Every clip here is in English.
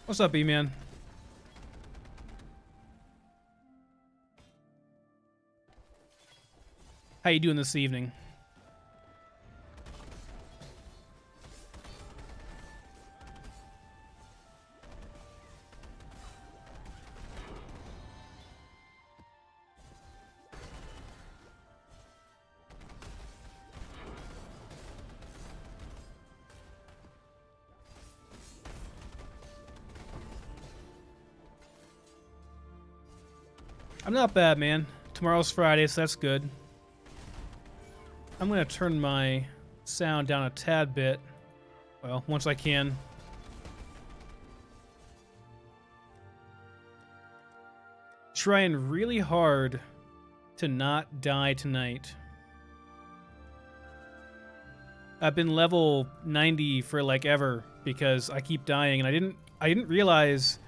What's up, E-Man? How you doing this evening? I'm not bad, man. Tomorrow's Friday, so that's good. I'm gonna turn my sound down a tad bit. Well, once I can. Trying really hard to not die tonight. I've been level 90 for like ever because I keep dying, and I didn't realize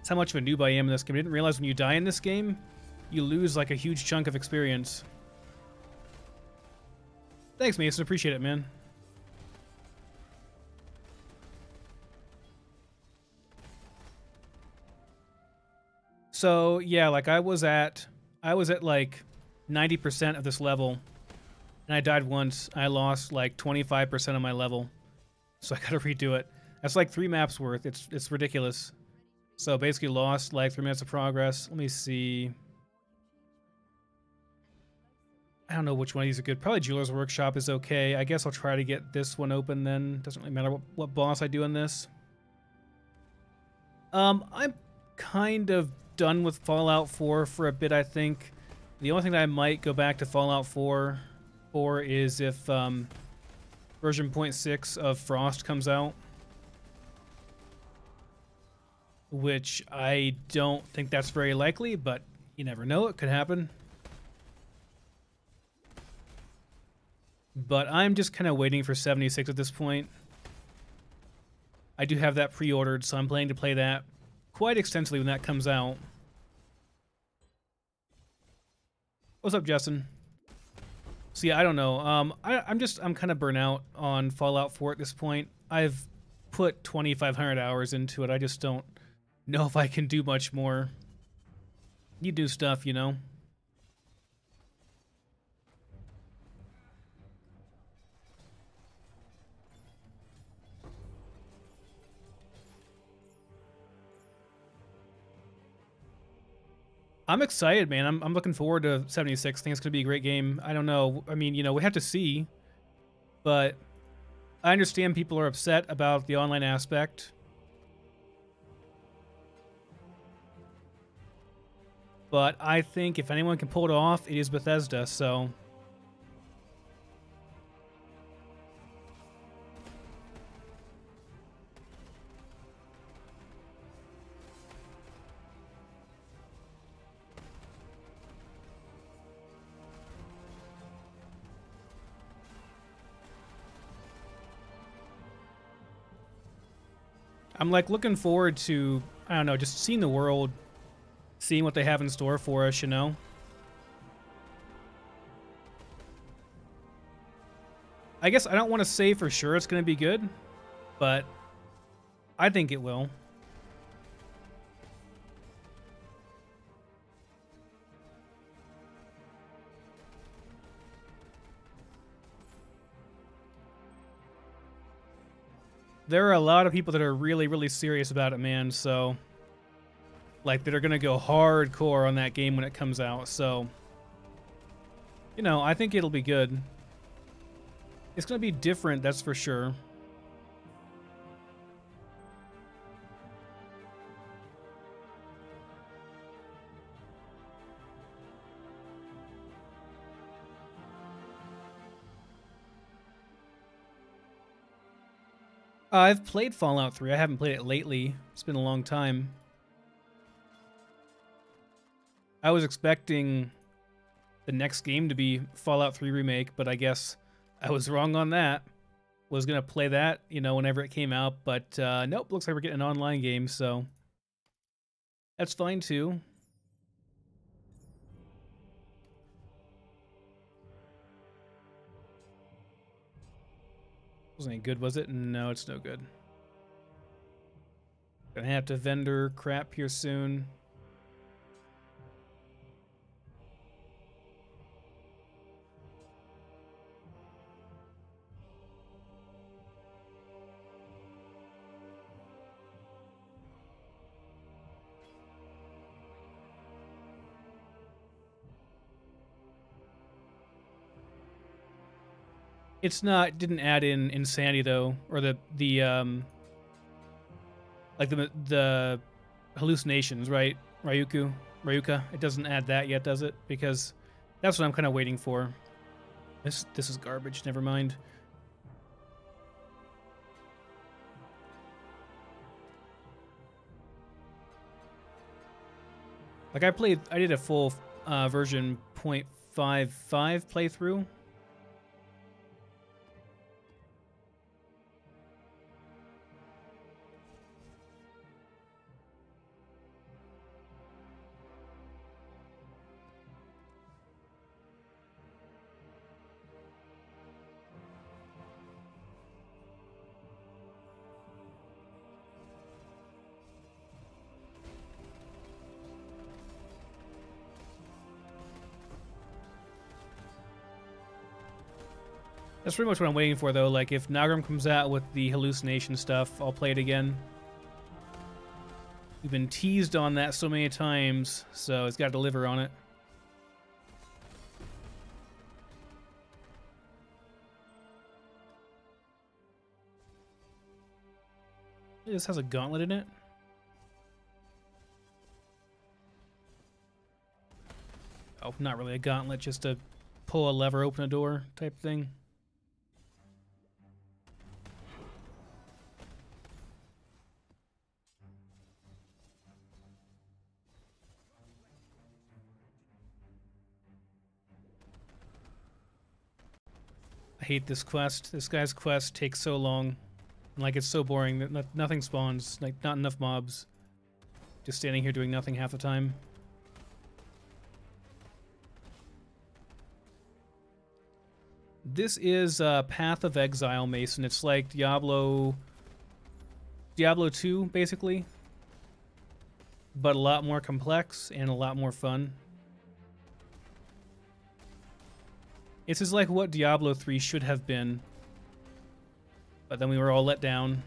how much of a noob I am in this game. I didn't realize when you die in this game, you lose like a huge chunk of experience. Thanks, Mason. Appreciate it, man. So yeah, like I was at like 90% of this level, and I died once. I lost like 25% of my level, so I gotta redo it. That's like 3 maps worth. It's ridiculous. So basically lost like 3 minutes of progress. Let me see. I don't know which one of these are good. Probably Jeweler's Workshop is okay. I guess I'll try to get this one open then. Doesn't really matter what boss I do in this. I'm kind of done with Fallout 4 for a bit, I think. The only thing that I might go back to Fallout 4 for is if version 0.6 of Frost comes out. Which I don't think that's very likely, but you never know. It could happen. But I'm just kind of waiting for 76 at this point. I do have that pre-ordered, so I'm planning to play that quite extensively when that comes out. What's up, Justin? So yeah, I don't know. I'm kind of burnt out on Fallout 4 at this point. I've put 2,500 hours into it. I just don't know if I can do much more. You do stuff, you know. I'm excited, man. I'm looking forward to 76. I think it's going to be a great game. I don't know. I mean, you know, we have to see. But I understand people are upset about the online aspect. But I think if anyone can pull it off, it is Bethesda, so... I'm like looking forward to, I don't know, just seeing the world, seeing what they have in store for us, you know? I guess I don't want to say for sure it's going to be good, but I think it will. There are a lot of people that are really, really serious about it, man, so... Like, that are gonna go hardcore on that game when it comes out, so... You know, I think it'll be good. It's gonna be different, that's for sure. I've played Fallout 3. I haven't played it lately. It's been a long time. I was expecting the next game to be Fallout 3 Remake, but I guess I was wrong on that. Was going to play that, you know, whenever it came out, but nope, looks like we're getting an online game, so that's fine too. Wasn't any good, was it? No, it's no good. Gonna have to vendor crap here soon. It's not, didn't add in Insanity though, or the like the hallucinations, right? Ryuka. It doesn't add that yet, does it? Because that's what I'm kind of waiting for. This is garbage. Never mind. Like I did a full version 0.55 playthrough. That's pretty much what I'm waiting for, though. Like, if Nagram comes out with the hallucination stuff, I'll play it again. We've been teased on that so many times, so it's got to deliver on it. This has a gauntlet in it. Oh, not really a gauntlet, just a pull a lever, open a door type thing. I hate this quest. This guy's quest takes so long. Like, it's so boring that nothing spawns. Like, not enough mobs. Just standing here doing nothing half the time. This is Path of Exile, Mason. It's like Diablo 2, basically. But a lot more complex and a lot more fun. This is like what Diablo 3 should have been. But then we were all let down.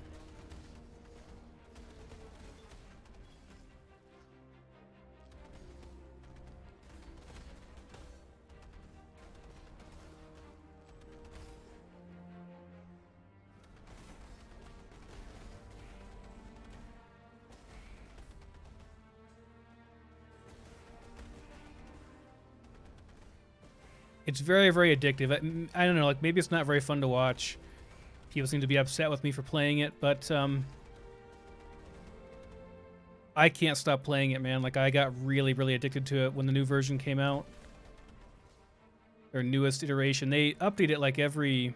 It's very, very addictive. I don't know, like, maybe it's not very fun to watch. People seem to be upset with me for playing it, but I can't stop playing it, man. Like, I got really, really addicted to it when the new version came out. Their newest iteration. They update it like every...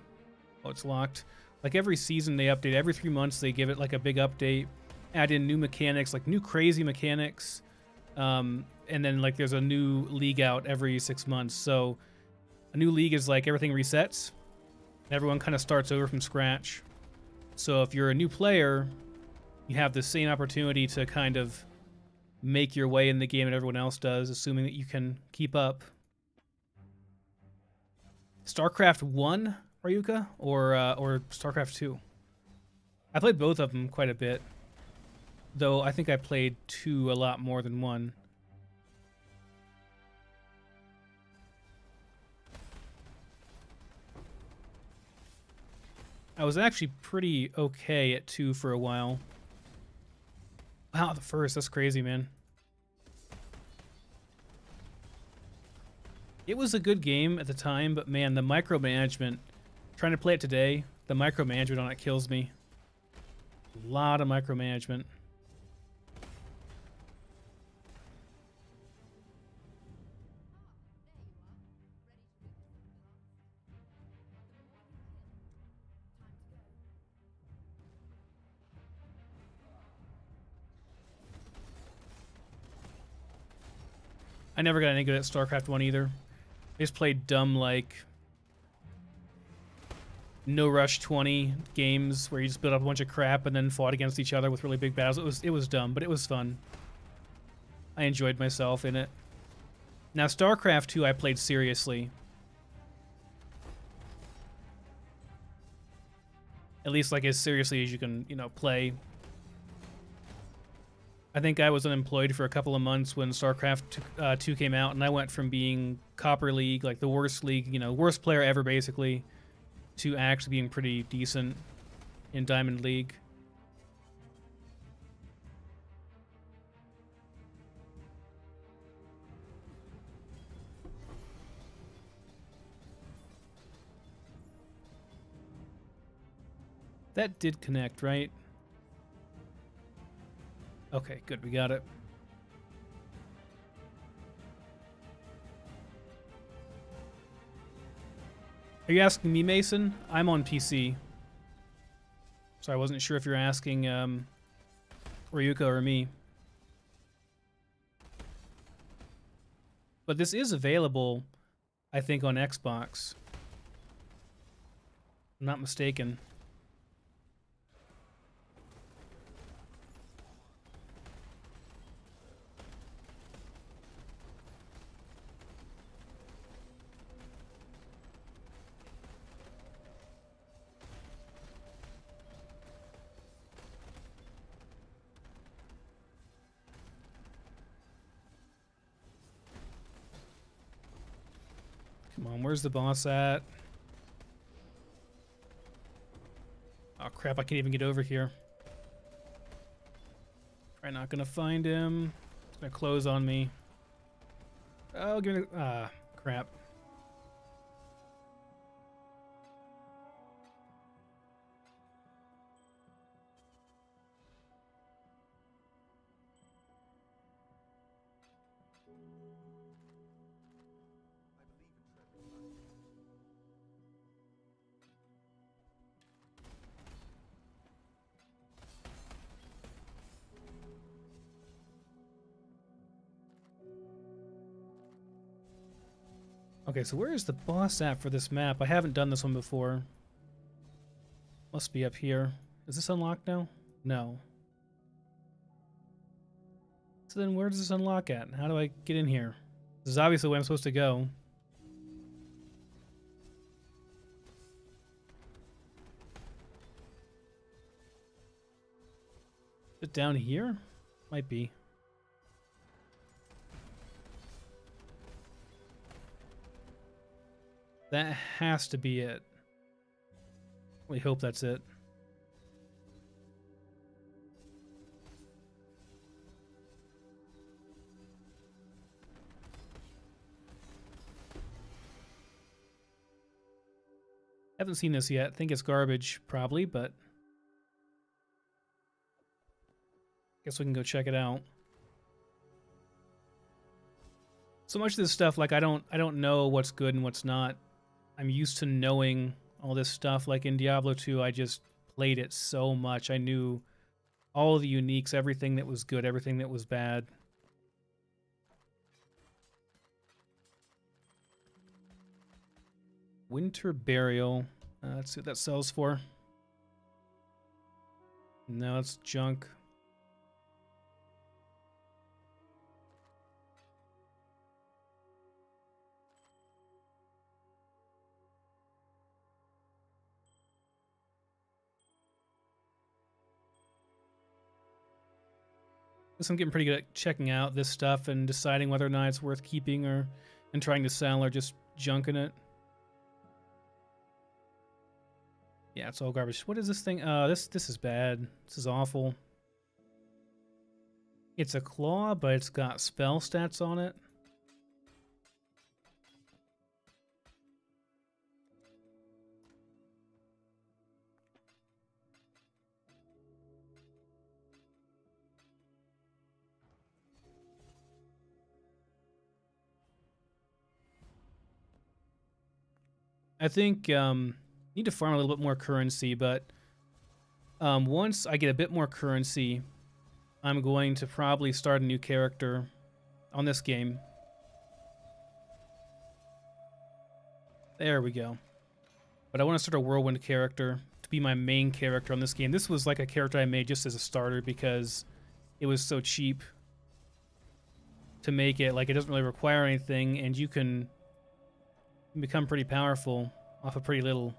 Oh, it's locked. Like, every season they update. Every 3 months they give it, like, a big update. Add in new mechanics, like, new crazy mechanics. And then, like, there's a new league out every 6 months. So... A new league is like everything resets. Everyone kind of starts over from scratch. So if you're a new player, you have the same opportunity to kind of make your way in the game that everyone else does, assuming that you can keep up. StarCraft 1, Ryuka, or StarCraft 2? I played both of them quite a bit, though I think I played 2 a lot more than 1. I was actually pretty okay at 2 for a while. Wow, the first, that's crazy, man. It was a good game at the time, but man, the micromanagement, trying to play it today, the micromanagement on it kills me. A lot of micromanagement. I never got any good at StarCraft 1 either. I just played dumb, like... no rush 20 games where you just built up a bunch of crap and then fought against each other with really big battles. It was dumb, but it was fun. I enjoyed myself in it. Now, StarCraft 2 I played seriously. At least, like, as seriously as you can, you know, play. I think I was unemployed for a couple of months when StarCraft 2 came out, and I went from being Copper League, like the worst league, you know, worst player ever, basically, to actually being pretty decent in Diamond League. That did connect, right? Okay, good, we got it. Are you asking me, Mason? I'm on PC. So I wasn't sure if you're asking Ryuka or me. But this is available, I think, on Xbox. I'm not mistaken. Come on, where's the boss at? Oh crap, I can't even get over here. Probably not gonna find him. It's gonna close on me. Oh, give me the, crap. Okay, so where is the boss at for this map? I haven't done this one before. Must be up here. Is this unlocked now? No. So then where does this unlock at? How do I get in here? This is obviously where I'm supposed to go. Is it down here? Might be. That has to be it. We hope that's it. Haven't seen this yet. Think it's garbage, probably, but guess we can go check it out. So much of this stuff, like I don't know what's good and what's not. I'm used to knowing all this stuff. Like in Diablo 2, I just played it so much. I knew all the uniques, everything that was good, everything that was bad. Winter Burial. Let's see what that sells for. No, it's junk. I'm getting pretty good at checking out this stuff and deciding whether or not it's worth keeping or and trying to sell or just junking it. Yeah, it's all garbage. What is this thing? This is bad. This is awful. It's a claw, but it's got spell stats on it. I think need to farm a little bit more currency, but once I get a bit more currency, I'm going to probably start a new character on this game. There we go. But I want to start a whirlwind character to be my main character on this game. This was like a character I made just as a starter because it was so cheap to make it. Like, it doesn't really require anything, and you can become pretty powerful off of pretty little.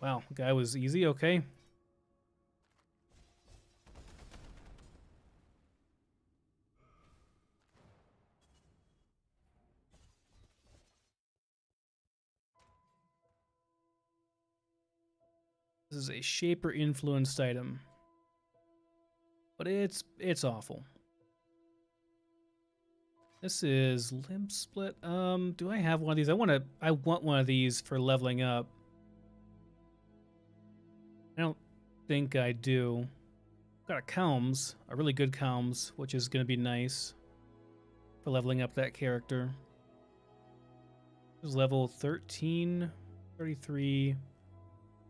Wow, the guy was easy, okay. This is a shaper influenced item. But it's awful. This is limb split. Do I have one of these? I want one of these for leveling up. I don't think I do. Got a Calms, a really good Calms, which is going to be nice for leveling up that character. This is level 13, 33.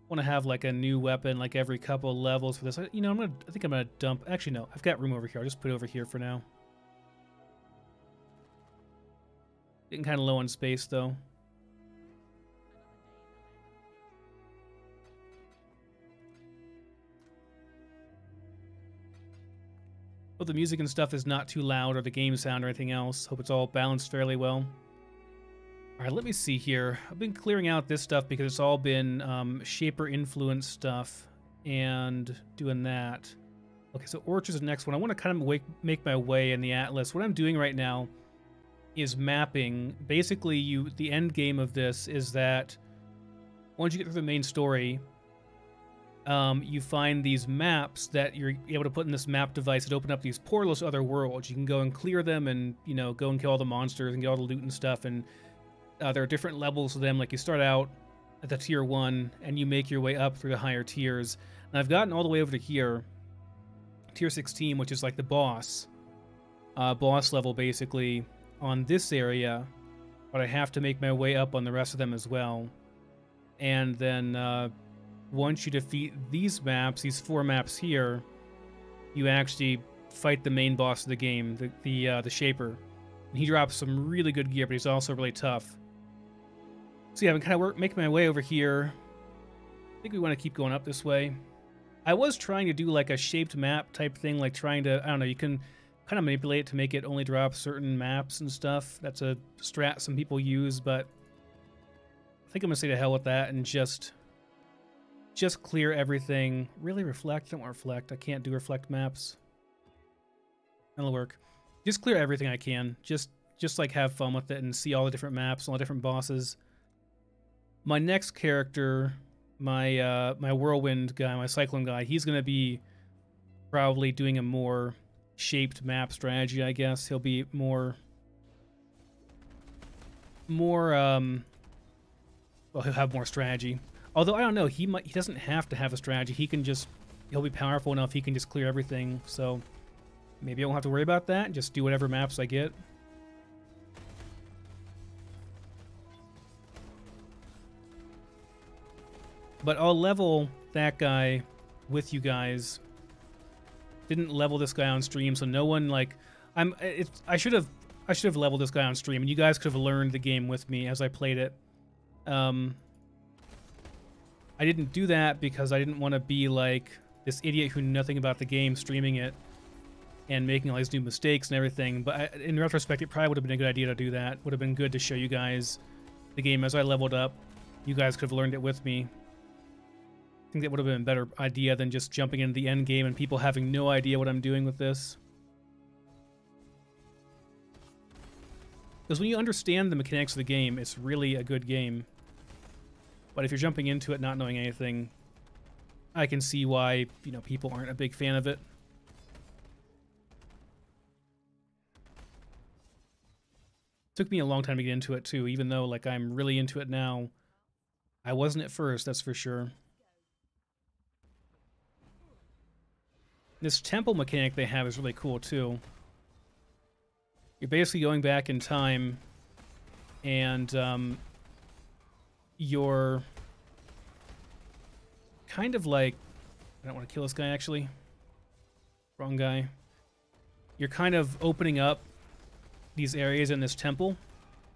Want to have like a new weapon like every couple of levels for this. You know, I think I'm gonna dump. Actually, no, I've got room over here. I'll just put it over here for now. Getting kind of low on space though. Hope the music and stuff is not too loud or the game sound or anything else. Hope it's all balanced fairly well. Alright, let me see here. I've been clearing out this stuff because it's all been shaper influence stuff and doing that. Okay, so Orchard's the next one. I want to kind of make my way in the Atlas. What I'm doing right now is mapping. Basically, the end game of this is that once you get through the main story, you find these maps that you're able to put in this map device that open up these portals to other worlds. You can go and clear them and, you know, go and kill all the monsters and get all the loot and stuff. And there are different levels of them. Like, you start out at the tier 1 and you make your way up through the higher tiers. And I've gotten all the way over to here, tier 16, which is like the boss level basically on this area. But I have to make my way up on the rest of them as well. And then once you defeat these maps, these 4 maps here, you actually fight the main boss of the game, the Shaper. And he drops some really good gear, but he's also really tough. So yeah, I've been kind of making my way over here. I think we want to keep going up this way. I was trying to do like a shaped map type thing, like trying to, I don't know, you can kind of manipulate it to make it only drop certain maps and stuff. That's a strat some people use, but I think I'm going to say to hell with that and just clear everything. Really reflect? I don't want reflect. I can't do reflect maps. That'll work. Just clear everything I can. Just like have fun with it and see all the different maps, all the different bosses. My next character, my whirlwind guy, my cyclone guy, he's gonna be probably doing a more shaped map strategy, I guess. He'll be more well, he'll have more strategy. Although I don't know, he doesn't have to have a strategy. He'll be powerful enough he can just clear everything. So maybe I won't have to worry about that. Just do whatever maps I get. But I'll level that guy with you guys. Didn't level this guy on stream, so no one like I should have leveled this guy on stream, and you guys could have learned the game with me as I played it. I didn't do that because I didn't want to be like this idiot who knew nothing about the game streaming it and making all these new mistakes and everything. But in retrospect, it probably would have been a good idea to do that. Would have been good to show you guys the game as I leveled up. You guys could have learned it with me. I think that would have been a better idea than just jumping into the end game and people having no idea what I'm doing with this. Because when you understand the mechanics of the game, it's really a good game. But if you're jumping into it not knowing anything, I can see why, you know, people aren't a big fan of it. Took me a long time to get into it too, even though like I'm really into it now. I wasn't at first, that's for sure. This temple mechanic they have is really cool too. You're basically going back in time and you're kind of like, I don't want to kill this guy actually. Wrong guy. you're kind of opening up these areas in this temple,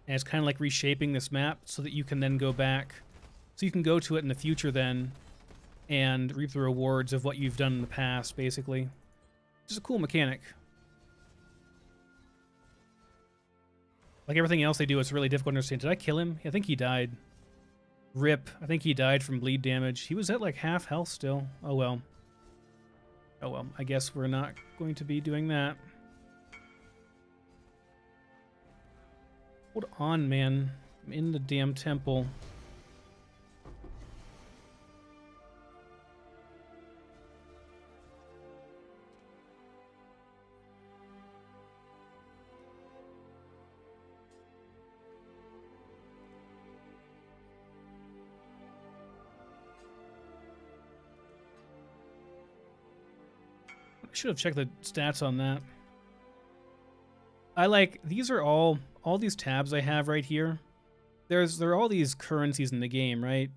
and it's kind of like reshaping this map so that you can then go back, so you can go to it in the future then and reap the rewards of what you've done in the past, basically. Which is a cool mechanic. Like everything else they do, it's really difficult to understand. Did I kill him? I think he died. Rip. I think he died from bleed damage. He was at like half health still. Oh well. Oh well. I guess we're not going to be doing that. Hold on, man. I'm in the damn temple. I should have checked the stats on that. I like, these are all these tabs I have right here. There are all these currencies in the game, right?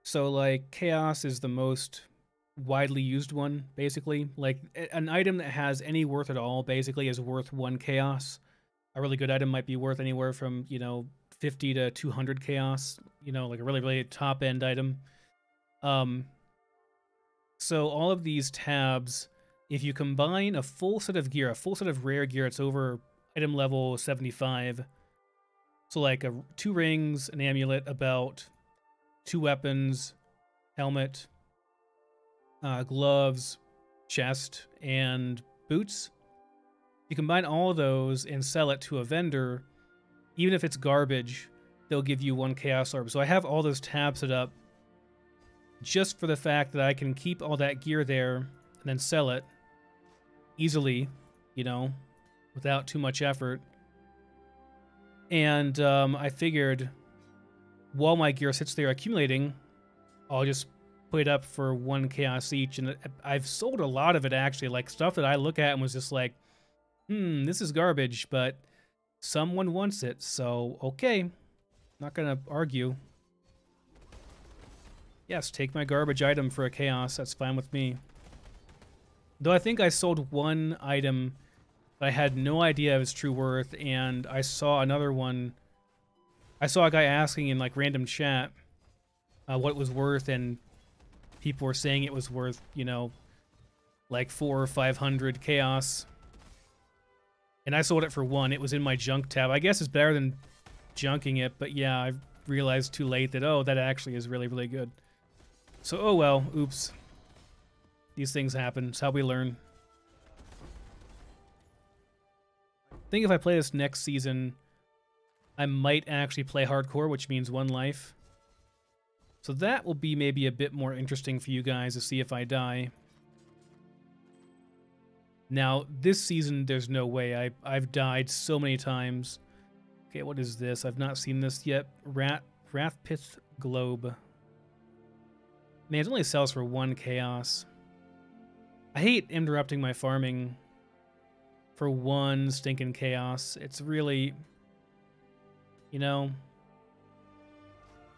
So like chaos is the most widely used one, basically. Like an item that has any worth at all basically is worth 1 chaos. A really good item might be worth anywhere from, you know, 50 to 200 chaos, you know, like a really, really top end item. So all of these tabs, if you combine a full set of gear, a full set of rare gear, it's over item level 75. So like 2 rings, an amulet, a belt, 2 weapons, helmet, gloves, chest, and boots. You combine all of those and sell it to a vendor, even if it's garbage, they'll give you 1 chaos orb. So I have all those tabs set up just for the fact that I can keep all that gear there and then sell it easily, you know, without too much effort. And I figured while my gear sits there accumulating, I'll just put it up for 1 chaos each. And I've sold a lot of it, actually, like stuff that I look at and was just like, this is garbage, but someone wants it, so okay. Not gonna argue. Yes, take my garbage item for a chaos, that's fine with me. Though I think I sold 1 item but I had no idea of its true worth, and I saw another one. I saw a guy asking in like random chat what it was worth, and people were saying it was worth, you know, like 400 or 500 chaos. And I sold it for 1. It was in my junk tab. I guess it's better than junking it, but yeah, I realized too late that, oh, that actually is really, really good. So, oh well, oops. These things happen. It's how we learn. I think if I play this next season, I might actually play hardcore, which means 1 life. So that will be maybe a bit more interesting for you guys to see if I die. Now, this season, there's no way. I've died so many times. Okay, what is this? I've not seen this yet. Wrathpith Globe. Man, it only sells for 1 chaos. I hate interrupting my farming for 1 stinking chaos. It's really, you know,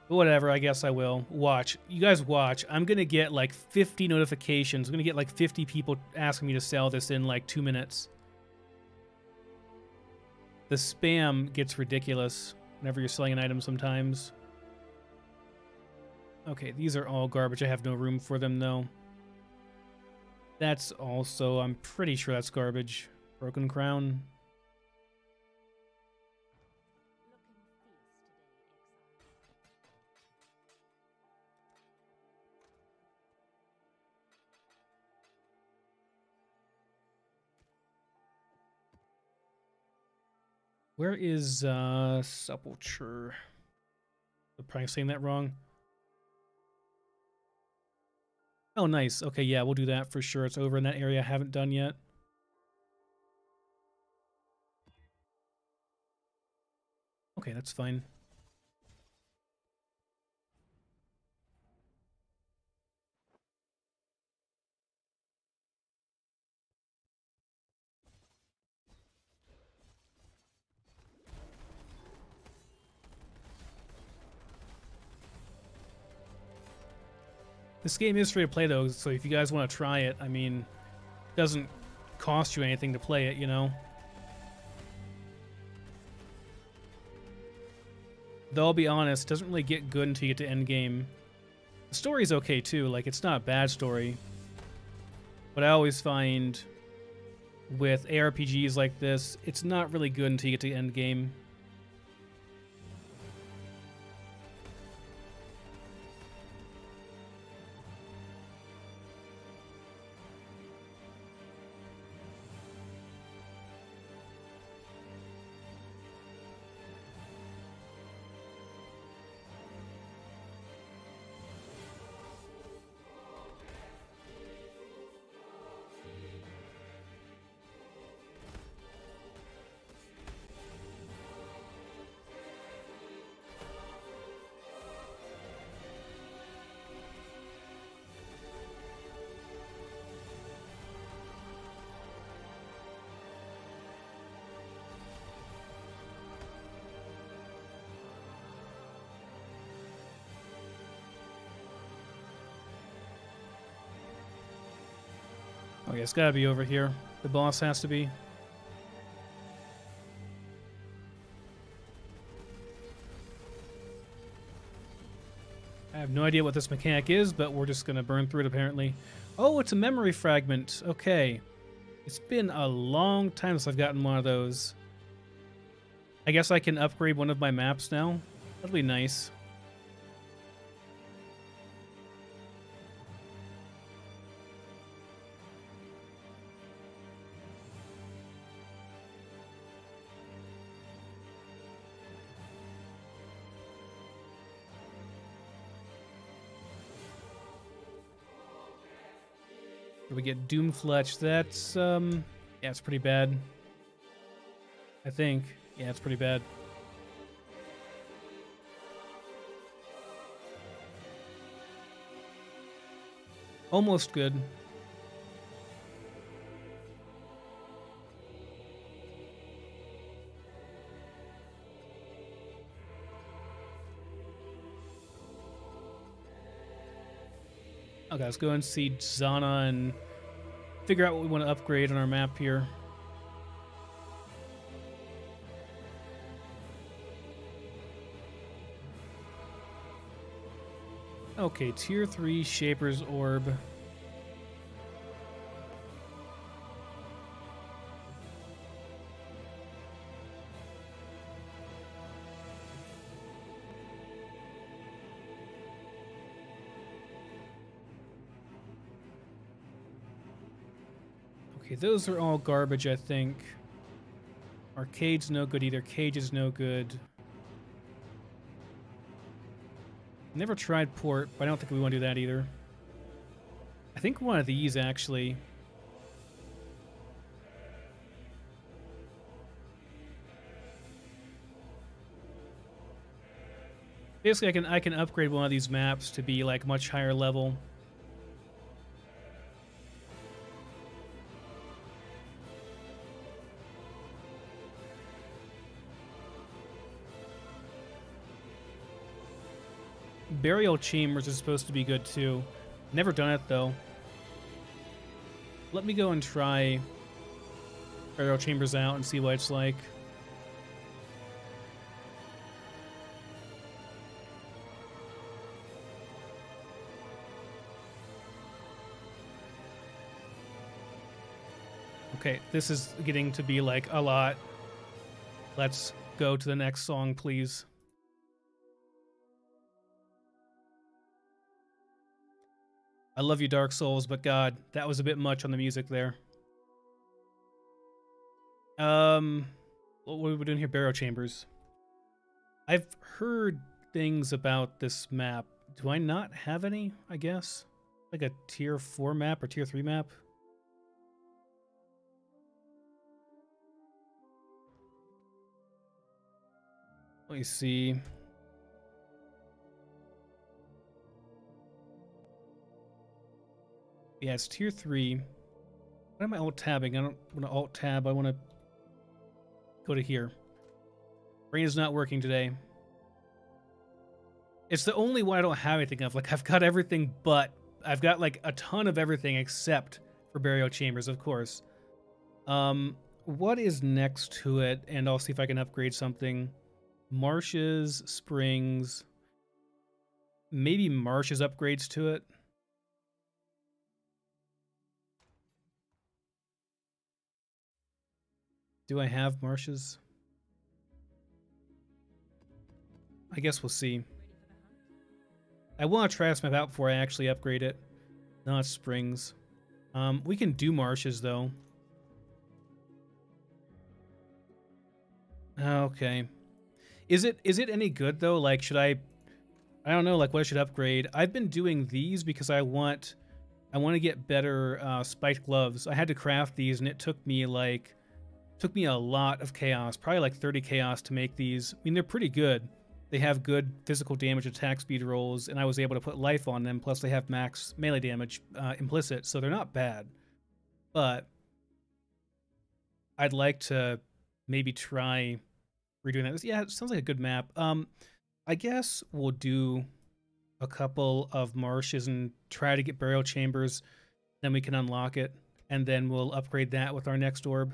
whatever, I guess I will. Watch. You guys watch. I'm going to get like 50 notifications. I'm going to get like 50 people asking me to sell this in like 2 minutes. The spam gets ridiculous whenever you're selling an item sometimes. Okay, these are all garbage. I have no room for them though. That's also, I'm pretty sure that's garbage. Broken Crown. Where is Sepulture? I'm probably saying that wrong. Oh, nice. Okay, yeah, we'll do that for sure. It's over in that area I haven't done yet. Okay, that's fine. This game is free to play though, so if you guys want to try it, I mean, it doesn't cost you anything to play it, you know? Though I'll be honest, it doesn't really get good until you get to endgame. The story's okay too, like it's not a bad story. But I always find with ARPGs like this, it's not really good until you get to endgame. Okay, it's gotta be over here. The boss has to be. I have no idea what this mechanic is, but we're just gonna burn through it apparently. Oh, it's a memory fragment. Okay. It's been a long time since I've gotten one of those. I guess I can upgrade one of my maps now. That'll be nice. We get Doomfletch. That's, yeah, it's pretty bad. I think. Yeah, it's pretty bad. Almost good. Okay, let's go and see Zana and figure out what we want to upgrade on our map here. Okay, tier 3 Shaper's Orb. Okay, those are all garbage, I think. Arcade's no good either. Cage is no good. Never tried Port, but I don't think we want to do that either. I think one of these, actually. Basically, I can upgrade one of these maps to be, like, much higher level. Burial Chambers is supposed to be good too. Never done it though. Let me go and try Burial Chambers out and see what it's like. Okay, this is getting to be like a lot. Let's go to the next song, please. I love you, Dark Souls, but God, that was a bit much on the music there. What are we doing here? Burial Chambers. I've heard things about this map. Do I not have any, I guess? Like a tier 4 map or tier 3 map? Let me see. Yeah, it's tier 3. Why am I alt-tabbing? I don't want to alt-tab. I want to go to here. Brain is not working today. It's the only one I don't have anything of. Like, I've got everything, but I've got, like, a ton of everything except for Burial Chambers, of course. What is next to it? And I'll see if I can upgrade something. Marshes, springs. Maybe marshes upgrades to it. Do I have marshes? I guess we'll see. I want to try this map out before I actually upgrade it. No, it's springs. We can do marshes though. Okay. Is it any good though? Like, should I don't know, like what I should upgrade. I've been doing these because I want to get better spiked gloves. I had to craft these and it took me a lot of chaos, probably like 30 chaos to make these. I mean, they're pretty good. They have good physical damage attack speed rolls, and I was able to put life on them, plus they have max melee damage implicit, so they're not bad. But I'd like to maybe try redoing that. Yeah, it sounds like a good map. I guess we'll do a couple of marshes and try to get burial chambers, then we can unlock it, and then we'll upgrade that with our next orb.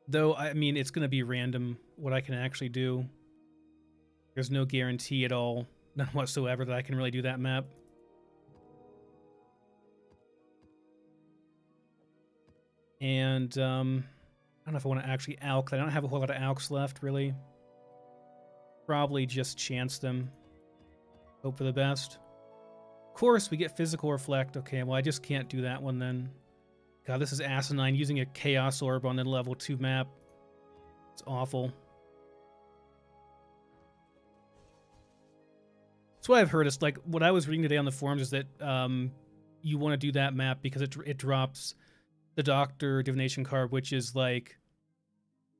Though, I mean, it's going to be random what I can actually do. There's no guarantee at all, none whatsoever, that I can really do that map. And, I don't know if I want to actually alch. I don't have a whole lot of alchs left, really. Probably just chance them. Hope for the best. Of course, we get physical reflect. Okay, well, I just can't do that one then. God, this is asinine, using a chaos orb on the level 2 map. It's awful. That's what I've heard. It's like, what I was reading today on the forums is that you want to do that map because it drops the Doctor Divination card, which is like,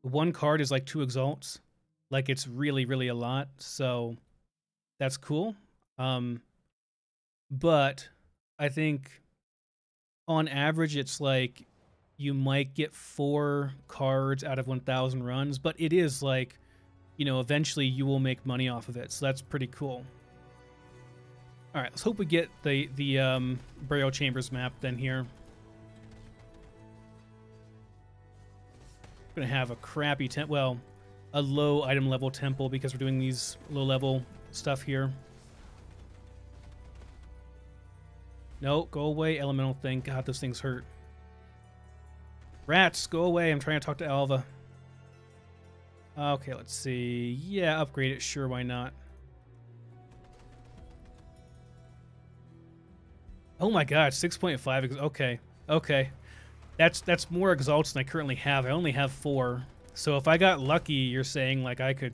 one card is like 2 exalts. Like, it's really, really a lot. So that's cool. But I think on average, it's like you might get 4 cards out of 1,000 runs, but it is like, you know, eventually you will make money off of it. So that's pretty cool. All right, let's hope we get the burial chambers map then here. We're gonna have a crappy a low item level temple because we're doing these low level stuff here. No, go away, elemental thing. God, those things hurt. Rats, go away. I'm trying to talk to Alva. Okay, let's see. Yeah, upgrade it. Sure, why not? Oh my god, 6.5. Okay, okay. That's more exalts than I currently have. I only have 4. So if I got lucky, you're saying like I could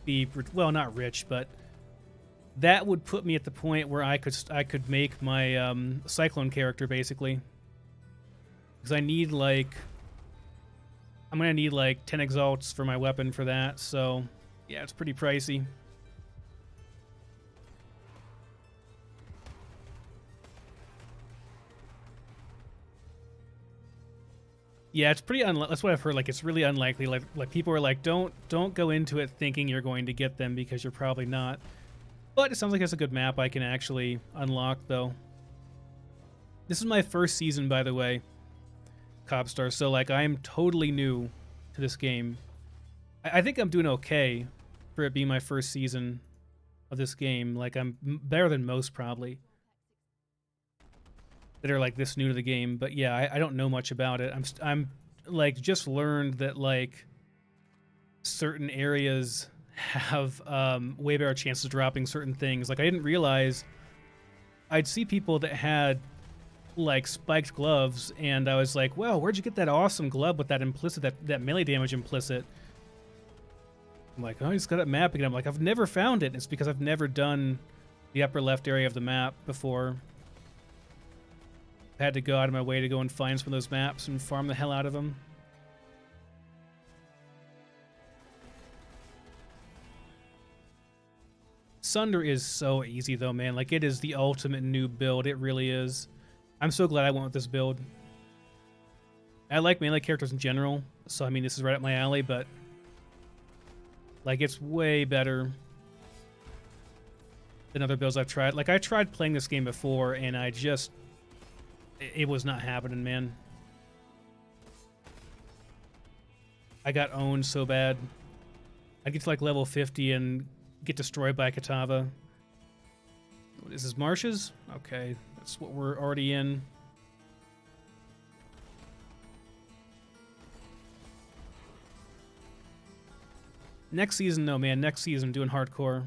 be, well, not rich, but that would put me at the point where I could make my Cyclone character basically. Because I need like, I'm gonna need like 10 exalts for my weapon for that. So yeah, it's pretty pricey. Yeah, it's pretty that's what I've heard. Like, it's really unlikely. Like people are like, don't go into it thinking you're going to get them because you're probably not. But it sounds like it's a good map I can actually unlock, though. This is my first season, by the way, Copstar. So like, I am totally new to this game. I think I'm doing okay for it being my first season of this game. Like, I'm better than most probably that are like this new to the game. But yeah, I don't know much about it. I'm like just learned that like certain areas have way better chances of dropping certain things. Like, I didn't realize I'd see people that had like spiked gloves, and I was like, well, where'd you get that awesome glove with that implicit, that melee damage implicit? I'm like, oh, I just got that mapping. And I'm like, I've never found it. And it's because I've never done the upper left area of the map before. I had to go out of my way to go and find some of those maps and farm the hell out of them. Sunder is so easy though, man. Like, it is the ultimate noob build. It really is. I'm so glad I went with this build. I like melee characters in general, so I mean, this is right up my alley, but like, it's way better than other builds I've tried. Like, I tried playing this game before, and it was not happening, man. I got owned so bad. I'd get to like level 50 and get destroyed by a Katava. What is this, marshes? Okay, that's what we're already in. Next season, no, man. Next season, I'm doing hardcore.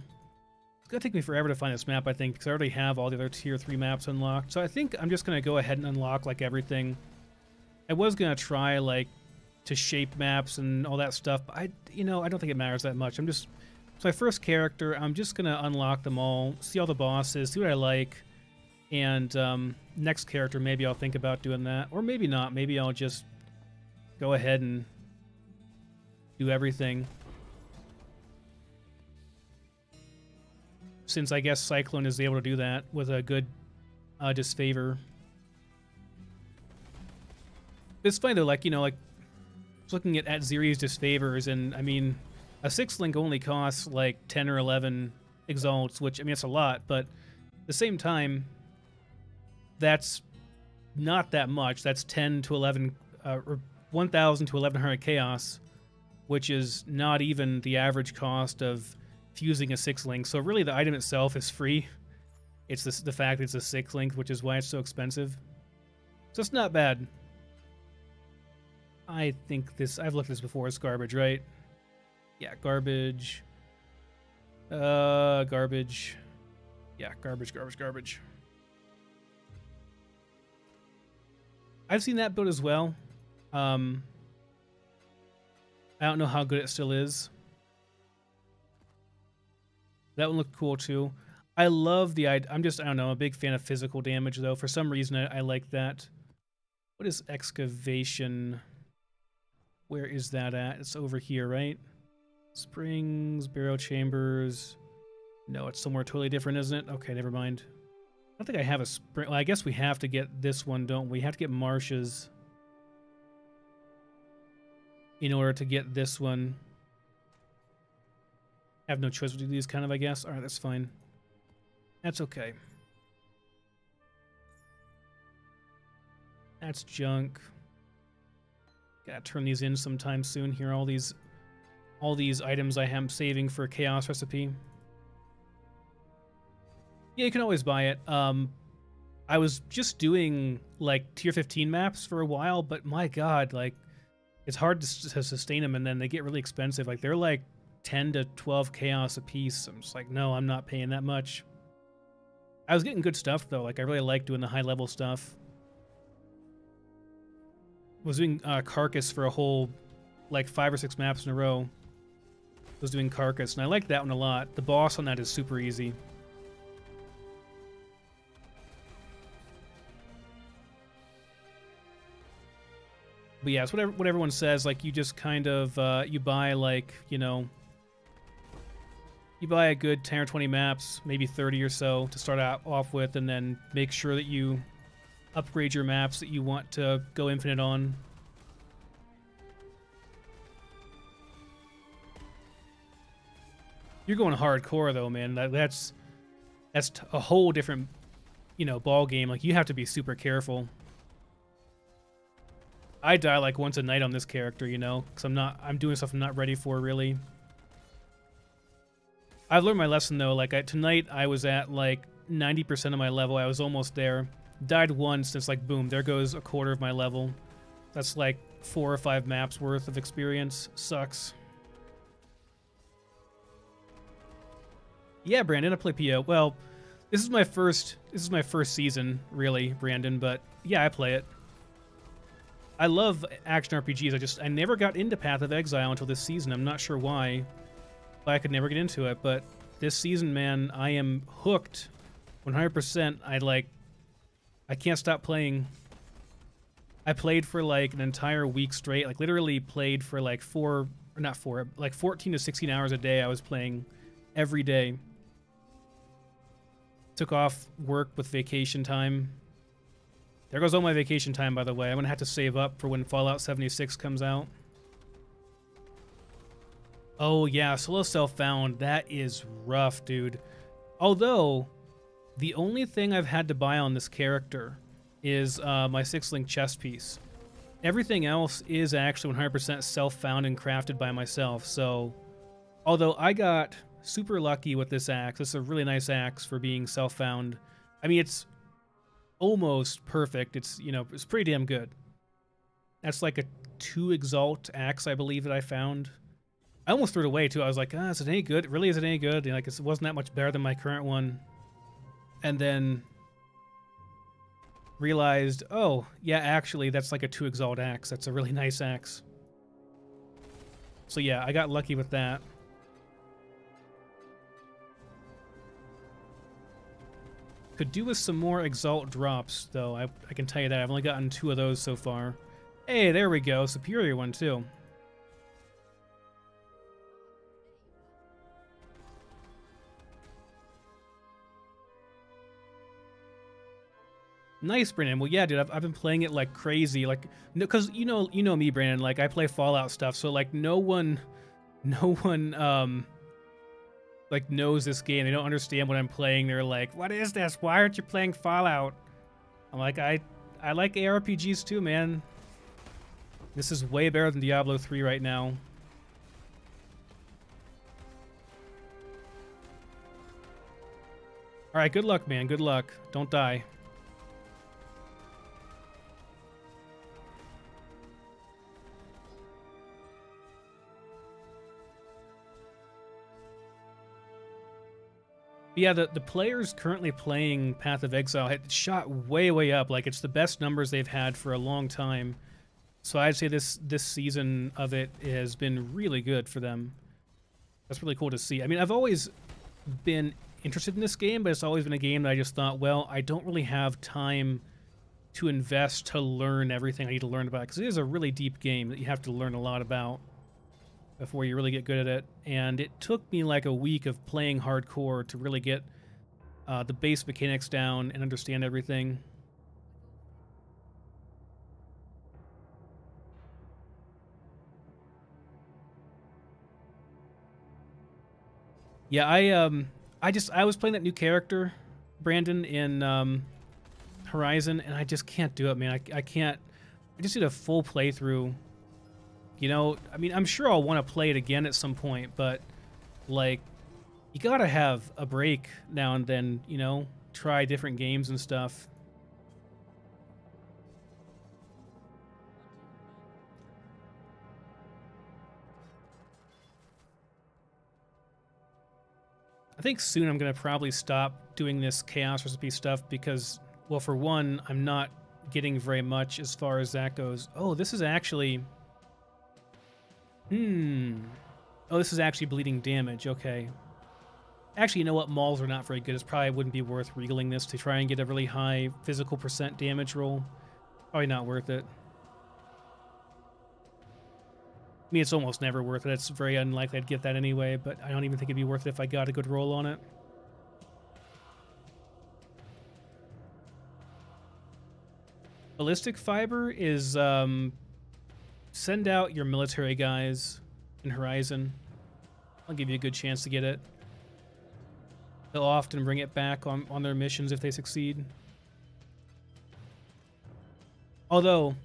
It's going to take me forever to find this map, I think, because I already have all the other tier 3 maps unlocked. So I think I'm just going to go ahead and unlock, like, everything. I was going to try, like, to shape maps and all that stuff, but I don't think it matters that much. It's my first character. I'm just going to unlock them all, see all the bosses, see what I like, and next character, maybe I'll think about doing that. Or maybe not. Maybe I'll just go ahead and do everything. Since I guess Cyclone is able to do that with a good disfavor. It's funny though, like, like looking at Ziri's disfavors, and I mean, a 6-link only costs like 10 or 11 exalts, which, I mean, it's a lot, but at the same time, that's not that much. That's 10 to 11, or 1,000 to 1,100 chaos, which is not even the average cost of fusing a 6-link. So really the item itself is free. It's the fact that it's a 6-link, which is why it's so expensive. So it's not bad. I think this, I've looked at this before, it's garbage, right? Yeah, garbage. Garbage. Yeah, garbage. I've seen that build as well. I don't know how good it still is. That one looked cool too. I love the, I don't know, a big fan of physical damage though. For some reason, I like that. What is excavation? Where is that at? It's over here, right? Springs, barrel chambers. No, it's somewhere totally different, isn't it? Okay, never mind. I don't think I have a spring. Well, I guess we have to get this one, don't we? We have to get marshes in order to get this one. I have no choice to do these, kind of, I guess. All right, that's fine. That's okay. That's junk. Gotta turn these in sometime soon here. All these items I am saving for a chaos recipe. Yeah, you can always buy it. I was just doing like tier 15 maps for a while, but my god, like, it's hard to sustain them, and then they get really expensive. Like, they're like 10 to 12 chaos a piece. I'm just like, no, I'm not paying that much. I was getting good stuff though. Like, I really like doing the high level stuff. Was doing Carcass for a whole like 5 or 6 maps in a row. Was doing Carcass, and I like that one a lot. The boss on that is super easy. But yeah, it's what everyone says. Like, you just kind of you buy, like, you know, you buy a good 10 or 20 maps, maybe 30 or so to start out off with, and then make sure that you upgrade your maps that you want to go infinite on. You're going hardcore though, man. That's a whole different, you know, ball game. Like, you have to be super careful. I die like once a night on this character, you know, because I'm doing stuff I'm not ready for, really. I've learned my lesson though. Like, tonight I was at like 90% of my level. I was almost there. Died once, and it's like, boom, there goes a quarter of my level. That's like 4 or 5 maps worth of experience. Sucks. Yeah, Brandon, I play PO. Well, this is my first season, really, Brandon, but yeah, I play it. I love action RPGs. I never got into Path of Exile until this season. I'm not sure why, but I could never get into it. But this season, man, I am hooked 100%. I can't stop playing. I played for like an entire week straight. Like, literally played for like 14 to 16 hours a day. I was playing every day. Took off work with vacation time. There goes all my vacation time, by the way. I'm going to have to save up for when Fallout 76 comes out. Oh, yeah, Solo Self-Found. That is rough, dude. Although, the only thing I've had to buy on this character is my 6-link chest piece. Everything else is actually 100% self-found and crafted by myself. So, although I got super lucky with this axe, this is a really nice axe for being self-found. I mean, it's almost perfect. It's, you know, it's pretty damn good. That's like a 2 Exalt axe, I believe, that I found. I almost threw it away, too. I was like, is it any good? Really, is it any good? And, like, it wasn't that much better than my current one. And then realized, oh, yeah, actually, that's like a 2 Exalt axe. That's a really nice axe. So, yeah, I got lucky with that. Could do with some more Exalt drops, though. I can tell you that. I've only gotten 2 of those so far. Hey, there we go. Superior one, too. Nice, Brandon. Well, yeah, dude, I've been playing it like crazy. Like, no, because you know me, Brandon. Like, I play Fallout stuff, so like no one like knows this game. They don't understand what I'm playing. They're like, "What is this? Why aren't you playing Fallout?" I'm like, I like ARPGs too, man. This is way better than Diablo 3 right now. All right, good luck, man. Good luck. Don't die. Yeah, the players currently playing Path of Exile had shot way up. Like, it's the best numbers they've had for a long time. So I'd say this season of it has been really good for them. That's really cool to see. I mean, I've always been interested in this game, but it's always been a game that I just thought, well, I don't really have time to invest to learn everything I need to learn about, because it is a really deep game that you have to learn a lot about before you really get good at it. And it took me like a week of playing hardcore to really get the base mechanics down and understand everything. Yeah, I was playing that new character, Brandon, in Horizon, and I just can't do it, man. I can't. I just need a full playthrough. You know, I mean, I'm sure I'll want to play it again at some point, but, like, you gotta have a break now and then, you know? Try different games and stuff. I think soon I'm gonna probably stop doing this Chaos Recipe stuff because, well, for one, I'm not getting very much as far as that goes. Oh, this is actually... Oh, this is actually bleeding damage. Okay. Actually, you know what? Mauls are not very good. It probably wouldn't be worth regaling this to try and get a really high physical % damage roll. Probably not worth it. I mean, it's almost never worth it. It's very unlikely I'd get that anyway, but I don't even think it'd be worth it if I got a good roll on it. Ballistic fiber is, send out your military guys in Horizon. I'll give you a good chance to get it. They'll often bring it back on their missions if they succeed. Although,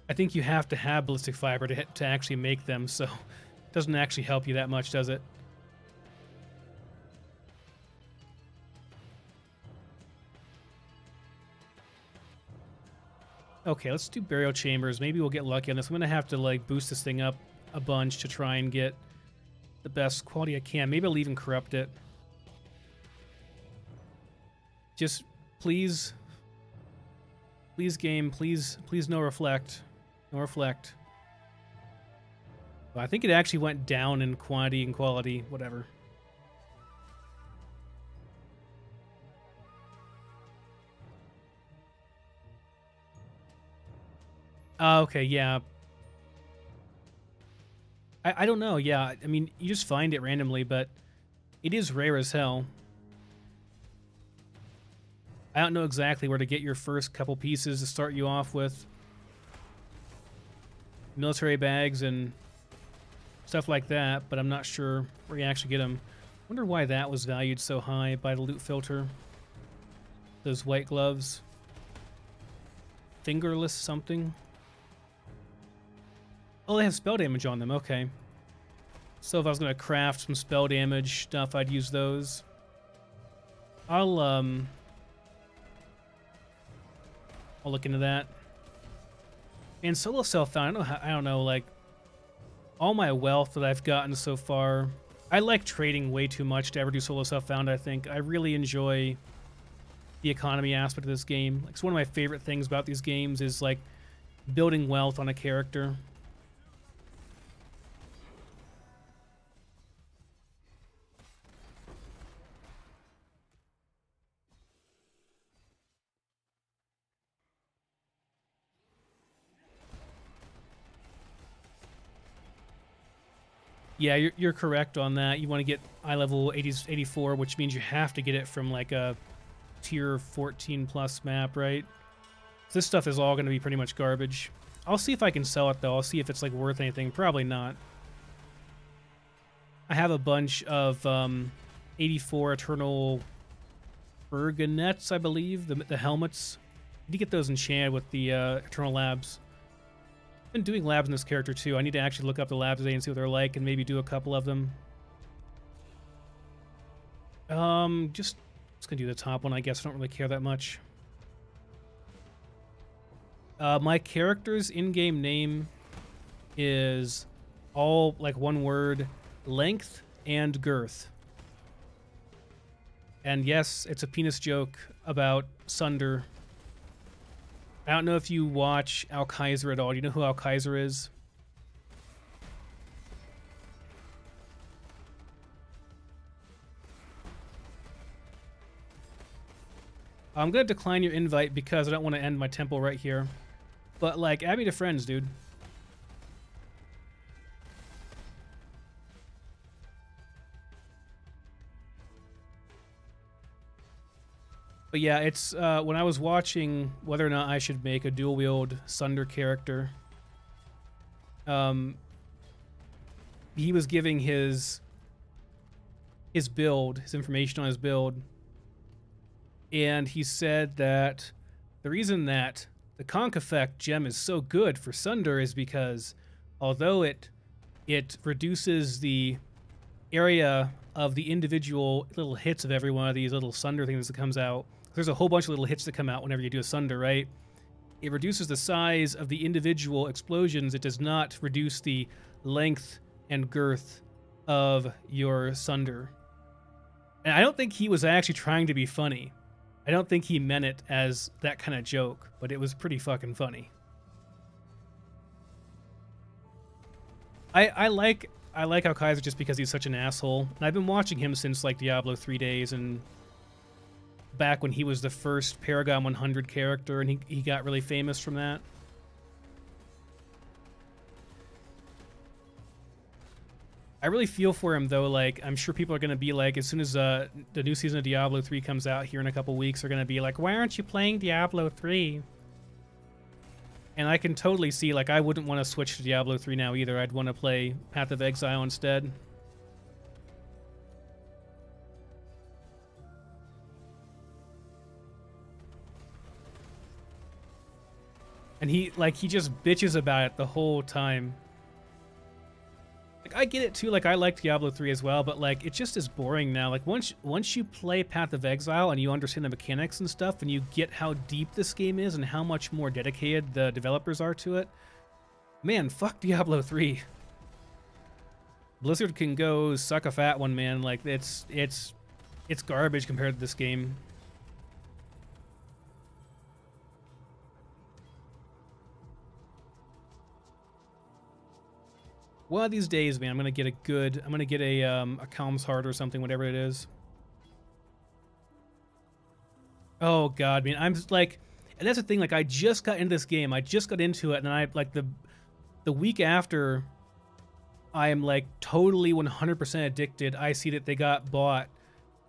I think you have to have ballistic fiber to actually make them, so it doesn't actually help you that much, does it? Okay, let's do burial chambers. Maybe we'll get lucky on this. I'm gonna have to like boost this thing up a bunch to try and get the best quality I can. Maybe I'll even corrupt it. Just please, game, please no reflect. No reflect. Well, I think it actually went down in quantity and quality, whatever. Okay, yeah. I don't know, yeah. I mean, you just find it randomly, but it is rare as hell. I don't know exactly where to get your first couple pieces to start you off with. Military bags and stuff like that, but I'm not sure where you actually get them. Wonder why that was valued so high by the loot filter. Those white gloves. Fingerless something. Oh, they have spell damage on them. Okay. So if I was going to craft some spell damage stuff, I'd use those. I'll look into that. And solo self-found, I don't know, like, all my wealth that I've gotten so far, I like trading way too much to ever do solo self-found, I think. I really enjoy the economy aspect of this game. Like, it's one of my favorite things about these games is, like, building wealth on a character. Yeah, you're correct on that. You want to get eye level 84, which means you have to get it from like a tier 14 plus map, right? So this stuff is all going to be pretty much garbage. I'll see if I can sell it though. I'll see if it's like worth anything. Probably not. I have a bunch of 84 Eternal Bergonets, I believe, the helmets. You get those enchanted with the Eternal Labs. I've been doing labs in this character too. I need to actually look up the labs today and see what they're like and maybe do a couple of them. Just gonna do the top one, I guess. I don't really care that much. My character's in-game name is all like one word, length and girth. And yes, it's a penis joke about Sunder. I don't know if you watch Al Kaiser at all. Do you know who Al Kaiser is? I'm going to decline your invite because I don't want to end my temple right here. But, like, add me to friends, dude. But yeah, it's when I was watching whether or not I should make a dual wield Sunder character, he was giving his build, his information on his build, and he said that the reason that the Conch Effect gem is so good for Sunder is because although it reduces the area of the individual little hits of every one of these little Sunder things that comes out. There's a whole bunch of little hits that come out whenever you do a Sunder, right? It reduces the size of the individual explosions. It does not reduce the length and girth of your Sunder. And I don't think he was actually trying to be funny. I don't think he meant it as that kind of joke, but it was pretty fucking funny. I like Al Kaiser just because he's such an asshole. And I've been watching him since like Diablo 3 days and back when he was the first Paragon 100 character and he got really famous from that. I really feel for him though. Like, I'm sure people are going to be like, as soon as the new season of Diablo 3 comes out here in a couple weeks, they're going to be like, why aren't you playing Diablo 3? And I can totally see, like, I wouldn't want to switch to Diablo 3 now either. I'd want to play Path of Exile instead. And he just bitches about it the whole time. Like, I get it too, like, I like Diablo 3 as well, but, like, it just is boring now. Like, once you play Path of Exile and you understand the mechanics and stuff, and you get how deep this game is and how much more dedicated the developers are to it, man, fuck Diablo 3. Blizzard can go suck a fat one, man. Like, it's garbage compared to this game. One of these days, man, I'm gonna get a Calm's Heart or something, whatever it is. Oh god, man, I'm just like, and that's the thing. Like, I just got into this game. I just got into it, and I like the week after, I am like totally 100% addicted. I see that they got bought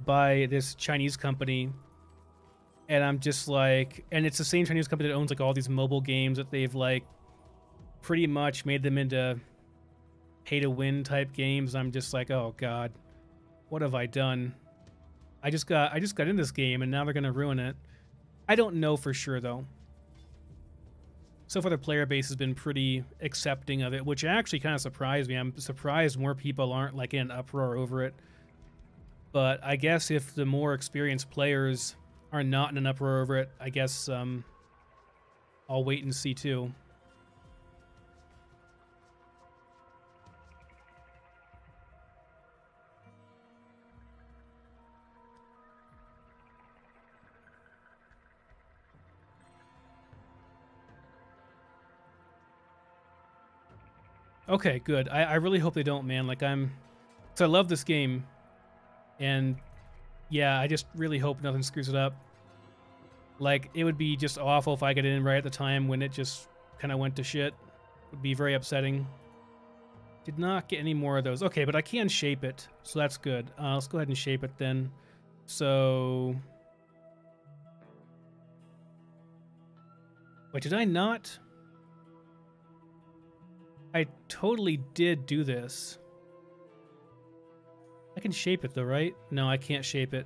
by this Chinese company, and I'm just like, and it's the same Chinese company that owns like all these mobile games that they've like pretty much made them into pay-to-win type games. I'm just like, oh god, what have I done? I just got in this game, and now they're gonna ruin it. I don't know for sure though. so far the player base has been pretty accepting of it, which actually kind of surprised me. I'm surprised more people aren't like in an uproar over it. But I guess if the more experienced players are not in an uproar over it, I guess I'll wait and see too. Okay, good. I really hope they don't, man. Like, because I love this game, and yeah, I just really hope nothing screws it up. Like, it would be just awful if I get in right at the time when it just kind of went to shit. It would be very upsetting. Did not get any more of those. Okay, but I can shape it, so that's good. Let's go ahead and shape it then. So... Wait, did I not? I totally did do this. I can shape it though, right? No, I can't shape it.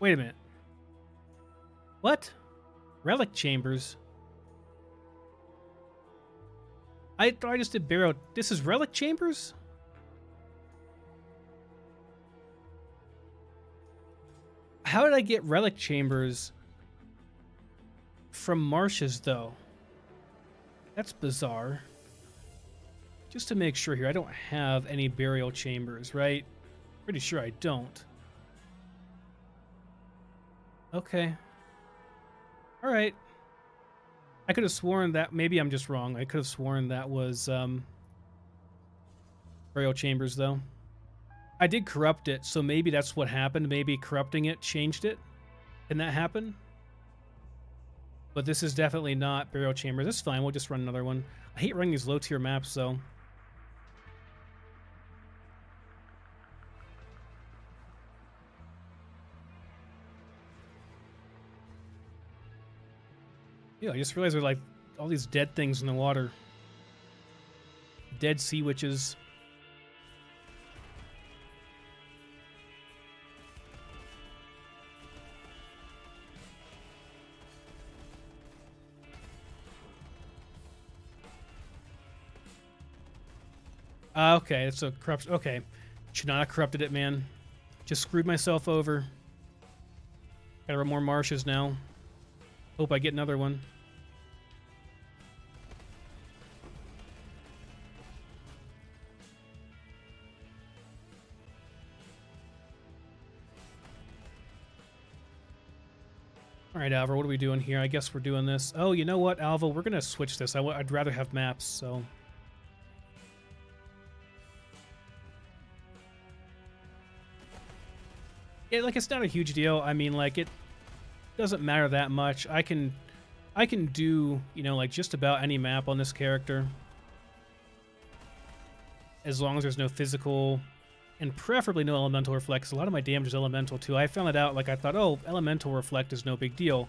Wait a minute. What? Relic chambers? I thought I just did barrow. This is relic chambers? How did I get relic chambers from marshes though? That's bizarre. Just to make sure here, I don't have any burial chambers, right? Pretty sure I don't. Okay. Alright. I could have sworn that... Maybe I'm just wrong. I could have sworn that was burial chambers, though. I did corrupt it, so maybe that's what happened. Maybe corrupting it changed it. Can that happen? But this is definitely not burial chambers. That's fine. We'll just run another one. I hate running these low-tier maps, though. Yeah, I just realized there's like all these dead things in the water. Dead sea witches. Okay, it's a corrupt. Okay, should not have corrupted it, man. Just screwed myself over. Gotta run more marshes now. Hope I get another one. All right, Alva, what are we doing here? I guess we're doing this. Oh, you know what, Alva? We're going to switch this. I'd rather have maps, so... Yeah, like, it's not a huge deal. I mean, like, it doesn't matter that much. I can do, you know, like, just about any map on this character. As long as there's no physical... And preferably no elemental reflect. A lot of my damage is elemental too. I found it out, like I thought, oh, elemental reflect is no big deal.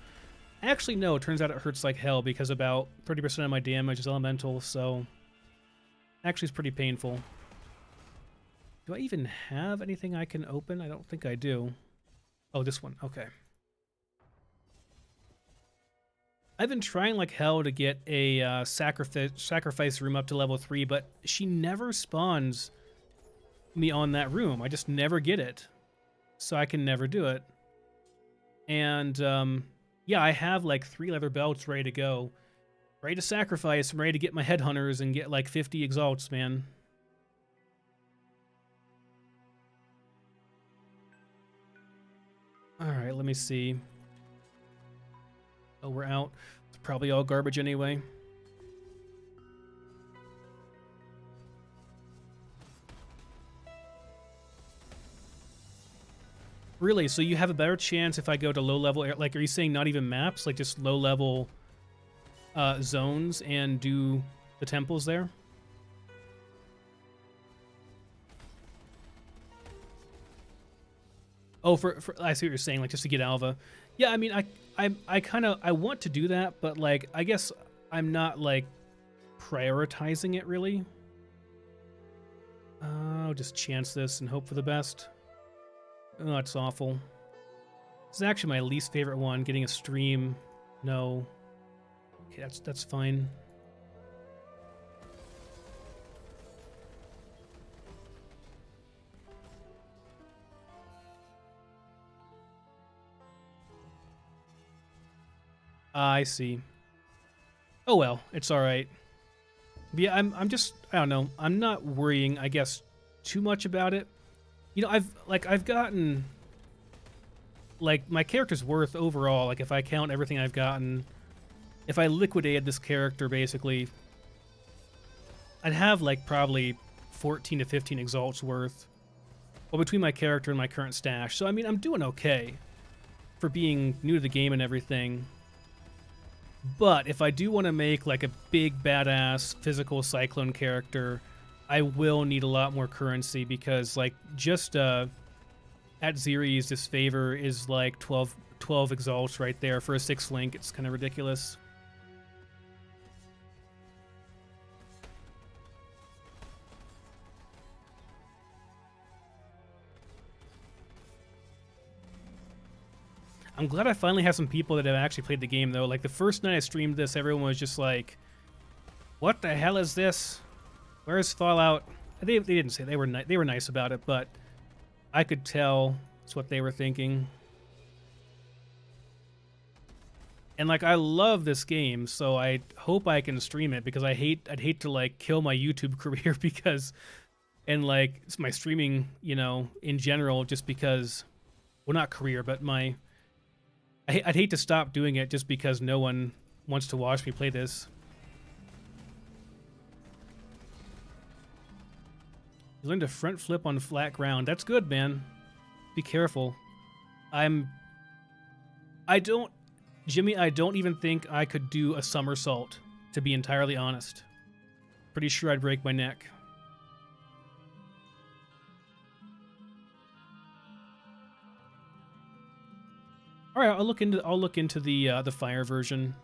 Actually, no, it turns out it hurts like hell because about 30% of my damage is elemental, so actually it's pretty painful. Do I even have anything I can open? I don't think I do. Oh, this one. Okay. I've been trying like hell to get a sacrifice room up to level 3, but she never spawns me on that room. I just never get it, so I can never do it. And yeah, I have like 3 leather belts ready to go, ready to sacrifice. I'm ready to get my headhunters and get like 50 exalts, man. All right, let me see. Oh, we're out. It's probably all garbage anyway. Really? So you have a better chance if I go to low-level... Like, are you saying not even maps? Like, just low-level zones and do the temples there? Oh, for I see what you're saying. Like, just to get Alva. Yeah, I mean, I kind of... I want to do that, but, like, I guess I'm not, like, prioritizing it, really. I'll just chance this and hope for the best. Oh, it's awful. This is actually my least favorite one. Getting a stream. No. Okay, that's fine. I see. Oh well, it's all right. But yeah, I'm just, I don't know. I'm not worrying, I guess, too much about it. You know, I've gotten, like, my character's worth overall, like if I count everything I've gotten, if I liquidated this character basically, I'd have like probably 14 to 15 exalts worth. Well, between my character and my current stash. So I mean, I'm doing okay for being new to the game and everything. But if I do want to make like a big badass physical cyclone character, I will need a lot more currency because like just at Zeri's disfavor is like 12 exalts right there for a 6 link. It's kind of ridiculous. I'm glad I finally have some people that have actually played the game, though. Like, the first night I streamed this, everyone was just like, what the hell is this? Where's Fallout? They didn't say. They were nice about it, but I could tell it's what they were thinking. And, like, I love this game, so I hope I can stream it, because I'd hate to, like, kill my YouTube career because... And, like, it's my streaming, you know, in general, just because... Well, not career, but my... I'd hate to stop doing it just because no one wants to watch me play this. You learned to front flip on flat ground. That's good, man. Be careful. Jimmy, I don't even think I could do a somersault, to be entirely honest. Pretty sure I'd break my neck. All right, I'll look into the fire version.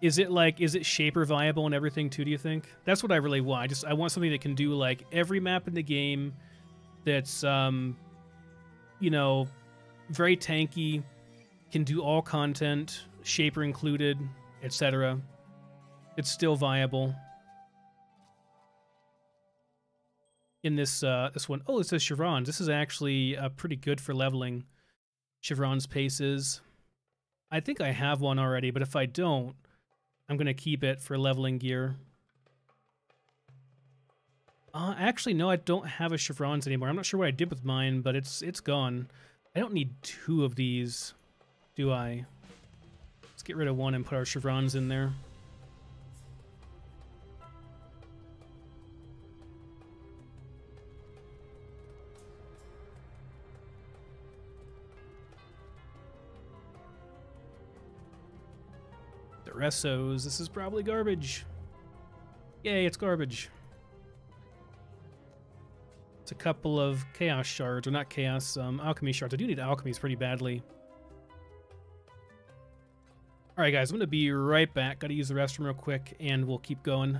Is it shaper viable and everything too, do you think? That's what I really want. I want something that can do like every map in the game that's you know, very tanky, can do all content, shaper included, etc. It's still viable. In this one, oh, it says chevrons. This is actually pretty good for leveling. Chevron's paces. I think I have one already, but if I don't, I'm going to keep it for leveling gear. Actually, no, I don't have a chevrons anymore. I'm not sure what I did with mine, but it's gone. I don't need 2 of these, do I? Let's get rid of one and put our chevrons in there. Ressos. This is probably garbage. Yay, it's garbage. It's a couple of chaos shards, or not chaos, alchemy shards. I do need alchemies pretty badly. Alright guys, I'm going to be right back. Gotta use the restroom real quick, and we'll keep going.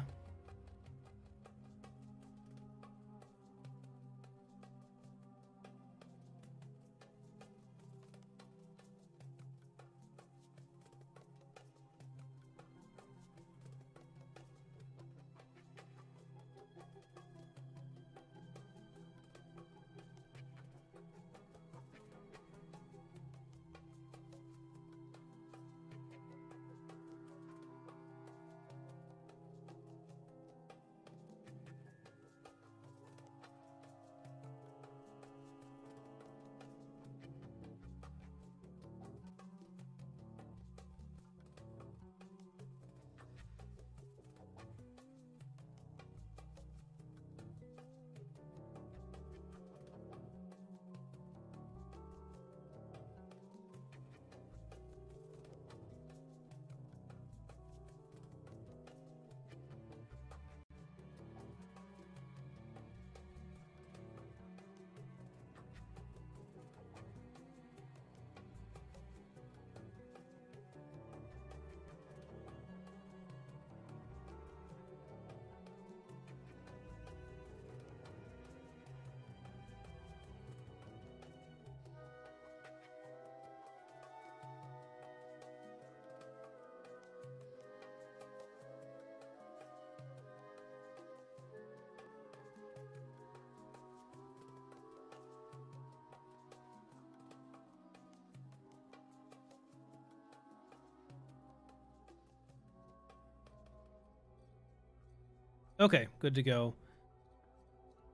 Okay, good to go.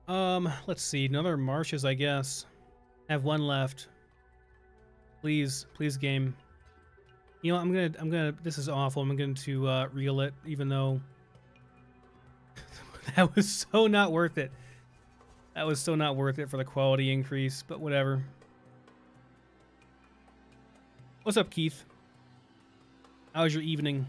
Let's see. Another marshes, I guess. I have one left. Please, please, game. You know, I'm gonna. This is awful. I'm going to reel it, even though that was so not worth it. That was so not worth it for the quality increase, but whatever. What's up, Keith? How's your evening?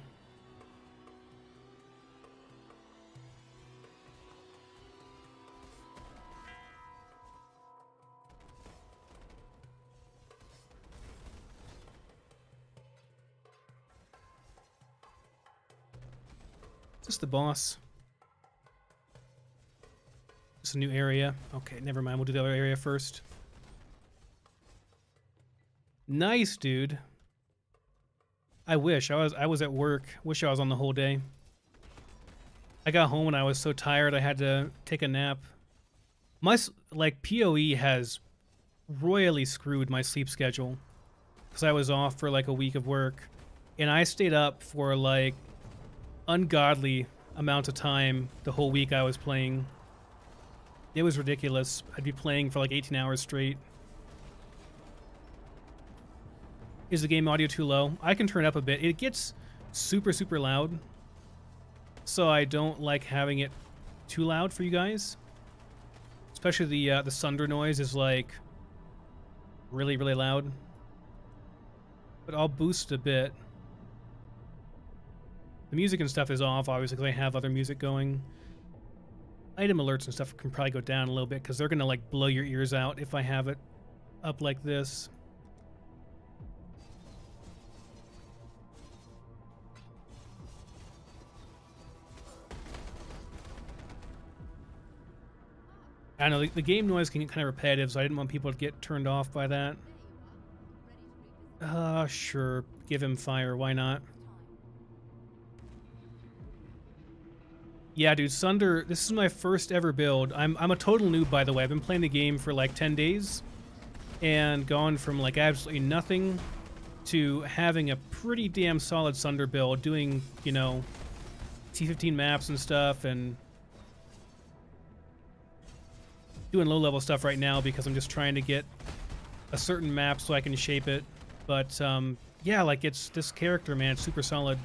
Is this the boss? This is a new area. Okay, never mind. We'll do the other area first. Nice, dude. I wish I was at work. Wish I was on the whole day. I got home and I was so tired I had to take a nap. My like POE has royally screwed my sleep schedule because I was off for like a week of work, and I stayed up for like ungodly amounts of time the whole week I was playing. It was ridiculous. I'd be playing for like 18 hours straight. Is the game audio too low? I can turn it up a bit. It gets super, super loud, so I don't like having it too loud for you guys. Especially the Sunder noise is like really, really loud. But I'll boost a bit. The music and stuff is off, obviously, because I have other music going. Item alerts and stuff can probably go down a little bit because they're going to like blow your ears out if I have it up like this. I know the game noise can get kind of repetitive, so I didn't want people to get turned off by that. Sure. Give him fire. Why not? Yeah, dude, Sunder, this is my first ever build. I'm a total noob, by the way. I've been playing the game for like 10 days and gone from like absolutely nothing to having a pretty damn solid Sunder build, doing, you know, T15 maps and stuff, and doing low-level stuff right now because I'm just trying to get a certain map so I can shape it. But, yeah, like, it's this character, man, it's super solid.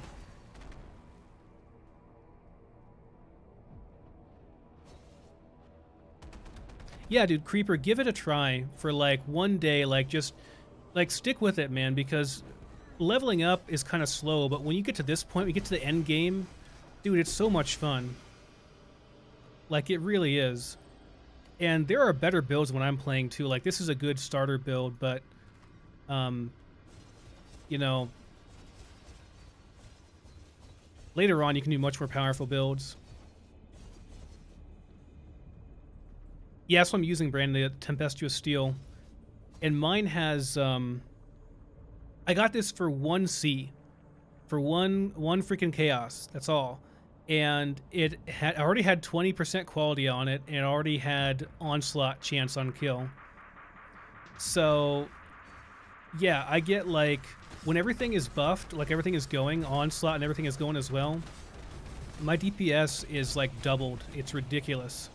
Yeah, dude, Creeper, give it a try for, like, one day. Like, just, like, stick with it, man, because leveling up is kind of slow, but when you get to this point, when you get to the end game, dude, it's so much fun. Like, it really is. And there are better builds when I'm playing, too. Like, this is a good starter build, but, you know, later on, you can do much more powerful builds. Yeah, that's what I'm using, Brandon, the Tempestuous Steel. And mine has, I got this for 1C. For one freaking chaos. That's all. And it had already had 20% quality on it, and it already had onslaught chance on kill. So, yeah, I get, like, when everything is buffed, like everything is going, onslaught and everything is going as well, my DPS is, like, doubled. It's ridiculous.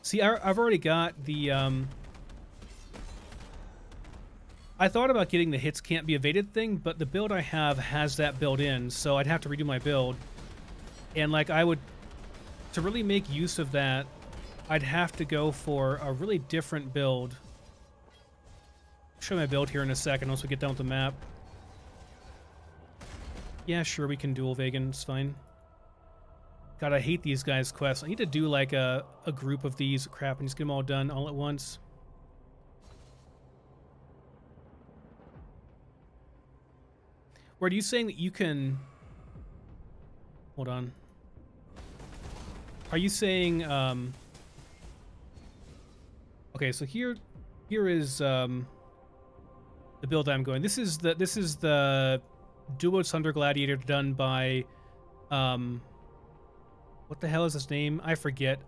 See, I've already got the, I thought about getting the hits can't be evaded thing, but the build I have has that built in, so I'd have to redo my build. And, like, I would, to really make use of that, I'd have to go for a really different build. I'll show my build here in a second once we get done with the map. Yeah, sure, we can dual Vegan, it's fine. God, I hate these guys' quests. I need to do, like, a group of these crap and just get them all done all at once. Wait, are you saying that you can... Hold on. Are you saying, okay, so here is, the build I'm going. This is the Duo Sunder Gladiator done by, what the hell is his name? I forget.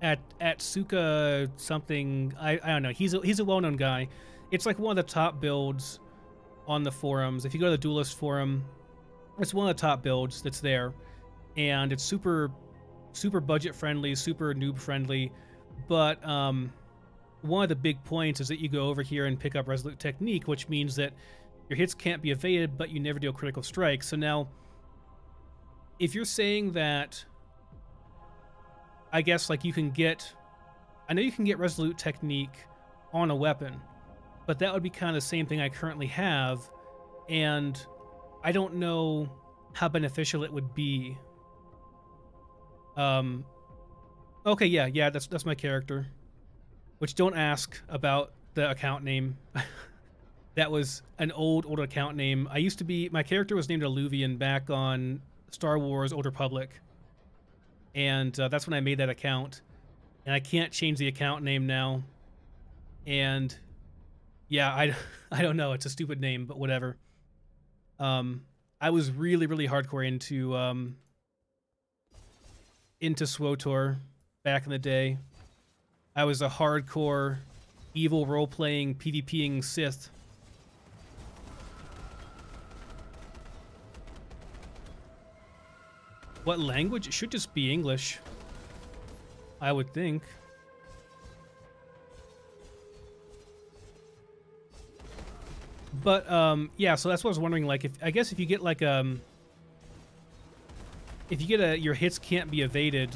At Suka something. I don't know. He's a well-known guy. It's like one of the top builds on the forums. If you go to the Duelist forum, It's one of the top builds that's there, and it's super budget friendly, super noob friendly. But one of the big points is that you go over here and pick up Resolute Technique, which means that your hits can't be evaded, but you never deal critical strikes. So now, if you're saying that, I guess, like, you can get, I know you can get Resolute Technique on a weapon, but that would be kind of the same thing I currently have, and I don't know how beneficial it would be. Okay, yeah, that's my character. Which, don't ask about the account name. That was an old account name. My character was named Alluvian back on Star Wars Old Republic. And that's when I made that account. And I can't change the account name now. And yeah, I don't know. It's a stupid name, but whatever. I was really hardcore into SWTOR back in the day. I was a hardcore evil role-playing PvPing Sith. What language? It should just be English, I would think. But yeah, so that's what I was wondering. Like, I guess if you get like if you get your hits can't be evaded.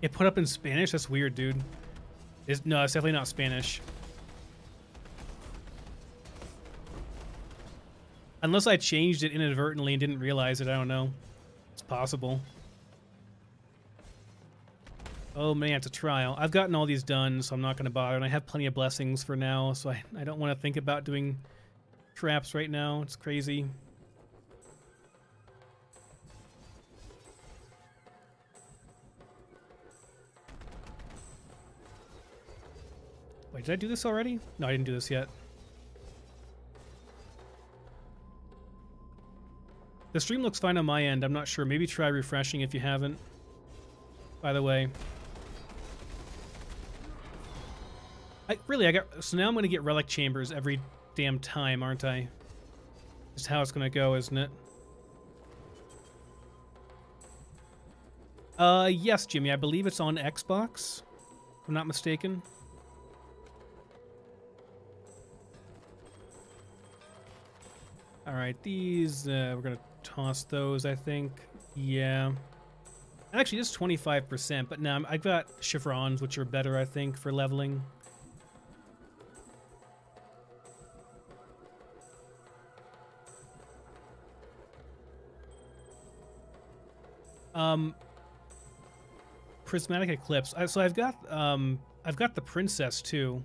It put up in Spanish? That's weird, dude. No, it's definitely not Spanish. Unless I changed it inadvertently and didn't realize it, I don't know. It's possible. Oh man, it's a trial. I've gotten all these done, so I'm not going to bother. And I have plenty of blessings for now, so I don't want to think about doing traps right now. It's crazy. Wait, did I do this already? No, I didn't do this yet. The stream looks fine on my end. I'm not sure. Maybe try refreshing if you haven't. By the way. So now I'm going to get relic chambers every damn time, aren't I? Just how it's going to go, isn't it? Yes, Jimmy. I believe it's on Xbox, if I'm not mistaken. All right, these, we're going to toss those, I think. Yeah. Actually, this is 25%, but now I've got chevrons, which are better, I think, for leveling. Prismatic Eclipse. So I've got the Princess, too.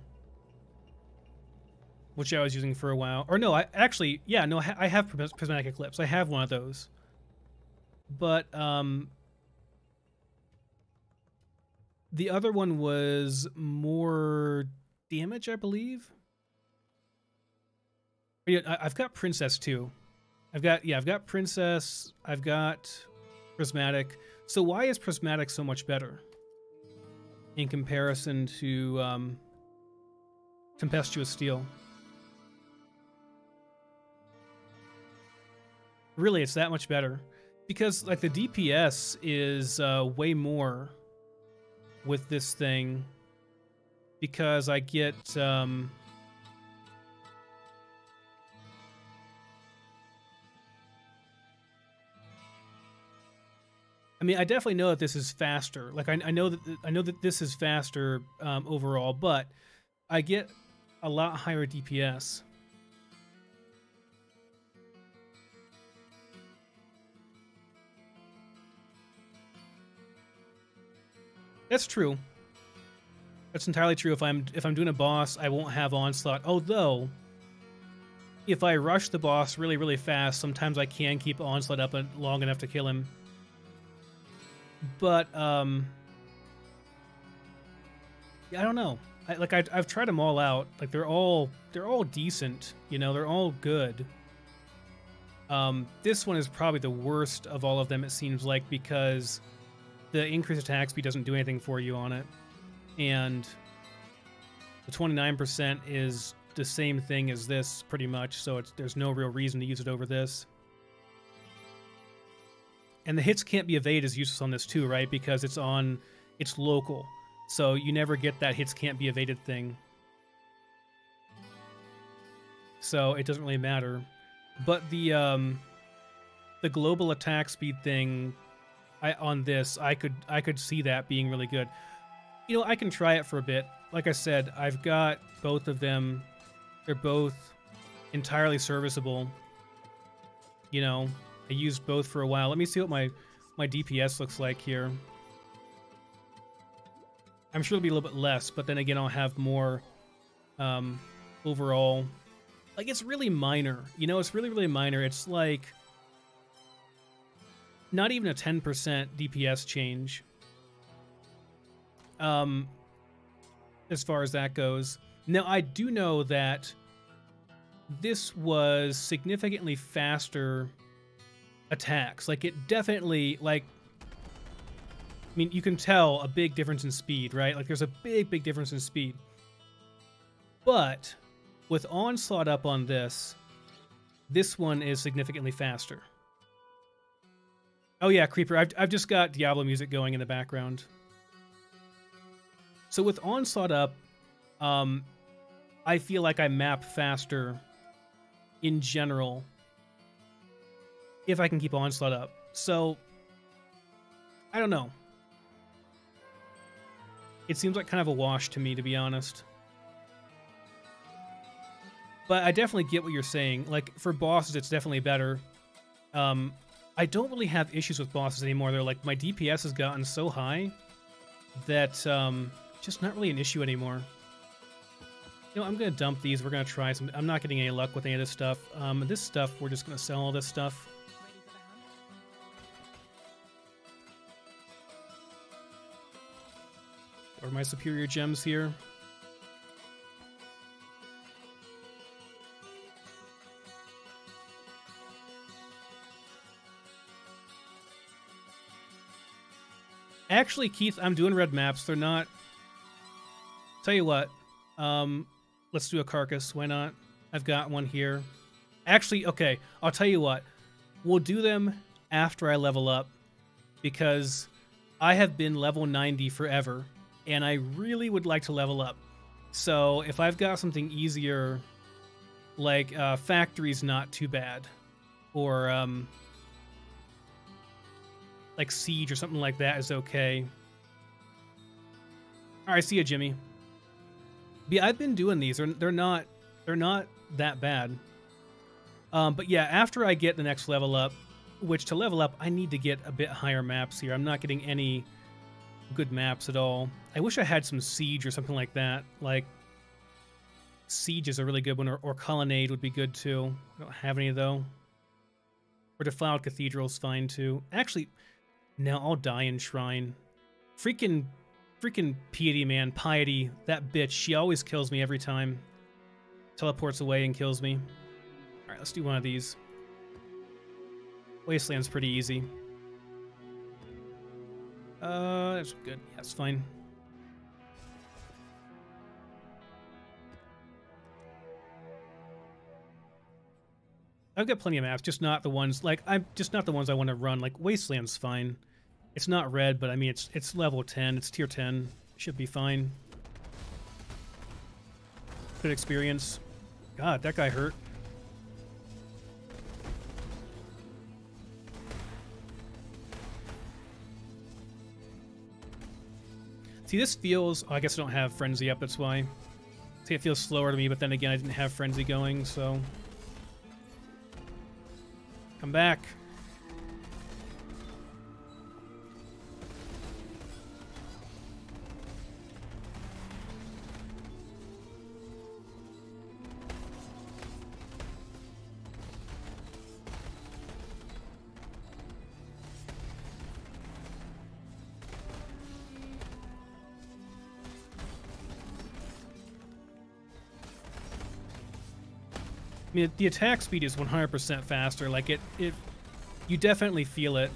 Which I was using for a while. Or no, I have Prismatic Eclipse. I have one of those. But, the other one was more damage, I believe. Yeah, I've got Princess, too. I've got Princess. I've got Prismatic. So why is Prismatic so much better in comparison to, Tempestuous Steel? Really, it's that much better. Because, like, the DPS is way more with this thing. Because I get... I mean, I definitely know that this is faster. Like, I know that this is faster overall, but I get a lot higher DPS. That's true. That's entirely true. If I'm doing a boss, I won't have Onslaught. Although, if I rush the boss really fast, sometimes I can keep Onslaught up long enough to kill him. But yeah, I don't know. I've tried them all out. Like they're all decent. You know, they're all good. This one is probably the worst of all of them. It seems like, because the increased attack speed doesn't do anything for you on it, and the 29% is the same thing as this pretty much, so there's no real reason to use it over this. And the hits can't be evaded is useless on this too, right? Because it's local. So you never get that hits can't be evaded thing. So it doesn't really matter. But the global attack speed thing on this, I could see that being really good. You know, I can try it for a bit. Like I said, I've got both of them. They're both entirely serviceable. You know, I used both for a while. Let me see what my DPS looks like here. I'm sure it'll be a little bit less, but then again, I'll have more overall. Like, it's really minor. You know, it's really, really minor. It's like not even a 10% DPS change. As far as that goes. Now, I do know that this was significantly faster attacks. Like, it definitely, like, I mean, you can tell a big difference in speed, right? Like, there's a big, big difference in speed. But with Onslaught up on this one is significantly faster. Oh yeah, Creeper, I've just got Diablo music going in the background. So with Onslaught up, I feel like I map faster in general if I can keep Onslaught up. So, I don't know. It seems like kind of a wash to me, to be honest. But I definitely get what you're saying. Like, for bosses, it's definitely better. I don't really have issues with bosses anymore. They're like, my DPS has gotten so high that just not really an issue anymore. You know, I'm going to dump these. We're going to try some. I'm not getting any luck with any of this stuff. This stuff, we're just going to sell all this stuff. Or my superior gems here. Actually, Keith, I'm doing red maps. They're not... Tell you what. Let's do a carcass. Why not? I've got one here. Actually, okay. I'll tell you what. We'll do them after I level up. Because I have been level 90 forever. And I really would like to level up. So if I've got something easier, like Factory's not too bad. Or... like Siege or something like that is okay. All right, see ya, Jimmy. Yeah, I've been doing these. They're not that bad. But yeah, after I get the next level up, which to level up, I need to get a bit higher maps here. I'm not getting any good maps at all. I wish I had some Siege or something like that. Like, Siege is a really good one, or Colonnade would be good too. I don't have any though. Or Defiled Cathedral's fine too. Actually... Now I'll die in Shrine. Freaking Piety, man. Piety. That bitch. She always kills me every time. Teleports away and kills me. Alright, let's do one of these. Wasteland's pretty easy. That's good. Yeah, that's fine. I've got plenty of maps, just not the ones just not the ones I want to run. Like Wasteland's fine. It's not red, but I mean it's level 10. It's tier 10. Should be fine. Good experience. God, that guy hurt. See, this feels... Oh, I guess I don't have Frenzy up, that's why. See, it feels slower to me, but then again, I didn't have Frenzy going, so... Come back. I mean, the attack speed is 100% faster. Like, you definitely feel it.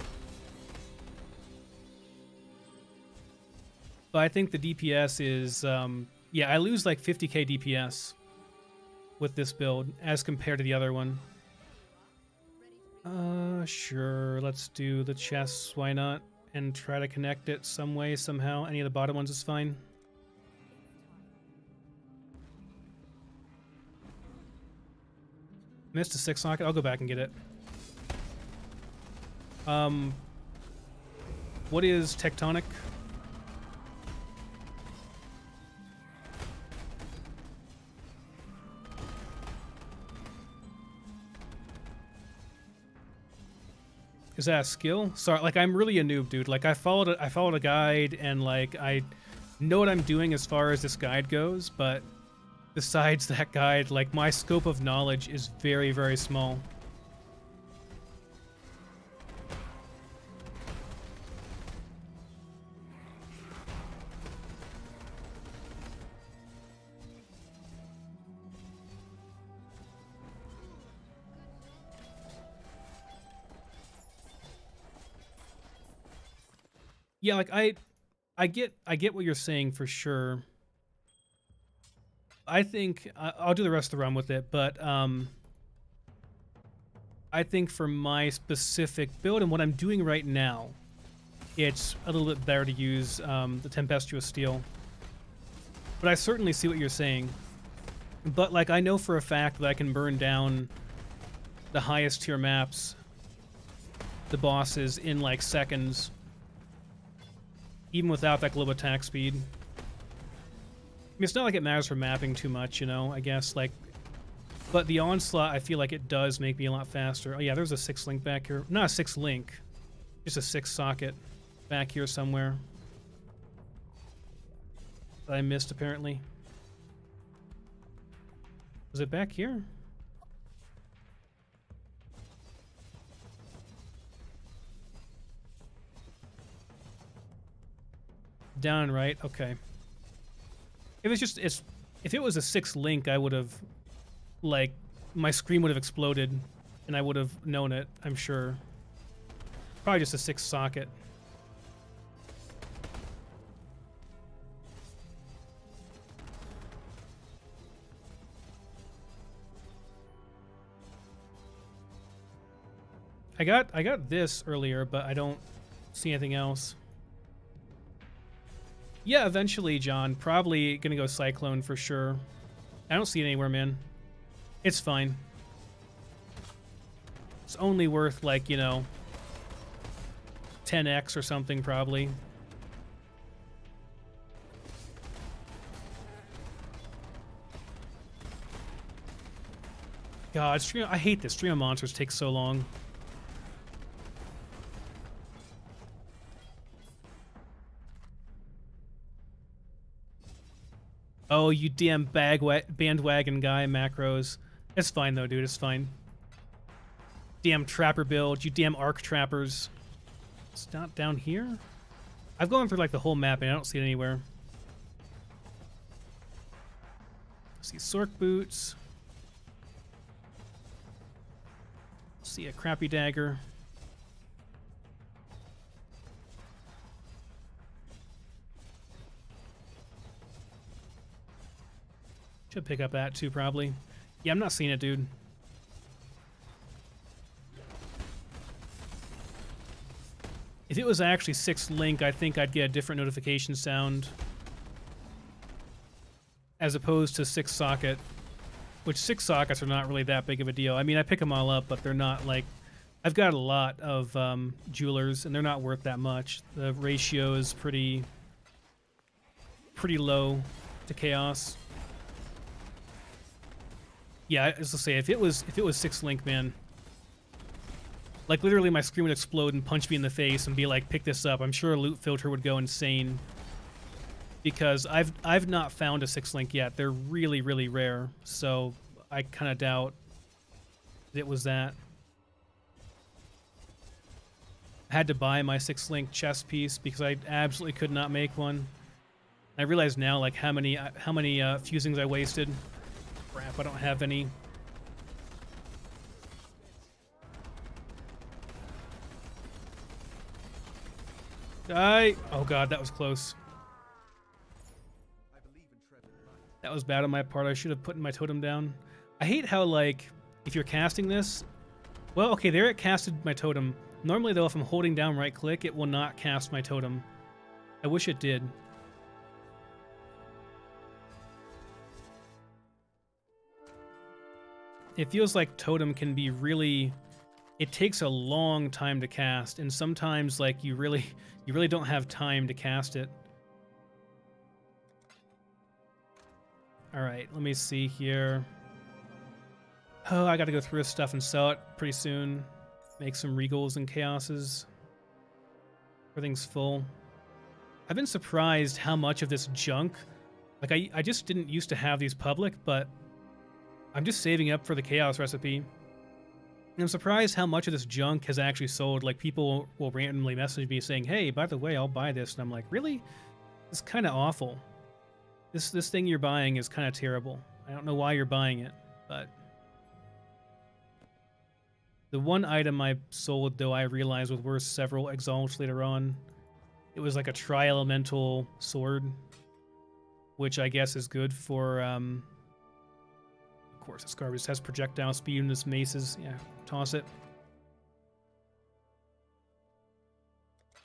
But I think the DPS is, yeah, I lose like 50k DPS. with this build as compared to the other one. Sure, let's do the chests, why not? And try to connect it some way, somehow. Any of the bottom ones is fine. Missed a 6 socket, I'll go back and get it. What is tectonic? Is that a skill? Sorry, like I'm really a noob, dude. Like I followed a guide and like I know what I'm doing as far as this guide goes, but besides that guide, like my scope of knowledge is very, very small. Yeah, like I get what you're saying for sure. I think I'll do the rest of the run with it, but I think for my specific build and what I'm doing right now, it's a little bit better to use the tempestuous steel. But I certainly see what you're saying. But like I know for a fact that I can burn down the highest tier maps, the bosses, in like seconds. Even without that global attack speed. I mean, it's not like it matters for mapping too much, you know, I guess, like... But the onslaught, I feel like it does make me a lot faster. Oh yeah, there's a 6 link back here. Not a 6 link. Just a 6 socket back here somewhere. That I missed, apparently. Was it back here? Down right, okay. If it's just if it was a 6 link, I would have, like, my screen would have exploded and I would have known it, I'm sure. Probably just a 6 socket. I got this earlier, but I don't see anything else. Yeah, eventually, John. Probably gonna go Cyclone for sure. I don't see it anywhere, man. It's fine. It's only worth, like, you know, 10x or something, probably. God, I hate this. Stream of Monsters takes so long. Oh, you damn bandwagon guy, macros. It's fine, though, dude. It's fine. Damn trapper build. You damn arc trappers. It's not down here? I've gone through, like, the whole map, and I don't see it anywhere. See Sork boots. See a crappy dagger. Should pick up that too, probably. Yeah, I'm not seeing it, dude. If it was actually 6 link, I think I'd get a different notification sound. As opposed to 6 socket. Which 6 sockets are not really that big of a deal. I mean, I pick them all up, but they're not like... I've got a lot of jewelers, and they're not worth that much. The ratio is pretty low to chaos. Yeah, as I say, if it was 6 link, man, like literally my screen would explode and punch me in the face and be like, "Pick this up." I'm sure a loot filter would go insane because I've not found a 6 link yet. They're really, really rare, so I kind of doubt it was that. I had to buy my 6 link chest piece because I absolutely could not make one. I realize now, like, how many fusings I wasted. Crap, I don't have any. Die! Oh god, that was close. That was bad on my part. I should have put my totem down. I hate how, like, if you're casting this... Well, okay, there it casted my totem. Normally, though, if I'm holding down right-click, it will not cast my totem. I wish it did. It feels like totem can be really... It takes a long time to cast, and sometimes, like, you really don't have time to cast it. Alright, let me see here. Oh, I gotta go through this stuff and sell it pretty soon. Make some regals and chaoses. Everything's full. I've been surprised how much of this junk... Like, I just didn't used to have these public, but I'm just saving up for the chaos recipe. And I'm surprised how much of this junk has actually sold. Like, people will randomly message me saying, hey, by the way, I'll buy this. And I'm like, really? It's kind of awful. This thing you're buying is kind of terrible. I don't know why you're buying it, but... The one item I sold, though, I realized was worth several exalts later on. It was like a tri-elemental sword, which I guess is good for, of course, this garbage has projectile speed and this maces. Yeah, toss it.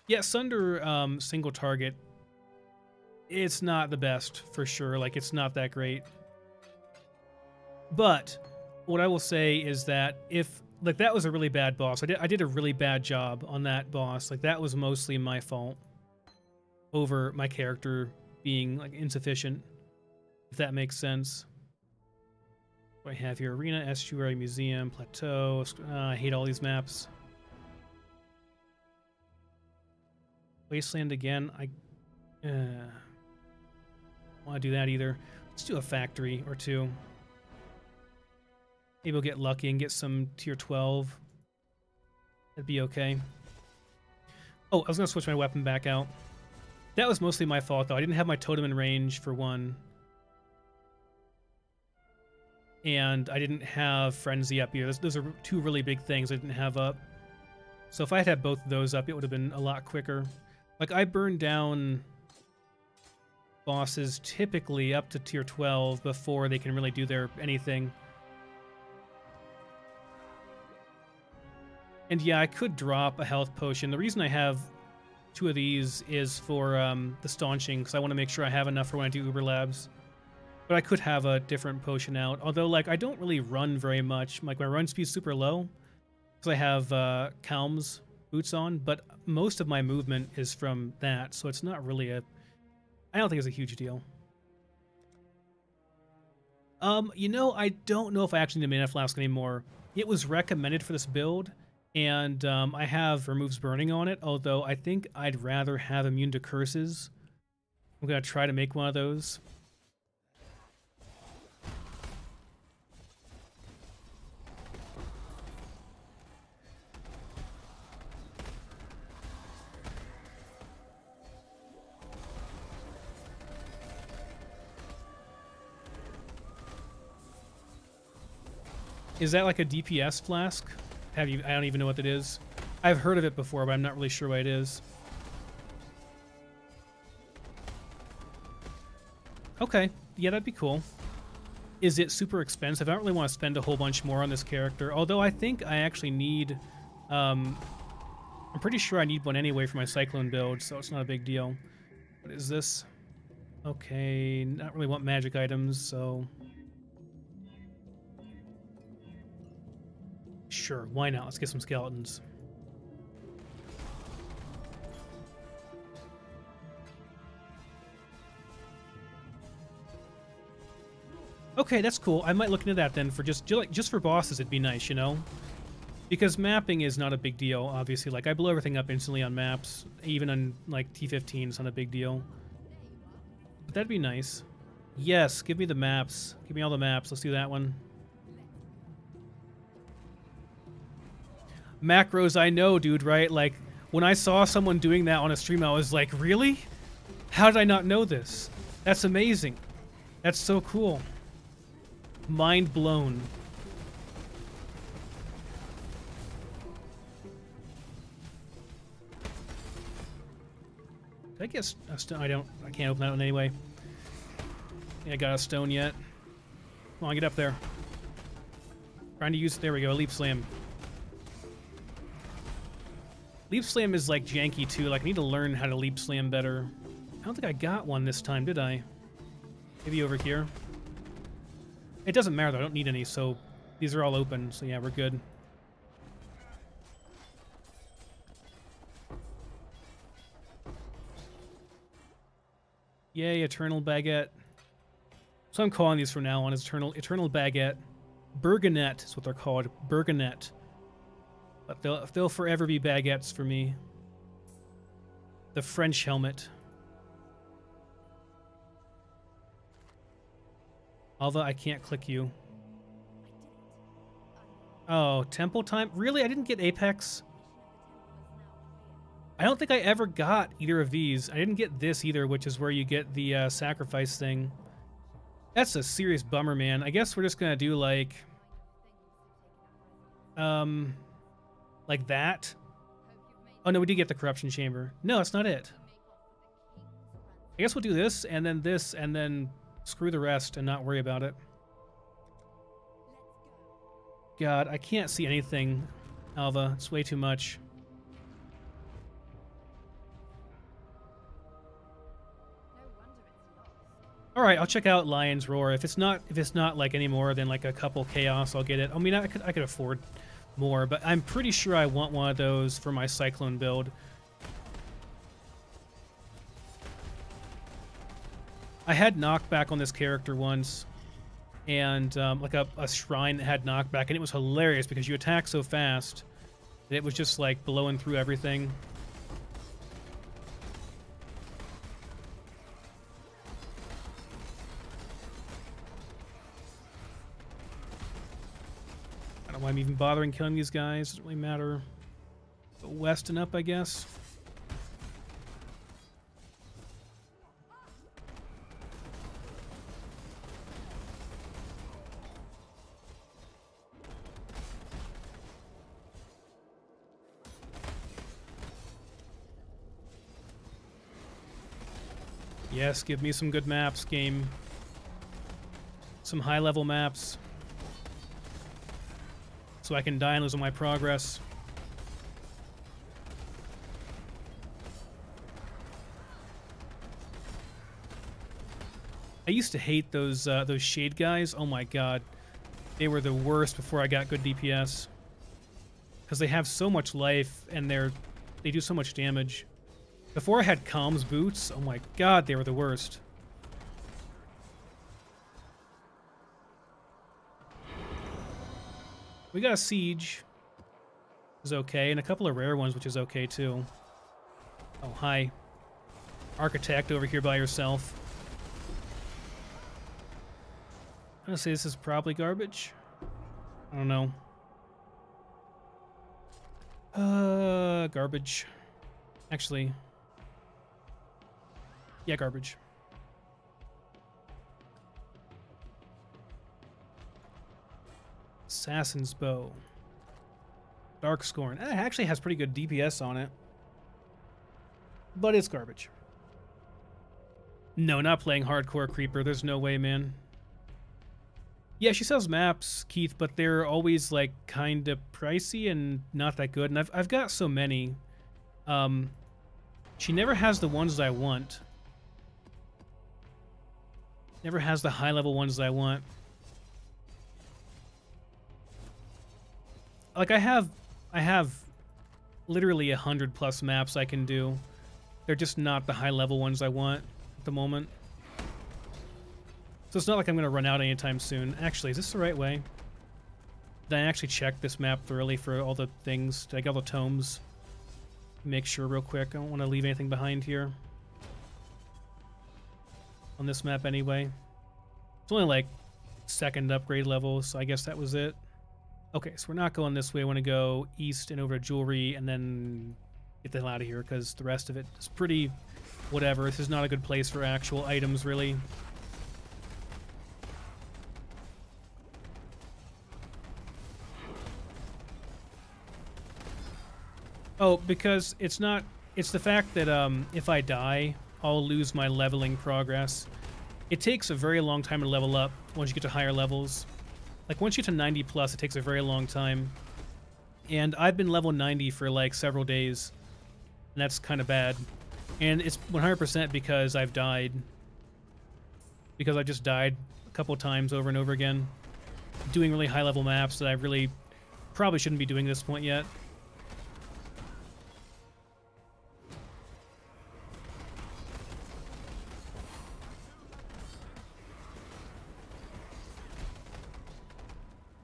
Yeah, Sunder single target, it's not the best, for sure. Like, it's not that great. But what I will say is that if... Like, that was a really bad boss. I did a really bad job on that boss. Like, that was mostly my fault over my character being, like, insufficient, if that makes sense. What do I have here? Arena, Estuary, Museum, Plateau. I hate all these maps. Wasteland again. I don't want to do that either. Let's do a factory or two. Maybe we'll get lucky and get some tier 12. That'd be okay. Oh, I was going to switch my weapon back out. That was mostly my fault, though. I didn't have my totem in range, for one. And I didn't have Frenzy up here. Those are two really big things I didn't have up. So if I had both of those up, it would have been a lot quicker. Like, I burn down bosses typically up to tier 12 before they can really do their anything. And yeah, I could drop a health potion. The reason I have two of these is for the staunching, because I want to make sure I have enough for when I do Uber Labs. But I could have a different potion out. Although, like, I don't really run very much. Like, my run speed's super low, because I have Calm's boots on. But most of my movement is from that, so it's not really a... I don't think it's a huge deal. You know, I don't know if I actually need a mana flask anymore. It was recommended for this build. And I have Removes Burning on it, although I think I'd rather have Immune to Curses. I'm going to try to make one of those. Is that like a DPS flask? I don't even know what that is. I've heard of it before, but I'm not really sure what it is. Okay, yeah, that'd be cool. Is it super expensive? I don't really want to spend a whole bunch more on this character, although I think I actually need... I'm pretty sure I need one anyway for my Cyclone build, so it's not a big deal. What is this? Okay, not really want magic items, so... Sure, why not? Let's get some skeletons. Okay, that's cool. I might look into that then for just for bosses. It'd be nice, you know, because mapping is not a big deal. Obviously, like I blow everything up instantly on maps, even on like T15. It's not a big deal. But that'd be nice. Yes, give me the maps. Give me all the maps. Let's do that one. Macros, I know, dude, right? Like, when I saw someone doing that on a stream, I was like, really? How did I not know this? That's amazing. That's so cool. Mind blown. Did I get a stone? I can't open that one anyway. I think I got a stone yet. Come on, get up there. Trying to use, there we go, Leap Slam. Leap Slam is like janky too. Like I need to learn how to Leap Slam better. I don't think I got one this time, did I? Maybe over here. It doesn't matter though, I don't need any, so these are all open, so yeah, we're good. Yay, Eternal Baguette. So I'm calling these from now on as Eternal Baguette. Burgonet is what they're called, Burgonet. But they'll forever be baguettes for me. The French helmet. Alva, I can't click you. Oh, temple time? Really? I didn't get Apex? I don't think I ever got either of these. I didn't get this either, which is where you get the sacrifice thing. That's a serious bummer, man. I guess we're just gonna do like that. Oh no, we did get the corruption chamber. No, that's not it. I guess we'll do this, and then screw the rest and not worry about it. God, I can't see anything, Alva. It's way too much. All right, I'll check out Lion's Roar. If it's not like any more than like a couple chaos, I'll get it. I mean, I could afford more, but I'm pretty sure I want one of those for my Cyclone build. I had knockback on this character once, and like a shrine that had knockback, and it was hilarious because you attack so fast that it was just like blowing through everything. I don't know why I'm even bothering killing these guys. Doesn't really matter. Go west and up, I guess. Yes, give me some good maps, game. Some high-level maps. So I can die and lose all my progress. I used to hate those shade guys. Oh my god. They were the worst before I got good DPS. Because they have so much life and they do so much damage. Before I had comms boots, oh my god, they were the worst. We got a siege. Is okay, and a couple of rare ones, which is okay too. Oh, hi. Architect over here by yourself. I'm gonna say this is probably garbage. I don't know. Garbage. Actually. Yeah, garbage. Assassin's Bow. Dark Scorn. It actually has pretty good DPS on it. But it's garbage. No, not playing Hardcore Creeper. There's no way, man. Yeah, she sells maps, Keith, but they're always, like, kind of pricey and not that good. And I've got so many. She never has the ones that I want. Never has the high-level ones that I want. Like, I have literally 100+ maps I can do. They're just not the high-level ones I want at the moment. So it's not like I'm going to run out anytime soon. Actually, is this the right way? Did I actually check this map thoroughly for all the things? Did I get all the tomes? Make sure real quick. I don't want to leave anything behind here. On this map anyway. It's only like second upgrade level, so I guess that was it. Okay, so we're not going this way. I want to go east and over to jewelry and then get the hell out of here because the rest of it is pretty whatever. This is not a good place for actual items, really. Oh, because it's not... It's the fact that if I die, I'll lose my leveling progress. It takes a very long time to level up once you get to higher levels. Like, once you get to 90 plus, it takes a very long time. And I've been level 90 for, like, several days. And that's kind of bad. And it's 100% because I've died. Because I just died a couple times over and over again. Doing really high-level maps that I really probably shouldn't be doing at this point yet.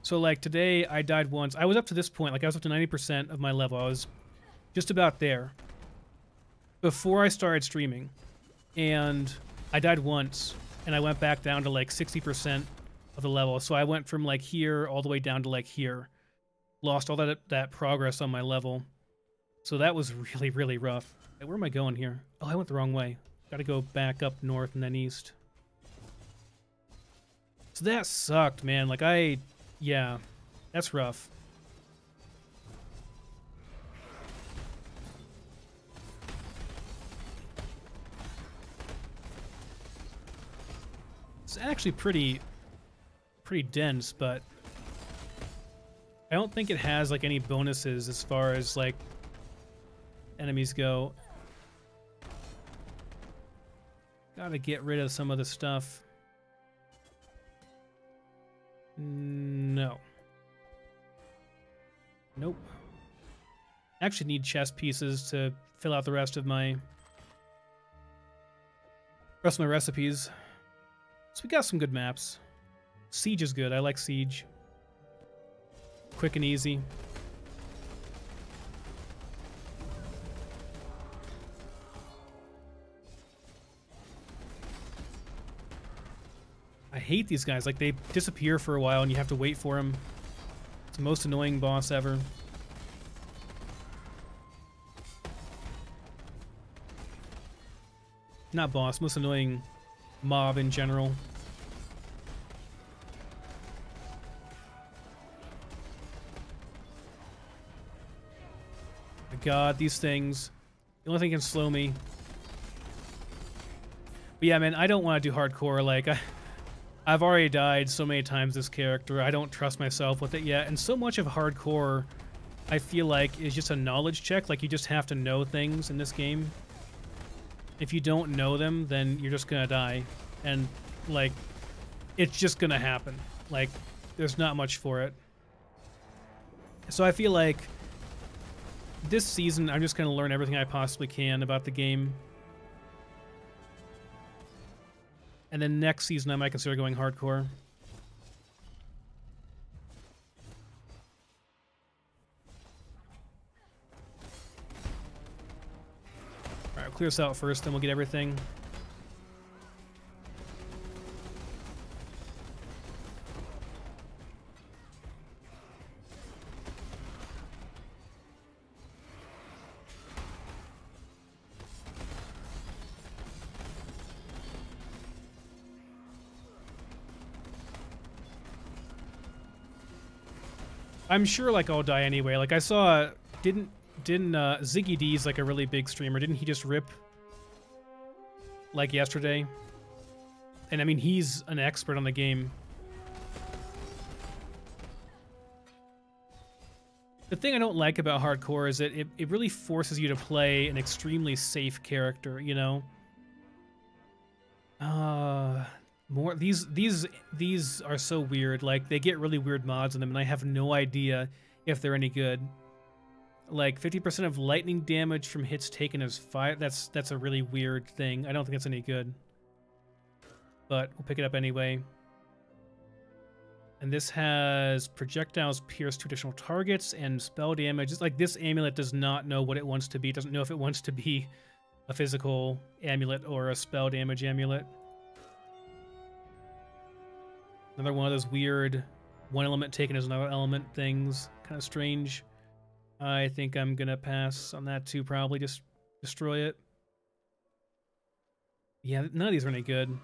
So, like, today I died once. I was up to this point. Like, I was up to 90% of my level. I was just about there before I started streaming. And I died once, and I went back down to, like, 60% of the level. So I went from, like, here all the way down to, like, here. Lost all that progress on my level. So that was really, really rough. Hey, where am I going here? Oh, I went the wrong way. Gotta go back up north and then east. So that sucked, man. Like, yeah, that's rough. It's actually pretty dense, but I don't think it has, like, any bonuses as far as, like, enemies go. Gotta get rid of some of the stuff. No. Nope. I actually need chest pieces to fill out the rest of my recipes. So we got some good maps. Siege is good. I like Siege. Quick and easy. I hate these guys. Like, they disappear for a while and you have to wait for them. It's the most annoying boss ever. Not boss, most annoying mob in general. My God, these things. The only thing can slow me. But yeah, man, I don't want to do hardcore. Like, I've already died so many times this character. I don't trust myself with it yet. And so much of hardcore, I feel like, is just a knowledge check. Like, you just have to know things in this game. If you don't know them, then you're just gonna die. And, like, it's just gonna happen. Like, there's not much for it. So I feel like this season, I'm just gonna learn everything I possibly can about the game. And then next season, I might consider going hardcore. Alright, we'll clear this out first, then we'll get everything. I'm sure, like, I'll die anyway. Like, I saw, didn't Ziggy D's, like, a really big streamer, didn't he just rip, like, yesterday? And I mean, he's an expert on the game. The thing I don't like about hardcore is that it really forces you to play an extremely safe character, you know? More these are so weird. Like, they get really weird mods on them, and I have no idea if they're any good. Like, 50% of lightning damage from hits taken as fire. That's a really weird thing. I don't think it's any good. But we'll pick it up anyway. And this has projectiles pierce 2 additional targets and spell damage. It's like, this amulet does not know what it wants to be. It doesn't know if it wants to be a physical amulet or a spell damage amulet. Another one of those weird one element taken as another element things. Kind of strange. I think I'm gonna pass on that too, probably. Just destroy it. Yeah, none of these are any good.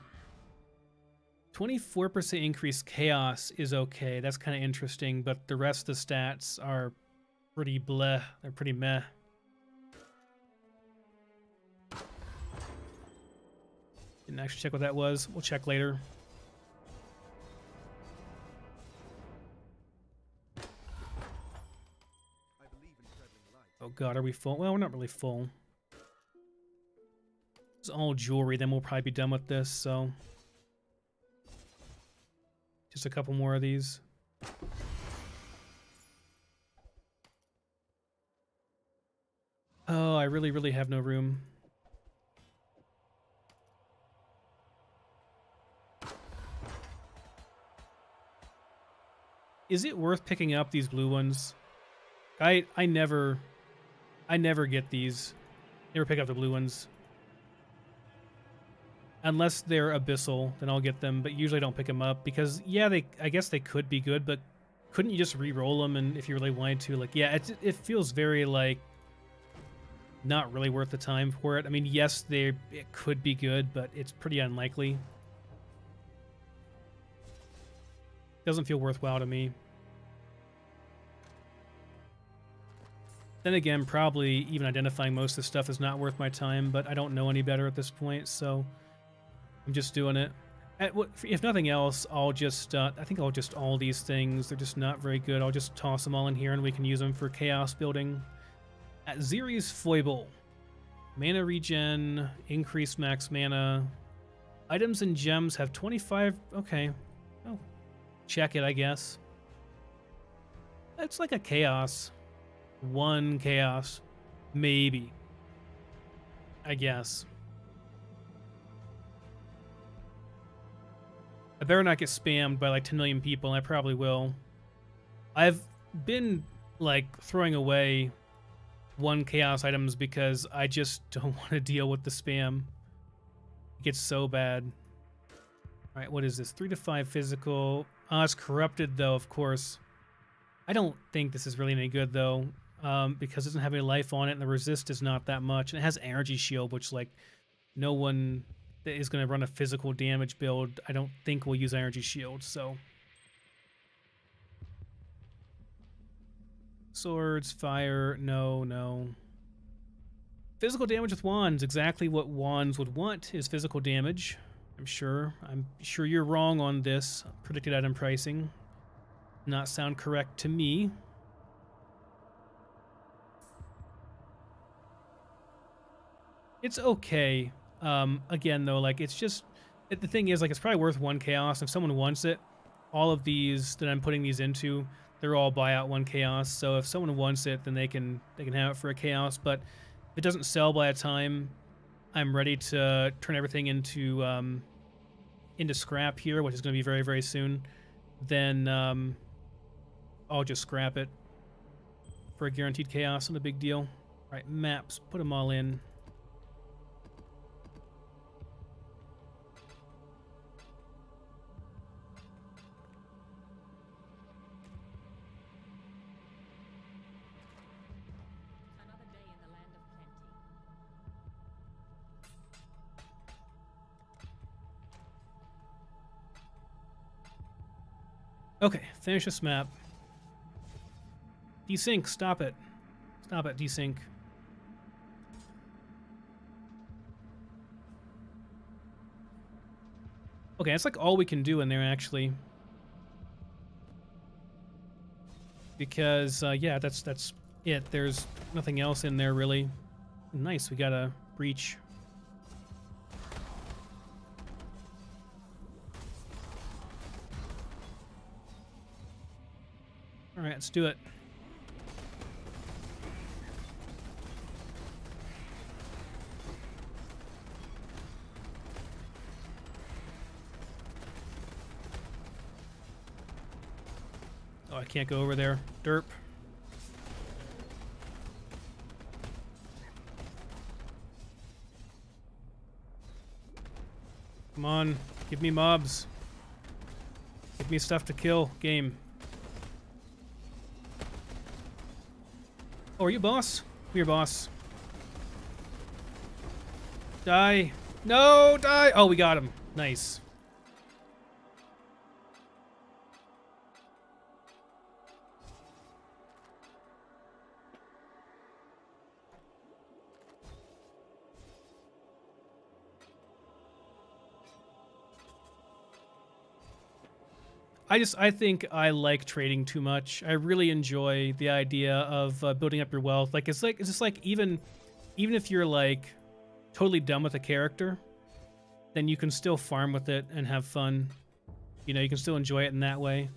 24% increased chaos is okay. That's kind of interesting, but the rest of the stats are pretty bleh. They're pretty meh. Didn't actually check what that was. We'll check later. god, are we full? Well, we're not really full. It's all jewelry, then we'll probably be done with this, so... Just a couple more of these. Oh, I really, really have no room. Is it worth picking up these blue ones? I never get these. Never pick up the blue ones. Unless they're abyssal, then I'll get them, but usually I don't pick them up because, yeah, I guess they could be good, but couldn't you just re-roll them and if you really wanted to? Like, yeah, it feels very, like, not really worth the time for it. I mean, yes, it could be good, but it's pretty unlikely. Doesn't feel worthwhile to me. Then again, probably even identifying most of the stuff is not worth my time, but I don't know any better at this point, so I'm just doing it. If nothing else, I'll just, I think I'll just all these things. They're just not very good. I'll just toss them all in here and we can use them for chaos building. At Ziri's Foible, mana regen, increased max mana. Items and gems have 25, okay. Oh, check it, I guess. It's like a chaos. One chaos. Maybe. I guess. I better not get spammed by like 10 million people, and I probably will. I've been like throwing away one chaos items because I just don't want to deal with the spam. It gets so bad. All right, what is this? 3 to 5 physical. It's corrupted though, of course. I don't think this is really any good though, because it doesn't have any life on it, and the resist is not that much, and it has energy shield, which like no one that is going to run a physical damage build, I don't think will use energy shield, so. Swords, fire, no. Physical damage with wands, exactly what wands would want is physical damage. I'm sure you're wrong on this. Predicted item pricing. Not sound correct to me. It's okay. Again, though, like, it's just... The thing is, like, it's probably worth 1 chaos. If someone wants it, all of these that I'm putting these into, they're all buy out 1 chaos. So if someone wants it, then they can have it for a chaos. But if it doesn't sell by a time I'm ready to turn everything into scrap here, which is going to be very, very soon, then I'll just scrap it for a guaranteed chaos. Not a big deal. All right, maps. Put them all in. Okay, finish this map. Desync, stop it. Stop it, desync. Okay, that's like all we can do in there, actually. Because, yeah, that's it. There's nothing else in there, really. Nice, we got a breach. All right, let's do it. Oh, I can't go over there. Derp. Come on, give me mobs. Give me stuff to kill, game. Oh, are you boss? I'm your boss. Die. No, die. Oh, we got him. Nice. I think I like trading too much. I really enjoy the idea of building up your wealth. Like it's just like even if you're like totally done with a character, then you can still farm with it and have fun. You know, you can still enjoy it in that way,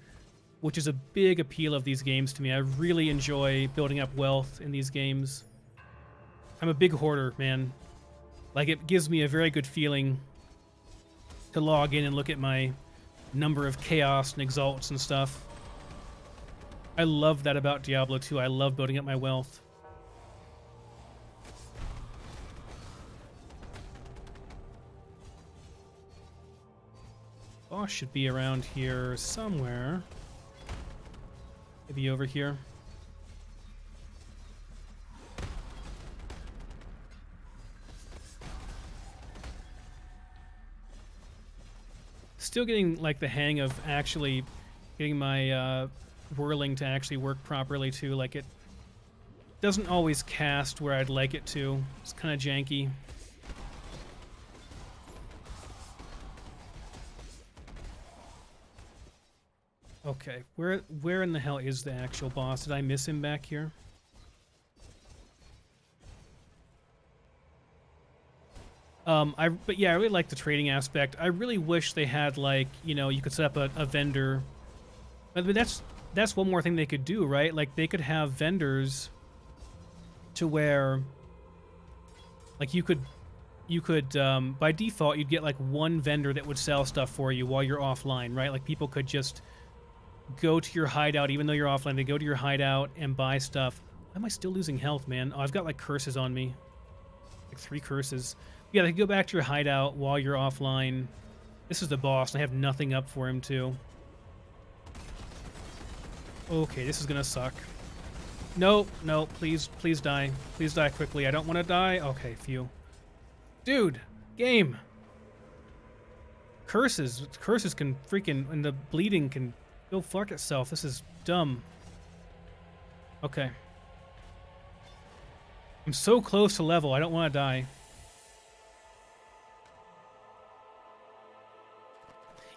which is a big appeal of these games to me. I really enjoy building up wealth in these games. I'm a big hoarder, man. Like, it gives me a very good feeling to log in and look at my number of chaos and exalts and stuff. I love that about Diablo 2. I love building up my wealth. Boss should be around here somewhere. Maybe over here. Still getting like the hang of actually getting my whirling to actually work properly too. Like, it doesn't always cast where I'd like it to. It's kind of janky. Okay, where in the hell is the actual boss? Did I miss him back here? But yeah, I really like the trading aspect. I really wish they had, like, you know, you could set up a vendor. But that's one more thing they could do, right? Like, they could have vendors to where, like, you could by default you'd get like one vendor that would sell stuff for you while you're offline, right? Like, people could just go to your hideout even though you're offline. They go to your hideout and buy stuff. Why am I still losing health, man? Oh, I've got like curses on me. Like 3 curses. Yeah, they can go back to your hideout while you're offline. This is the boss, and I have nothing up for him, too. Okay, this is gonna suck. Nope, nope, please, please die. Please die quickly. I don't want to die. Okay, phew. Dude, game. Curses can freaking, and the bleeding can go fuck itself. This is dumb. Okay. I'm so close to level, I don't want to die.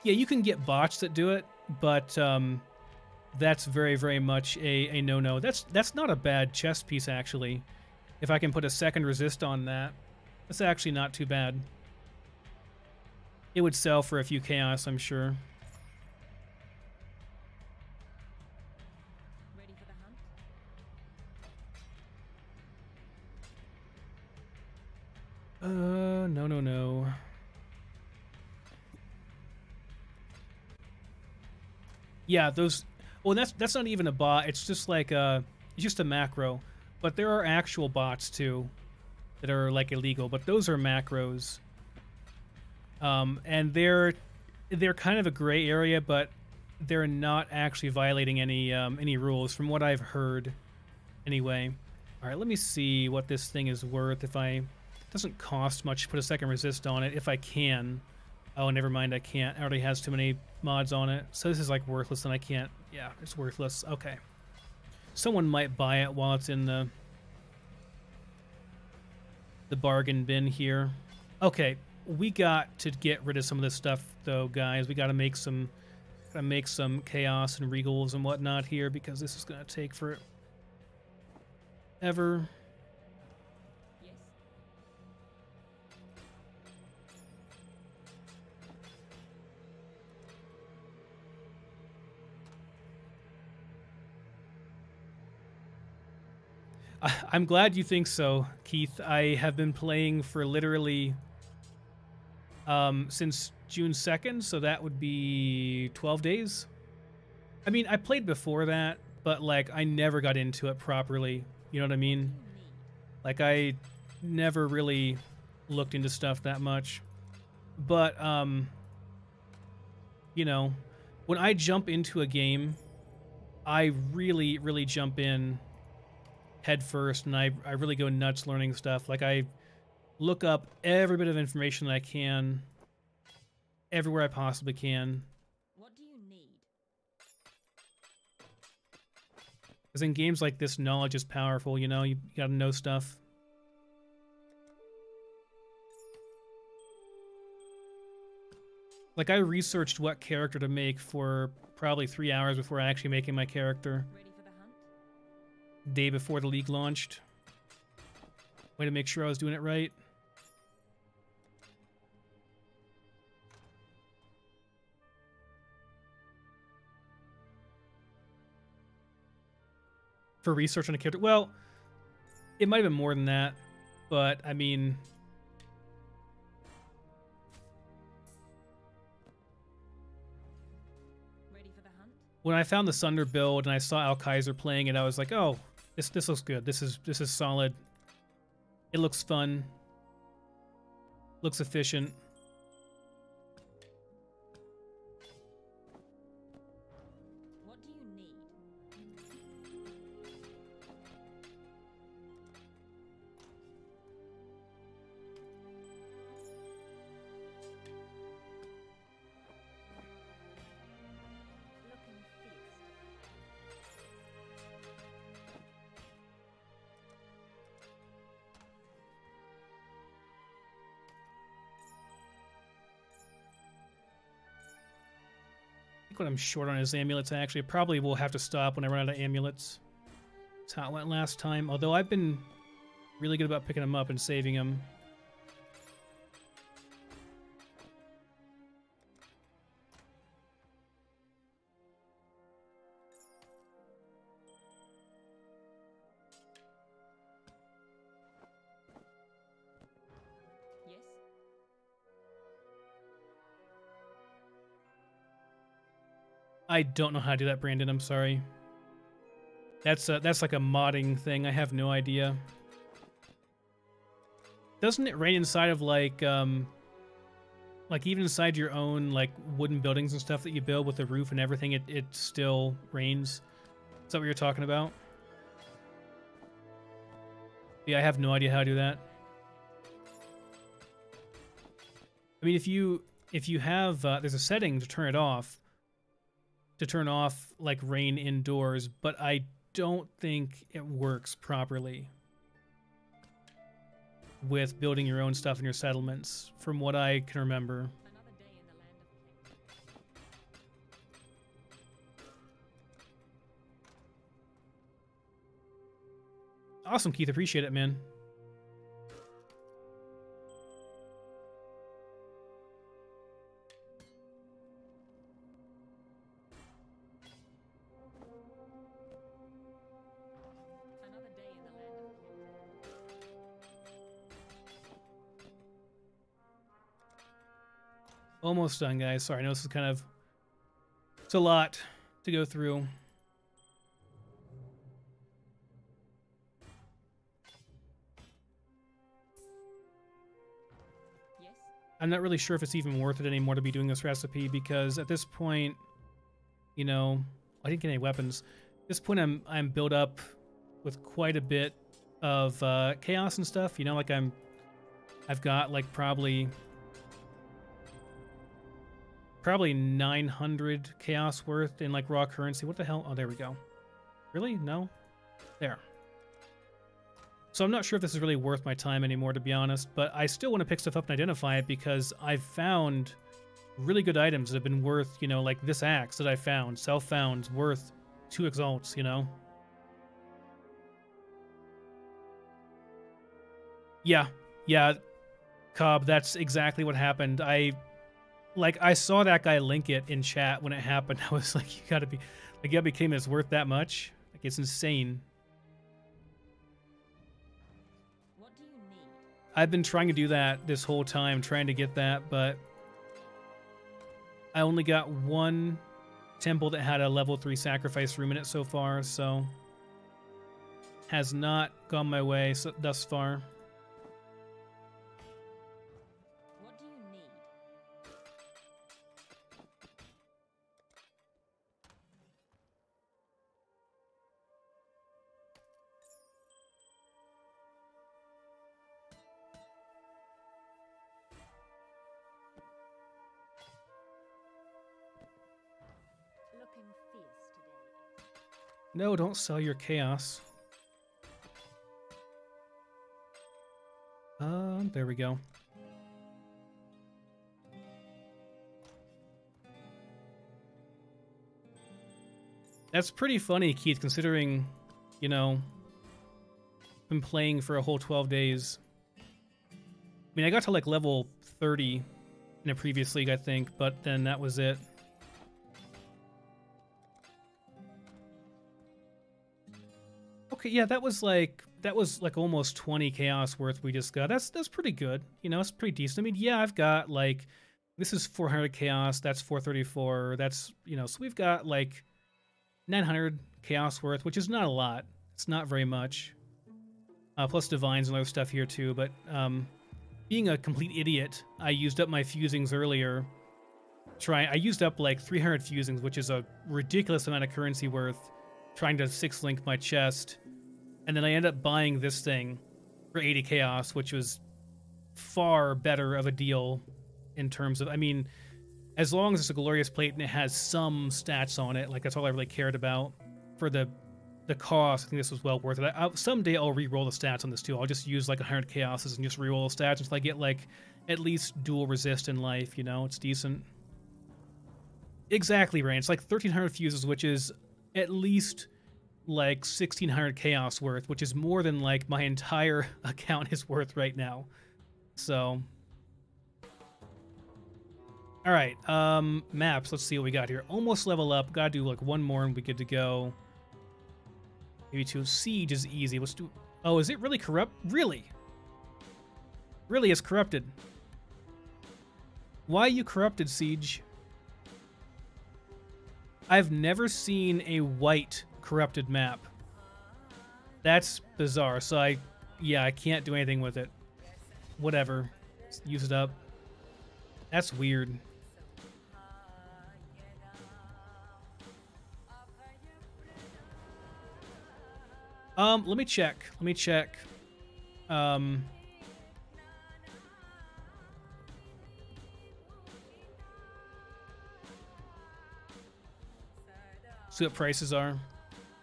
Yeah, you can get bots that do it, but that's very, very much a no-no. That's not a bad chest piece, actually. If I can put a second resist on that, that's actually not too bad. It would sell for a few chaos, I'm sure. Ready for the hunt? No. Yeah, those. Well, that's not even a bot. It's just like it's just a macro. But there are actual bots too, that are like illegal. But those are macros. And they're kind of a gray area, but they're not actually violating any rules, from what I've heard. Anyway, all right. Let me see what this thing is worth. If it doesn't cost much to put a second resist on it, if I can. Oh, never mind, I can't. It already has too many mods on it. So this is like worthless, and I can't. Yeah, it's worthless. Okay. Someone might buy it while it's in the bargain bin here. Okay, we got to get rid of some of this stuff, though, guys. We got to make some chaos and regals and whatnot here, because this is going to take forever. I'm glad you think so, Keith. I have been playing for literally since June 2nd, so that would be 12 days. I mean, I played before that, but like I never got into it properly. You know what I mean? Like, I never really looked into stuff that much. But you know, when I jump into a game, I really, really jump in head first, and I really go nuts learning stuff. Like, I look up every bit of information that I can, everywhere I possibly can. What do you need? Because in games like this, knowledge is powerful, you know? You gotta know stuff. Like, I researched what character to make for probably 3 hours before actually making my character. Ready for the hunt? Day before the league launched. Way to make sure I was doing it right. For research on a character. Well, it might have been more than that, but I mean, Ready for the hunt? when I found the Sunder build and I saw Al Kaiser playing it, I was like, oh, this looks good. This is solid. It looks fun. Looks efficient. What do you need? Looking fierce. I think what I'm short on is amulets, actually. Probably will have to stop when I run out of amulets. That's how it went last time. Although I've been really good about picking them up and saving them. Yes? I don't know how to do that, Brandon. I'm sorry. That's like a modding thing. I have no idea. Doesn't it rain inside of like even inside your own like wooden buildings and stuff that you build with the roof and everything? It still rains. Is that what you're talking about? Yeah, I have no idea how to do that. I mean, if you have there's a setting to turn it off. To turn off like rain indoors, but I don't think it works properly with building your own stuff in your settlements, from what I can remember. Another day in the land of plenty. Awesome, Keith. Appreciate it, man. Another day in the land of plenty. Almost done, guys. Sorry, I know this is kind of... It's a lot to go through. Yes? I'm not really sure if it's even worth it anymore to be doing this recipe, because at this point, you know, I didn't get any weapons. At this point, I'm built up with quite a bit of chaos and stuff. You know, like I've got like probably 900 chaos worth in like raw currency. What the hell? Oh, there we go. Really? No? There. So I'm not sure if this is really worth my time anymore, to be honest, but I still want to pick stuff up and identify it, because I've found really good items that have been worth, you know, like this axe that I found, self-found, worth 2 exalts, you know? Yeah, Cobb, that's exactly what happened. I saw that guy link it in chat when it happened. I was like, you gotta be kidding me, it's worth that much? Like, it's insane. What do you need? I've been trying to do that this whole time, trying to get that, but I only got one temple that had a level 3 sacrifice room in it so far, so has not gone my way thus far. What do you need? Looking fierce today. No, don't sell your chaos. There we go. That's pretty funny, Keith, considering, you know, been playing for a whole 12 days. I mean, I got to like level 30 in a previous league, I think, but then that was it. Okay, yeah, that was like almost 20 chaos worth we just got. That's pretty good. You know, it's pretty decent. I mean, yeah, I've got like this is 400 chaos, that's 434. That's, you know, so we've got like 900 chaos worth, which is not a lot. It's not very much. Plus divines and other stuff here too, but being a complete idiot, I used up my fusings earlier. I used up like 300 fusings, which is a ridiculous amount of currency worth, trying to 6-link my chest. And then I ended up buying this thing for 80 chaos, which was far better of a deal in terms of, I mean, as long as it's a glorious plate and it has some stats on it, like that's all I really cared about. For the cost, I think this was well worth it. Someday I'll re-roll the stats on this too. I'll just use like 100 chaoses and just re-roll the stats until I get like at least dual resist in life, you know? It's decent. Exactly, Rain. It's like 1,300 fuses, which is at least like 1,600 chaos worth, which is more than like my entire account is worth right now. So, all right, maps. Let's see what we got here. Almost level up. Gotta do like one more and we good to go. Maybe 2. Siege is easy. Let's do. Oh, is it really corrupt? Really? Really, it's corrupted. Why are you corrupted, Siege? I've never seen a white corrupted map. That's bizarre. So I can't do anything with it. Whatever. Just use it up. That's weird. Let me check. See what prices are.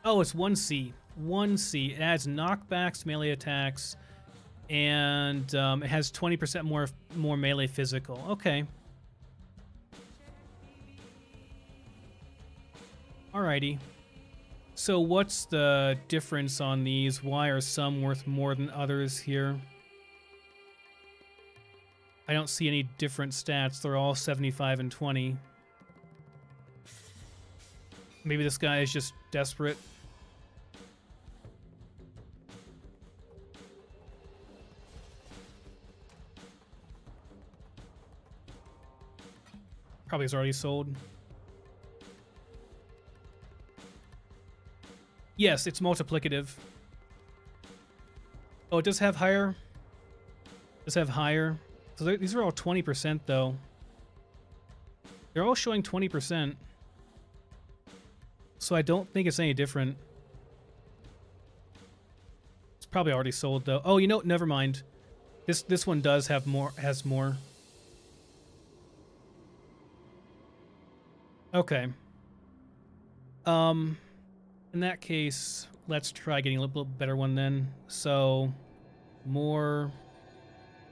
Oh, it's 1C. 1C. It adds knockbacks, melee attacks, and it has 20% more melee physical. Okay. Alrighty. So what's the difference on these? Why are some worth more than others here? I don't see any different stats. They're all 75 and 20. Maybe this guy is just desperate. Probably is already sold. Yes, it's multiplicative. Oh, it does have higher? It does have higher? So these are all 20% though. They're all showing 20%. So I don't think it's any different. It's probably already sold though. Oh, you know, never mind. This one does have more, has more. Okay. In that case, let's try getting a little bit better one then. So, more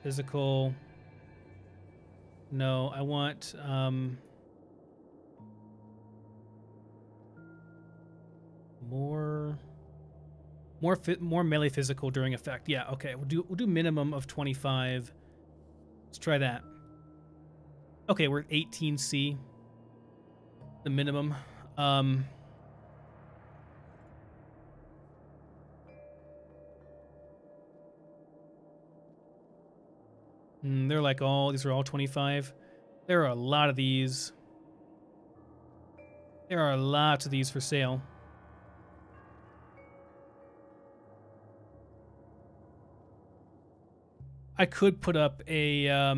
physical. No, I want more melee physical during effect. Yeah, okay. We'll do minimum of 25. Let's try that. Okay, we're at 18C. The minimum. They're like these are all 25. There are a lot of these. There are lots of these for sale. I could put up a, I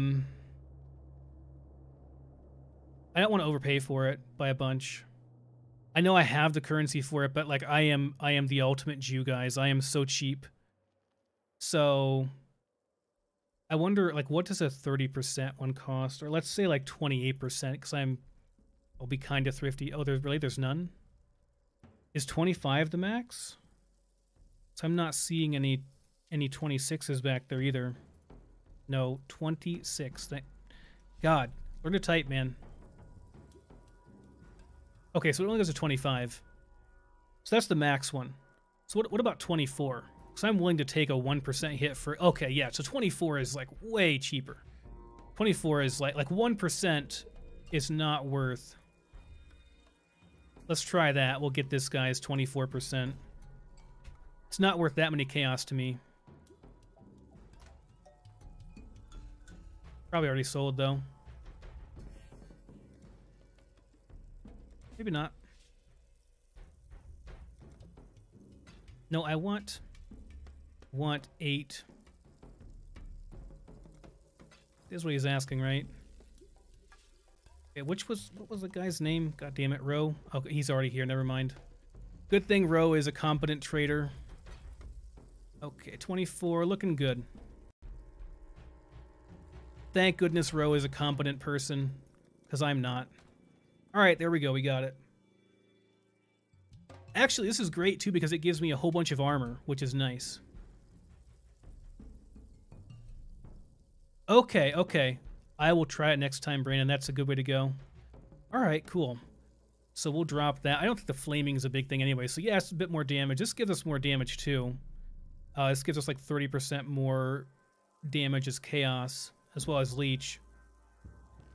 don't want to overpay for it by a bunch. I know I have the currency for it, but like I am the ultimate Jew, guys. I am so cheap. So I wonder, like, what does a 30% one cost? Or let's say like 28%, because I'll be kind of thrifty. Oh, there's none? Is 25 the max? So I'm not seeing any 26s back there either. No, 26. God, learn to type, man. Okay, so it only goes to 25. So that's the max one. So what about 24? Because I'm willing to take a 1% hit for... Okay, yeah, so 24 is like way cheaper. 24 is like 1% is not worth... Let's try that. We'll get this guy's 24%. It's not worth that many chaos to me. Probably already sold, though. Maybe not. No, I want 8. This is what he's asking, right? Okay, what was the guy's name? God damn it, Roe. Okay, he's already here. Never mind. Good thing Roe is a competent trader. Okay, 24, looking good. Thank goodness Roe is a competent person, because I'm not. All right, there we go. We got it. Actually, this is great, too, because it gives me a whole bunch of armor, which is nice. Okay, okay. I will try it next time, Brandon. That's a good way to go. All right, cool. So we'll drop that. I don't think the flaming is a big thing anyway. So, yeah, it's a bit more damage. This gives us more damage, too. This gives us, like, 30% more damage as chaos, as well as leech.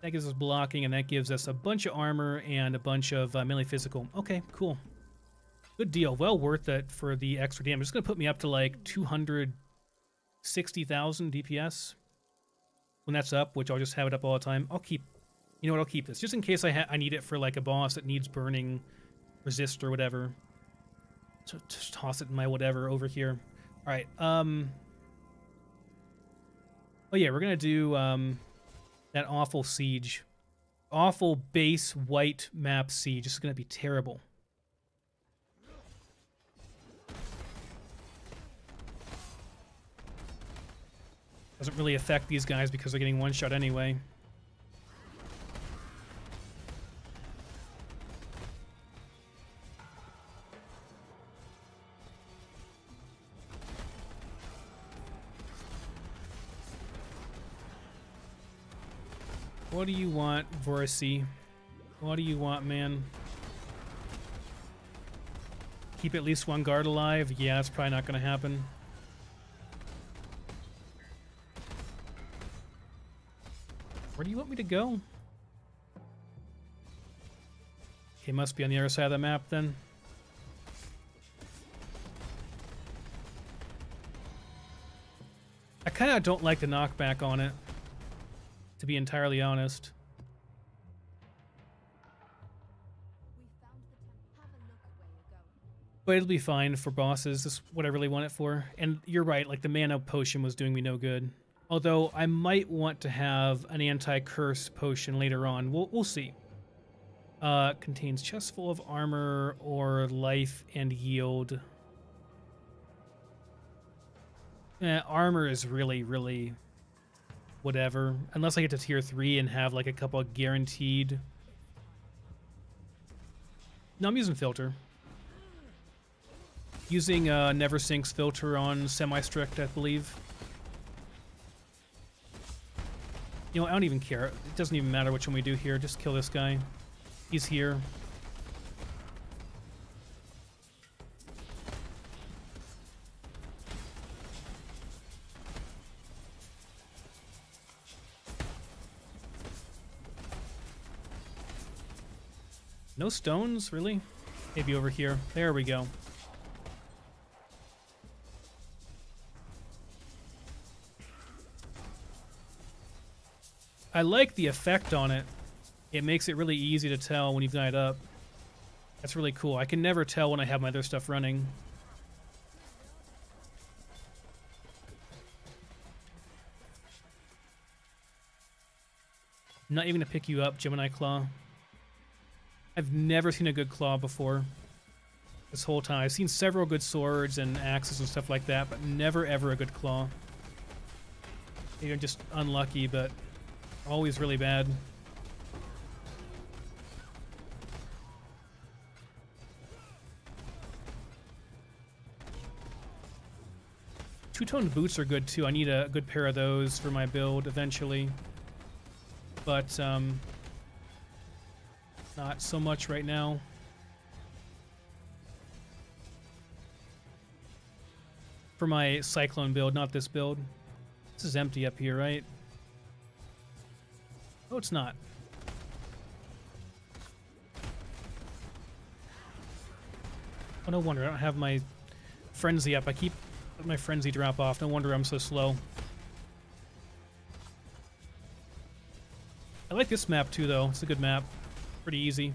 That gives us blocking, and that gives us a bunch of armor and a bunch of melee physical. Okay, cool. Good deal. Well worth it for the extra damage. It's going to put me up to like 260,000 DPS. When that's up, which I'll just have it up all the time. I'll keep... You know what? I'll keep this. Just in case I need it for like a boss that needs burning, resist, or whatever. So just toss it in my whatever over here. All right. Oh yeah, we're going to do that awful siege. Awful base white map siege. This is going to be terrible. Doesn't really affect these guys because they're getting one shot anyway. What do you want, Vorsi? What do you want, man? Keep at least one guard alive? Yeah, that's probably not going to happen. Where do you want me to go? Okay, must be on the other side of the map then. I kind of don't like the knockback on it, to be entirely honest. But it'll be fine for bosses. This is what I really want it for. And you're right, like the mana potion was doing me no good. Although I might want to have an anti-curse potion later on. We'll see. Contains chest full of armor or life and yield. Armor is really, really whatever. Unless I get to tier 3 and have like a couple of guaranteed. No, I'm using filter. Using Never Sinks filter on semi-strict, I believe. You know, I don't even care. It doesn't even matter which one we do here. Just kill this guy. He's here. No stones, really? Maybe over here. There we go. I like the effect on it. It makes it really easy to tell when you've got it up. That's really cool. I can never tell when I have my other stuff running. Not even to pick you up, Gemini Claw. I've never seen a good claw before. This whole time. I've seen several good swords and axes and stuff like that, but never ever a good claw. Maybe I'm just unlucky, but always really bad. Two-toned boots are good too. I need a good pair of those for my build eventually. But not so much right now. for my Cyclone build, not this build. This is empty up here, right? Oh, it's not. Oh, no wonder. I don't have my Frenzy up. I keep letting my Frenzy drop off. No wonder I'm so slow. I like this map, too, though. It's a good map. Pretty easy.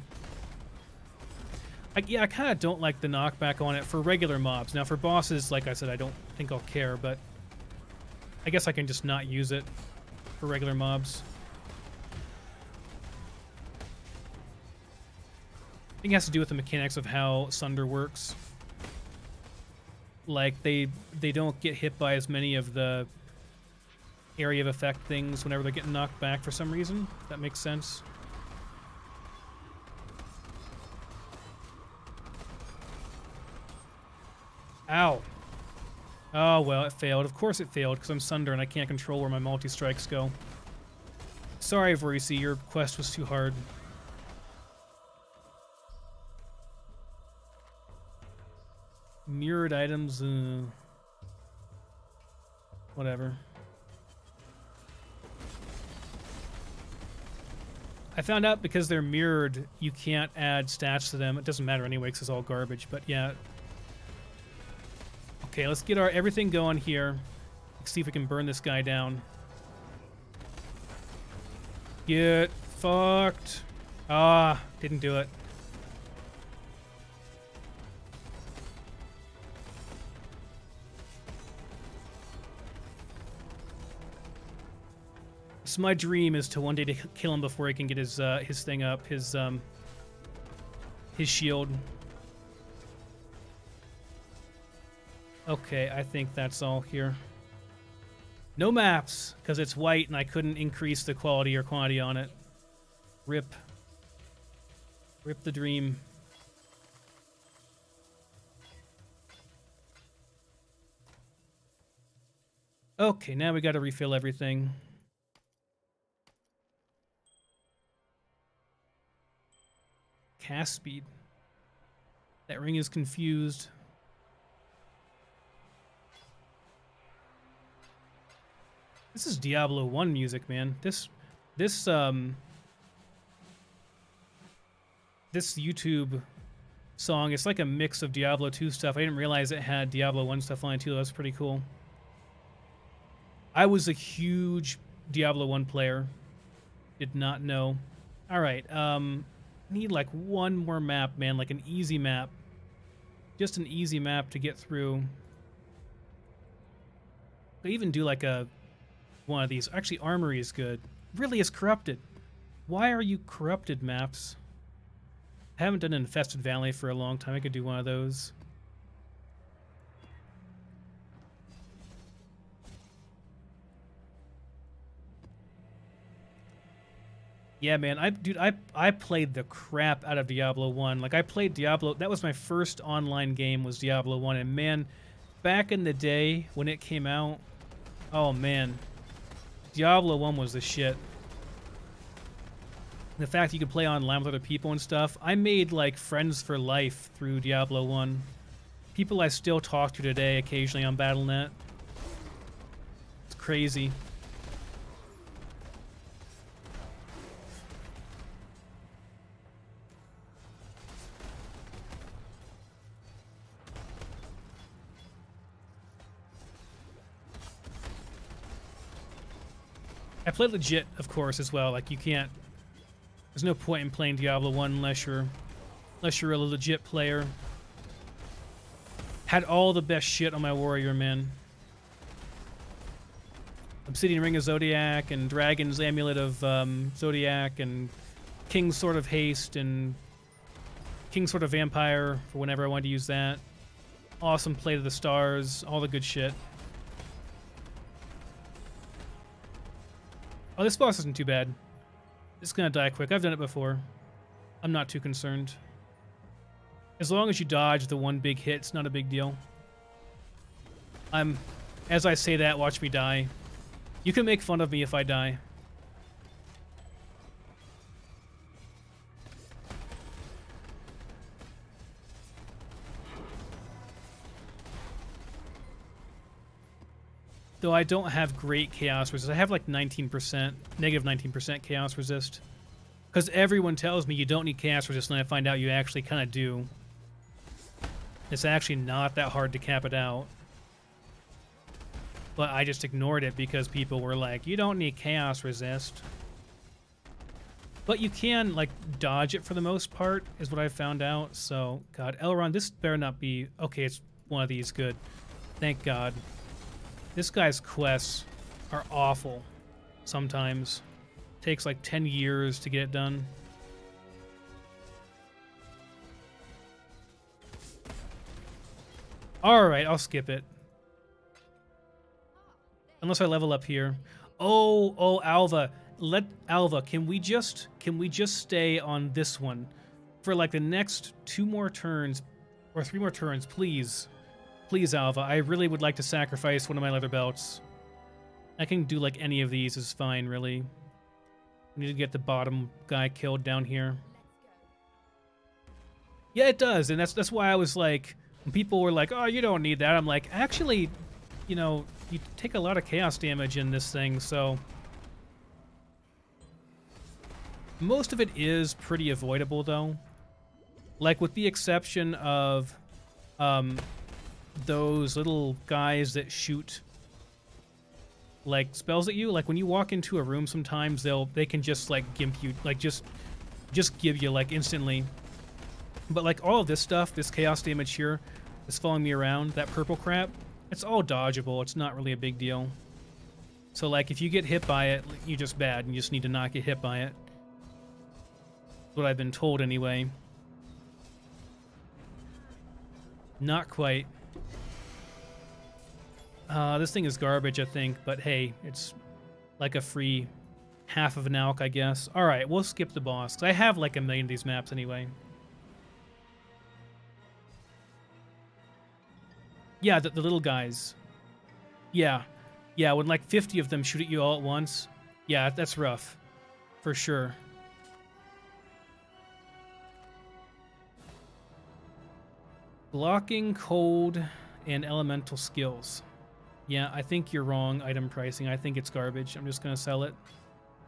Yeah, I kind of don't like the knockback on it for regular mobs. Now, for bosses, like I said, I don't think I'll care, but I guess I can just not use it for regular mobs. I think it has to do with the mechanics of how Sunder works. Like, they don't get hit by as many of the area of effect things whenever they're getting knocked back for some reason. If that makes sense. Ow. Oh, well, it failed. Of course it failed, because I'm Sunder and I can't control where my multi-strikes go. Sorry, Vorisi, your quest was too hard. Mirrored items, whatever. I found out because they're mirrored, you can't add stats to them. It doesn't matter anyway, because it's all garbage, but yeah. Okay, let's get our everything going here. Let's see if we can burn this guy down. Get fucked. Ah, didn't do it. So my dream is to one day to kill him before he can get his thing up, his shield. Okay, I think that's all here. No maps, because it's white and I couldn't increase the quality or quantity on it. Rip. Rip the dream. Okay, now we got to refill everything. Cast speed. That ring is confused. This is Diablo 1 music, man. This YouTube song, it's like a mix of Diablo 2 stuff. I didn't realize it had Diablo 1 stuff on it too. That's pretty cool. I was a huge Diablo 1 player. Did not know. All right, need like one more map, man, like an easy map. Just an easy map to get through. I even do like one of these. Actually, Armory is good. Really is corrupted. Why are you corrupted, maps? I haven't done an Infested Valley for a long time. I could do one of those. Yeah, man, I played the crap out of Diablo 1. Like, I played Diablo, that was my first online game, was Diablo 1, and man, back in the day when it came out, oh man, Diablo 1 was the shit. The fact you could play online with other people and stuff, I made, like, friends for life through Diablo 1. People I still talk to today occasionally on Battle.net. It's crazy. I played legit, of course, as well. Like, you can't... There's no point in playing Diablo 1 unless you're a legit player. Had all the best shit on my warrior, man. Obsidian Ring of Zodiac, and Dragon's Amulet of Zodiac, and King's Sword of Haste, and King's Sword of Vampire, for whenever I wanted to use that. Awesome Plate of the Stars, all the good shit. Oh, this boss isn't too bad. It's gonna die quick. I've done it before. I'm not too concerned. As long as you dodge the one big hit, it's not a big deal. As I say that, watch me die. You can make fun of me if I die. Though I don't have great chaos resist. I have like 19%, negative 19% chaos resist. Because everyone tells me you don't need chaos resist, and I find out you actually kind of do. It's actually not that hard to cap it out. But I just ignored it because people were like, you don't need chaos resist. But you can, like, dodge it for the most part, is what I found out. So, God, Elrond, this better not be... Okay, it's one of these. Good. Thank God. This guy's quests are awful sometimes. Takes like 10 years to get it done. Alright, I'll skip it. Unless I level up here. Oh, Alva. Alva, can we just stay on this one for like the next 2 more turns or 3 more turns, please? Please, Alva. I really would like to sacrifice one of my leather belts. I can do like any of these is fine, really. I need to get the bottom guy killed down here. Yeah, it does, and that's why I was like, when people were like, "Oh, you don't need that," I'm like, actually, you know, you take a lot of chaos damage in this thing, so most of it is pretty avoidable, though. Like with the exception of those little guys that shoot like spells at you. Like when you walk into a room, sometimes they can just like gimp you, like just give you like instantly. But like all of this stuff, this chaos damage here is following me around, that purple crap, it's all dodgeable. It's not really a big deal. So like if you get hit by it, you're just bad and you just need to not get hit by it. That's what I've been told anyway. Not quite. This thing is garbage, I think, but hey, it's like a free half of an alk, I guess. Alright, we'll skip the boss, 'cause I have like a million of these maps anyway. Yeah, the little guys. Yeah. Yeah, when like 50 of them shoot at you all at once. Yeah, that's rough. For sure. Blocking, cold, and elemental skills. Yeah, I think you're wrong, item pricing. I think it's garbage. I'm just going to sell it.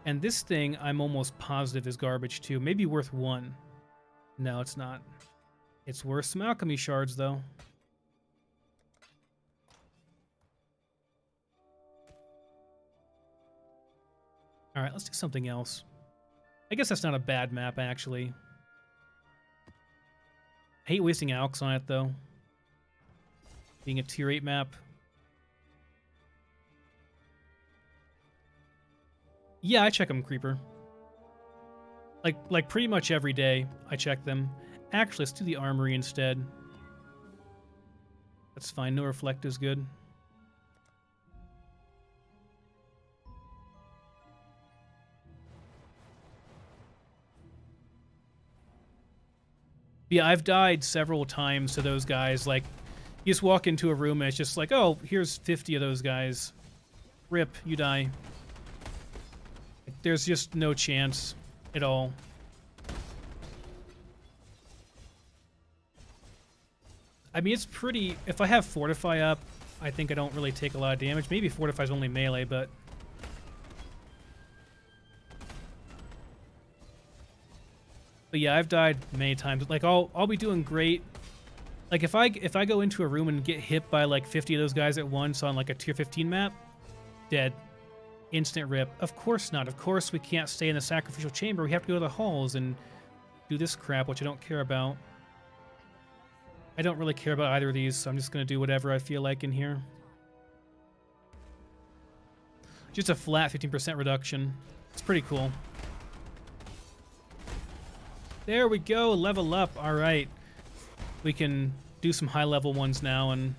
And this thing, I'm almost positive is garbage too. Maybe worth 1. No, it's not. It's worth some alchemy shards, though. Alright, let's do something else. I guess that's not a bad map, actually. I hate wasting alks on it, though. Being a tier 8 map. Yeah, I check them, Creeper. Like pretty much every day, I check them. Actually, let's do the armory instead. That's fine. No reflect is good. Yeah, I've died several times to those guys. Like, you just walk into a room and it's just like, oh, here's 50 of those guys. Rip, you die. There's just no chance at all. I mean, it's pretty... If I have Fortify up, I think I don't really take a lot of damage. Maybe Fortify's only melee, but... But yeah, I've died many times. Like, I'll be doing great. Like, if I go into a room and get hit by, like, 50 of those guys at once on, like, a tier 15 map, dead. Instant rip. Of course not. Of course we can't stay in the sacrificial chamber. We have to go to the halls and do this crap, which I don't care about. I don't really care about either of these, so I'm just going to do whatever I feel like in here. Just a flat 15% reduction. It's pretty cool. There we go. Level up. All right. We can do some high-level ones now and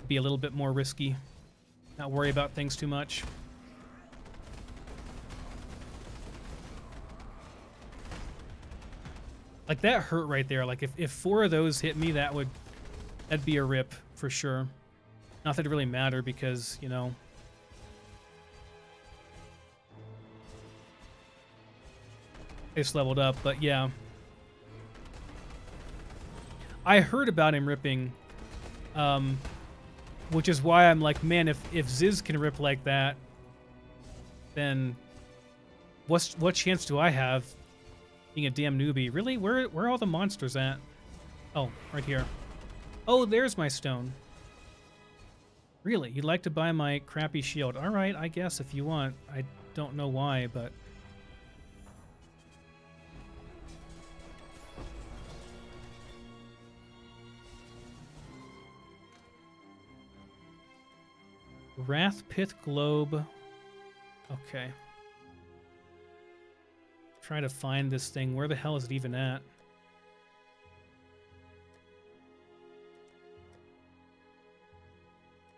be a little bit more risky. Not worry about things too much. Like, that hurt right there. Like, if 4 of those hit me, that'd be a rip for sure. Not that it really mattered because, you know... I just leveled up, but yeah. I heard about him ripping Which is why I'm like, man, if Ziz can rip like that, then what chance do I have being a damn newbie? Really? Where are all the monsters at? Oh, right here. Oh, there's my stone. Really? You'd like to buy my crappy shield? All right, I guess if you want. I don't know why, but... Wrath Pith Globe. Okay. Try to find this thing. Where the hell is it even at?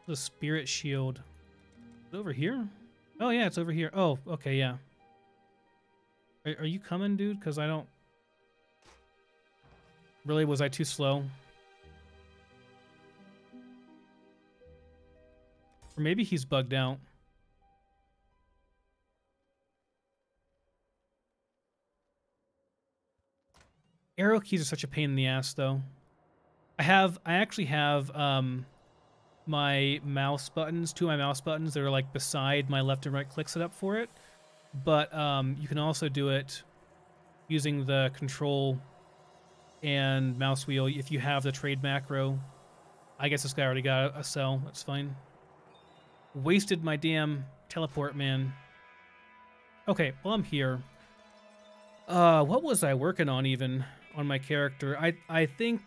The Spirit Shield. Is it over here? Oh, yeah, it's over here. Oh, okay, yeah. Are you coming, dude? Because I don't... Really, was I too slow? Or maybe he's bugged out. Arrow keys are such a pain in the ass, though. I actually have my mouse buttons, two of my mouse buttons that are like beside my left and right click set up for it. But you can also do it using the control and mouse wheel if you have the trade macro. I guess this guy already got a cell. That's fine. Wasted my damn teleport, man. Okay, well, I'm here. What was I working on even on my character? I think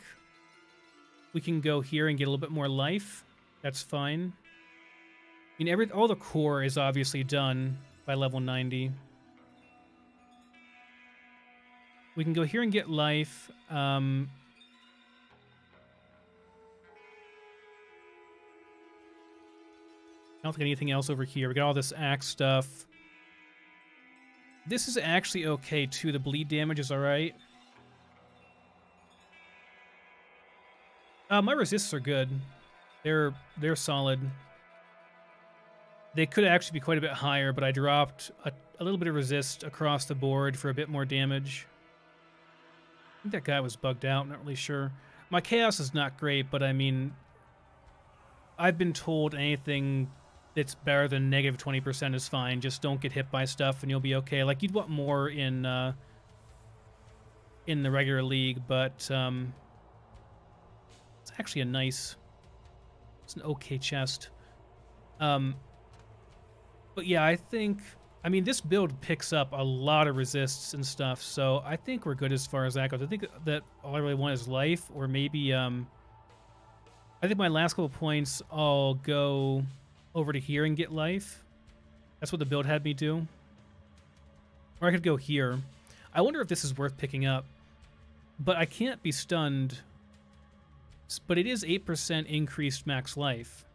we can go here and get a little bit more life. That's fine. I mean, all the core is obviously done by level 90. We can go here and get life. I don't think anything else over here. We got all this axe stuff. This is actually okay, too. The bleed damage is alright. My resists are good. They're solid. They could actually be quite a bit higher, but I dropped a little bit of resist across the board for a bit more damage. I think that guy was bugged out, not really sure. My chaos is not great, but I mean, I've been told anything that's better than negative 20% is fine. Just don't get hit by stuff and you'll be okay. Like, you'd want more in the regular league, but it's actually a nice... It's an okay chest. But yeah, I think... I mean, this build picks up a lot of resists and stuff, so I think we're good as far as that goes. I think that all I really want is life, or maybe... I think my last couple points, I'll go over to here and get life. That's what the build had me do. Or I could go here. I wonder if this is worth picking up. But I can't be stunned. But it is 8% increased max life.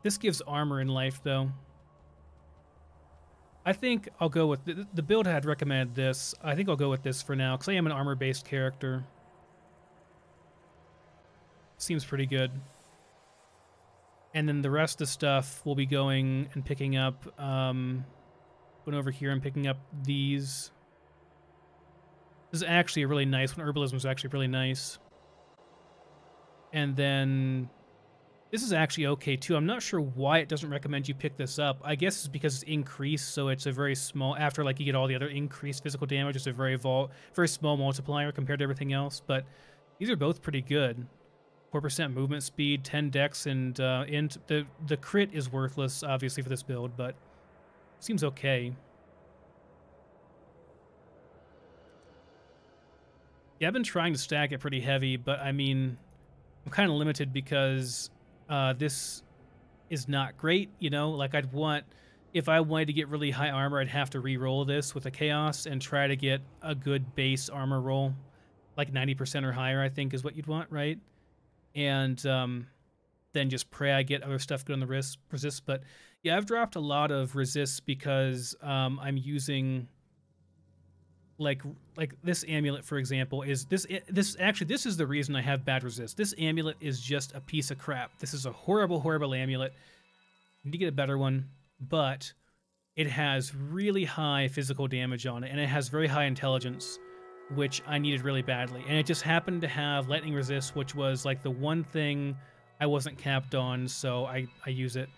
This gives armor in life, though. I think I'll go with... The build had recommended this. I think I'll go with this for now, because I am an armor-based character. Seems pretty good. And then the rest of the stuff we'll be going and picking up... going over here and picking up these. This is actually a really nice one. Herbalism is actually really nice. And then... This is actually okay, too. I'm not sure why it doesn't recommend you pick this up. I guess it's because it's increased, so it's a very small... After, like, you get all the other increased physical damage, it's a very small multiplier compared to everything else. But these are both pretty good. 4% movement speed, 10 dex, and the crit is worthless, obviously, for this build, but seems okay. Yeah, I've been trying to stack it pretty heavy, but, I mean, I'm kind of limited because... this is not great, you know? Like, I'd want... If I wanted to get really high armor, I'd have to re-roll this with a Chaos and try to get a good base armor roll. Like 90% or higher, I think, is what you'd want, right? And then just pray I get other stuff good on the resist. But, yeah, I've dropped a lot of resists because I'm using... Like this amulet, for example, is this is the reason I have bad resist. This amulet is just a piece of crap. This is a horrible, horrible amulet. I need to get a better one, but it has really high physical damage on it, and it has very high intelligence, which I needed really badly. And it just happened to have lightning resist, which was like the one thing I wasn't capped on, so I use it.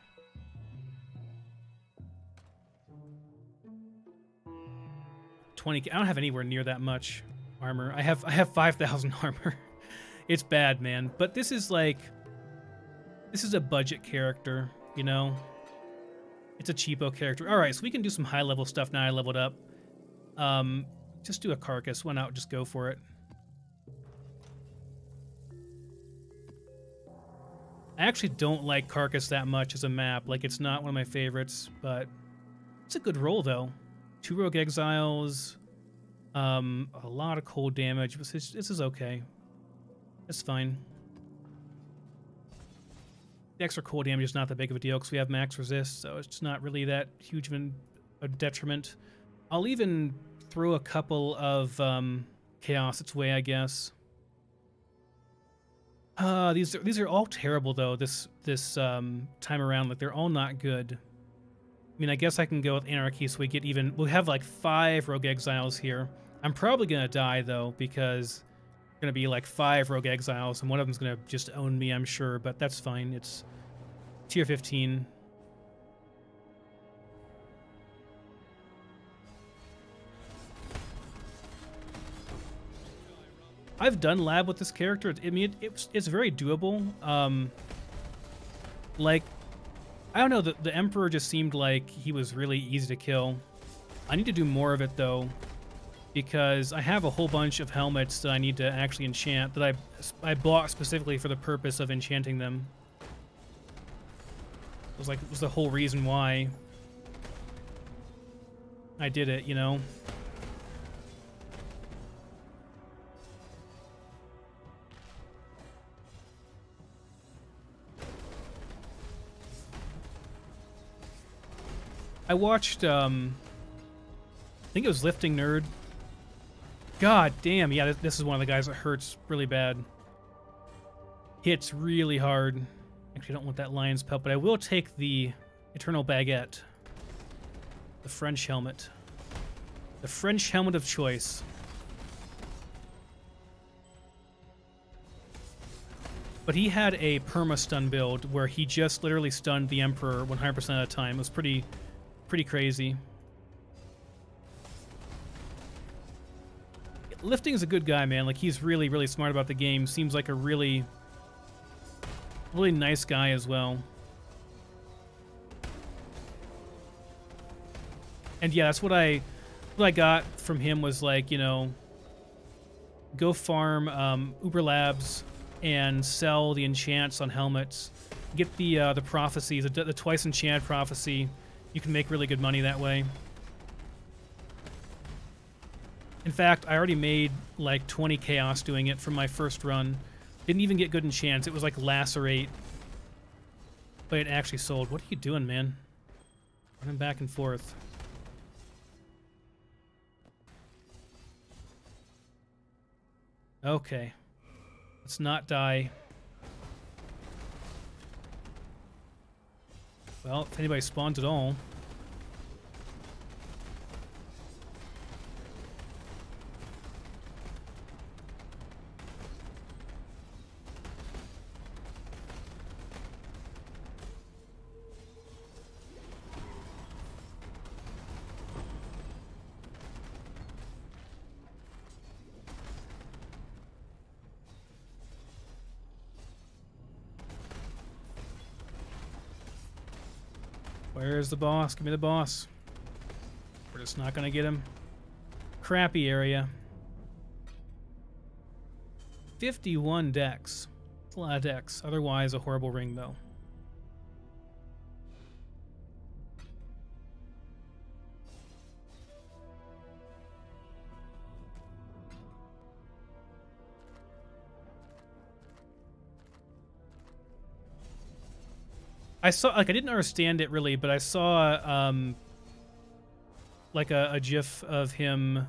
I don't have anywhere near that much armor. I have 5,000 armor. It's bad, man. But this is like, this is a budget character, you know? It's a cheapo character. All right, so we can do some high level stuff now I leveled up. Just do a carcass. Why not just go for it? I actually don't like carcass that much as a map. Like, it's not one of my favorites, but it's a good roll though. 2 rogue exiles, a lot of cold damage. This is okay. It's fine. The extra cold damage is not that big of a deal because we have max resist, so it's not really that huge of a detriment. I'll even throw a couple of chaos its way, I guess. These are all terrible though. This time around, like they're all not good. I mean, I guess I can go with Anarchy so we get even... We'll have like 5 Rogue Exiles here. I'm probably going to die, though, because going to be like 5 Rogue Exiles, and one of them's going to just own me, I'm sure, but that's fine. It's tier 15. I've done lab with this character. I mean, it's very doable. Like... I don't know, the Emperor just seemed like he was really easy to kill. I need to do more of it, though, because I have a whole bunch of helmets that I need to actually enchant that I bought specifically for the purpose of enchanting them. It was the whole reason why I did it, you know? I watched, I think it was Lifting Nerd. God damn, yeah, this is one of the guys that hurts really bad. Hits really hard. Actually, I don't want that lion's pelt, but I will take the Eternal Baguette. The French helmet. The French helmet of choice. But he had a perma-stun build where he just literally stunned the Emperor 100% of the time. It was pretty crazy. Lifting is a good guy, man. Like, he's really, really smart about the game. Seems like a really nice guy as well. And yeah, that's what I got from him was like, you know, go farm Uber Labs and sell the enchants on helmets. Get the prophecies, the twice enchant prophecy. You can make really good money that way. In fact, I already made like 20 chaos doing it from my first run. Didn't even get good enchants. It was like lacerate. But it actually sold. What are you doing, man? Running back and forth. Okay. Let's not die. Well, if anybody spawns at all. Where's the boss? Give me the boss. We're just not gonna get him. Crappy area. 51 decks. That's a lot of decks. Otherwise, a horrible ring, though. I saw, like, I didn't understand it really, but I saw, like a GIF of him.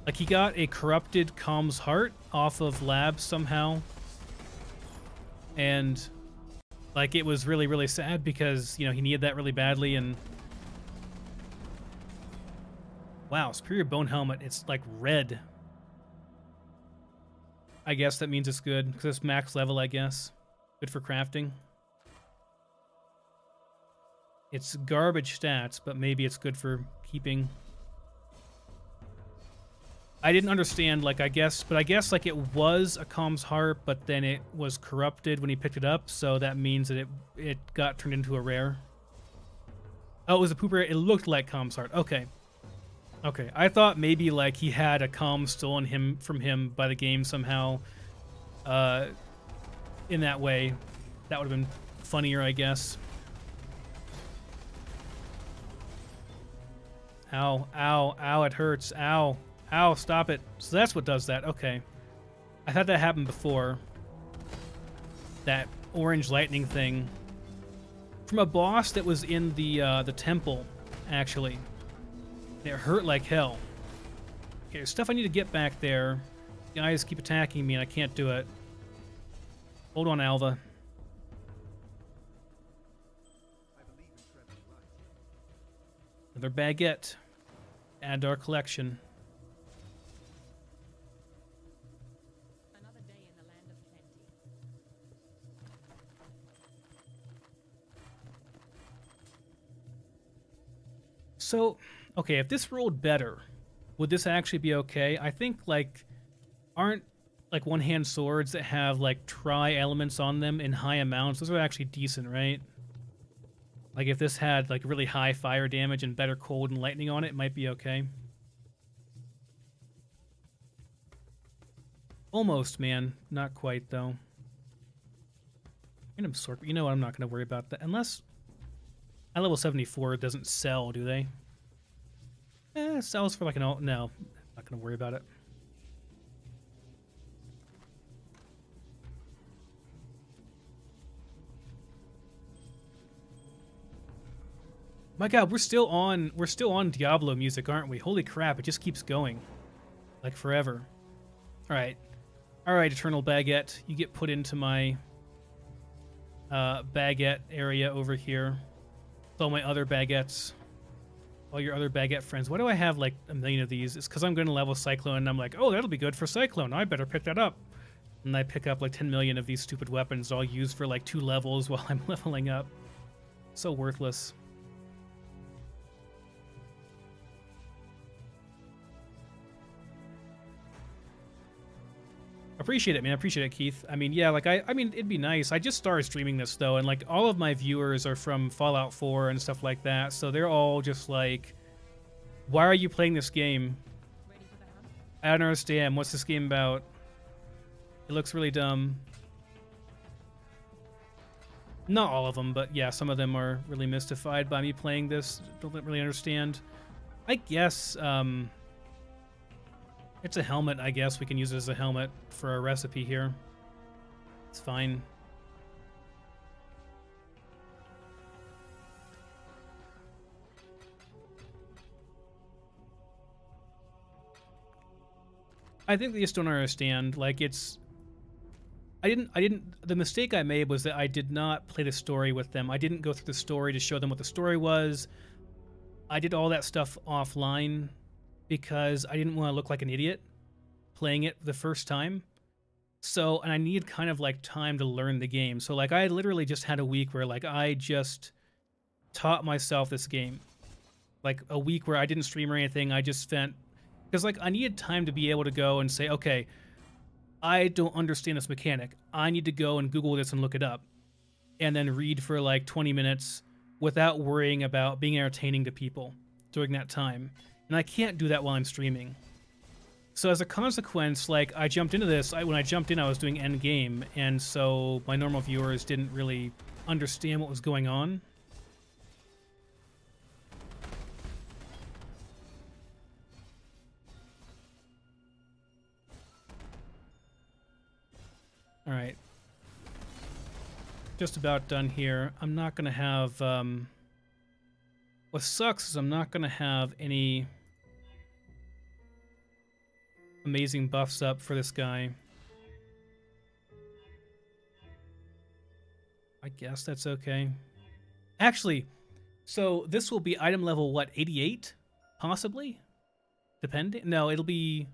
Like, he got a corrupted Calm's Heart off of Labs somehow. And Like, it was really, really sad because, you know, he needed that really badly, and... Wow, Superior Bone Helmet, it's, like, red. I guess that means it's good, because it's max level, I guess. Good for crafting. It's garbage stats, but maybe it's good for keeping. I didn't understand, like, I guess, like, it was a comms harp, but then it was corrupted when he picked it up, so that means that it got turned into a rare. Oh, it was a pooper. It looked like comms harp. Okay. Okay. I thought maybe, like, he had a comm stolen from him by the game somehow. In that way. That would have been funnier, I guess. Ow, ow, ow, it hurts. Ow. Ow, stop it. So that's what does that. Okay. I thought that happened before. That orange lightning thing. From a boss that was in the temple, actually. It hurt like hell. Okay, there's stuff I need to get back there. Guys keep attacking me and I can't do it. Hold on, Alva. Another baguette. Add to our collection. Another day in the land of plenty. So, okay, if this rolled better, would this actually be okay? I think, like, aren't, like, one-hand swords that have, like, tri-elements on them in high amounts, those are actually decent, right? Like, if this had, like, really high fire damage and better cold and lightning on it, it might be okay. Almost, man. Not quite, though. Random sword. You know what? I'm not going to worry about that. Unless... At level 74, it doesn't sell, do they? It sells for, like, an... No, not going to worry about it. My God, we're still on Diablo music, aren't we? Holy crap, it just keeps going. Like forever. Alright. Alright, Eternal Baguette. You get put into my baguette area over here. With all my other baguettes. All your other baguette friends. Why do I have like a million of these? It's because I'm going to level Cyclone and I'm like, oh, that'll be good for Cyclone. I better pick that up. And I pick up like 10 million of these stupid weapons I'll use for like 2 levels while I'm leveling up. So worthless. Appreciate it, man. Appreciate it, Keith. I mean, yeah, like, I mean, it'd be nice. I just started streaming this, though, and, like, all of my viewers are from Fallout 4 and stuff like that, so they're all just like, why are you playing this game? Ready for the hunt? I don't understand. What's this game about? It looks really dumb. Not all of them, but yeah, some of them are really mystified by me playing this. Don't really understand. I guess, it's a helmet, I guess. We can use it as a helmet for our recipe here. It's fine. I think they just don't understand. Like, it's... The mistake I made was that I did not play the story with them. I didn't go through the story to show them what the story was. I did all that stuff offline because I didn't want to look like an idiot playing it the first time. So, and I need kind of like time to learn the game. So like I literally just had a week where like I just taught myself this game. Like a week where I didn't stream or anything. I just spent, because like I needed time to be able to go and say, okay, I don't understand this mechanic. I need to go and Google this and look it up. And then read for like 20 minutes without worrying about being entertaining to people during that time. And I can't do that while I'm streaming. So as a consequence, like, I jumped into this. When I jumped in, I was doing end game, and so my normal viewers didn't really understand what was going on. All right. Just about done here. I'm not going to have... What sucks is I'm not going to have any amazing buffs up for this guy. I guess that's okay. Actually, so this will be item level, what, 88? Possibly? Depending? No, it'll be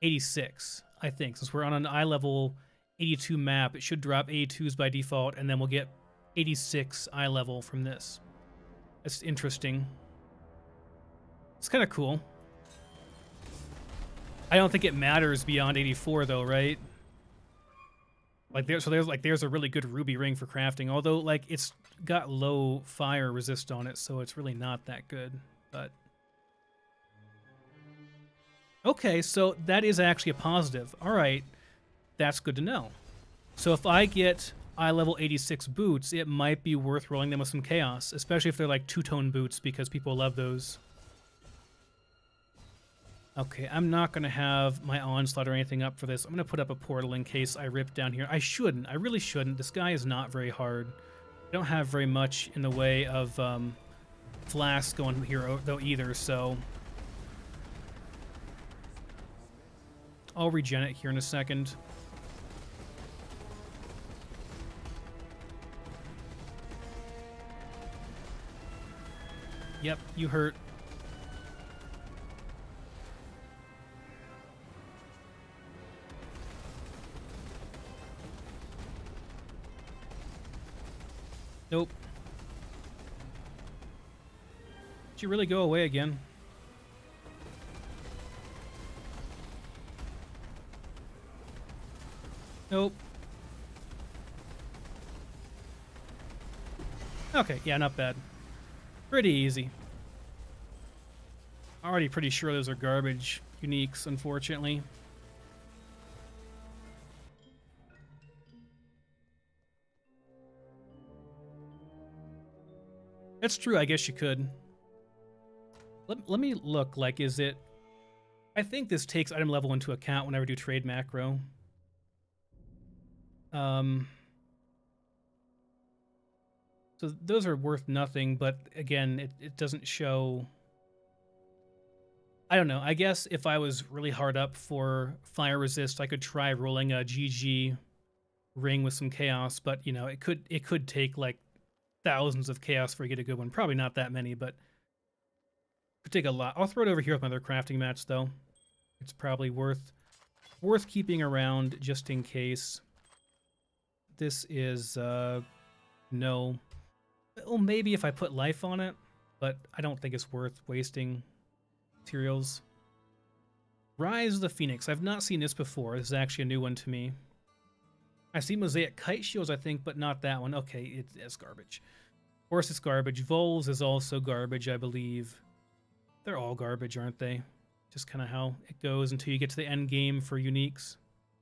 86, I think. Since we're on an eye level 82 map, it should drop 82s by default, and then we'll get 86 eye level from this. That's interesting. It's kind of cool. I don't think it matters beyond 84 though, right? Like there's a really good ruby ring for crafting, although like it's got low fire resist on it, so it's really not that good. But okay, so that is actually a positive. All right, that's good to know. So if I get eye level 86 boots, it might be worth rolling them with some chaos, especially if they're like two-tone boots because people love those. Okay, I'm not going to have my onslaught or anything up for this. I'm going to put up a portal in case I rip down here. I shouldn't. I really shouldn't. This guy is not very hard. I don't have very much in the way of flasks going here though either, so I'll regen it here in a second. Yep, you hurt. Nope. Did you really go away again? Nope. Okay, yeah, not bad. Pretty easy. Already pretty sure those are garbage uniques, unfortunately. That's true, I guess you could. Let me look, like, is it... I think this takes item level into account whenever I do trade macro. So those are worth nothing, but again, it doesn't show... I don't know, I guess if I was really hard up for fire resist, I could try rolling a GG ring with some chaos, but, you know, it could take, like, thousands of chaos for you to get a good one. Probably not that many, but it could take a lot. I'll throw it over here with my other crafting mats, though. It's probably worth keeping around just in case. This is no. Well, maybe if I put life on it, but I don't think it's worth wasting materials. Rise of the Phoenix. I've not seen this before. This is actually a new one to me. I see Mosaic Kite Shields, I think, but not that one. Okay, it's garbage. Of course it's garbage. Vols is also garbage, I believe. They're all garbage, aren't they? Just kind of how it goes until you get to the end game for uniques.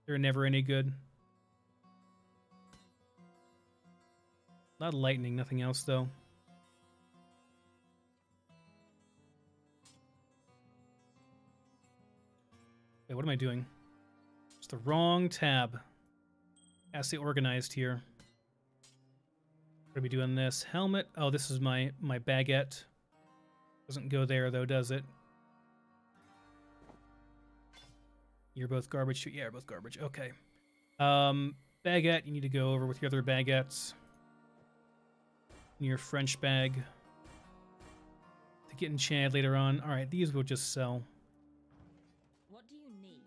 They're never any good. A lot of lightning, nothing else, though. Wait, what am I doing? It's the wrong tab. Gotta stay organized here. What are we doing this? Helmet. Oh, this is my baguette. Doesn't go there, though, does it? You're both garbage too? Yeah, you're both garbage. Okay. Baguette, you need to go over with your other baguettes. Your French bag. To get enchanted later on. Alright, these we'll just sell. What do you need?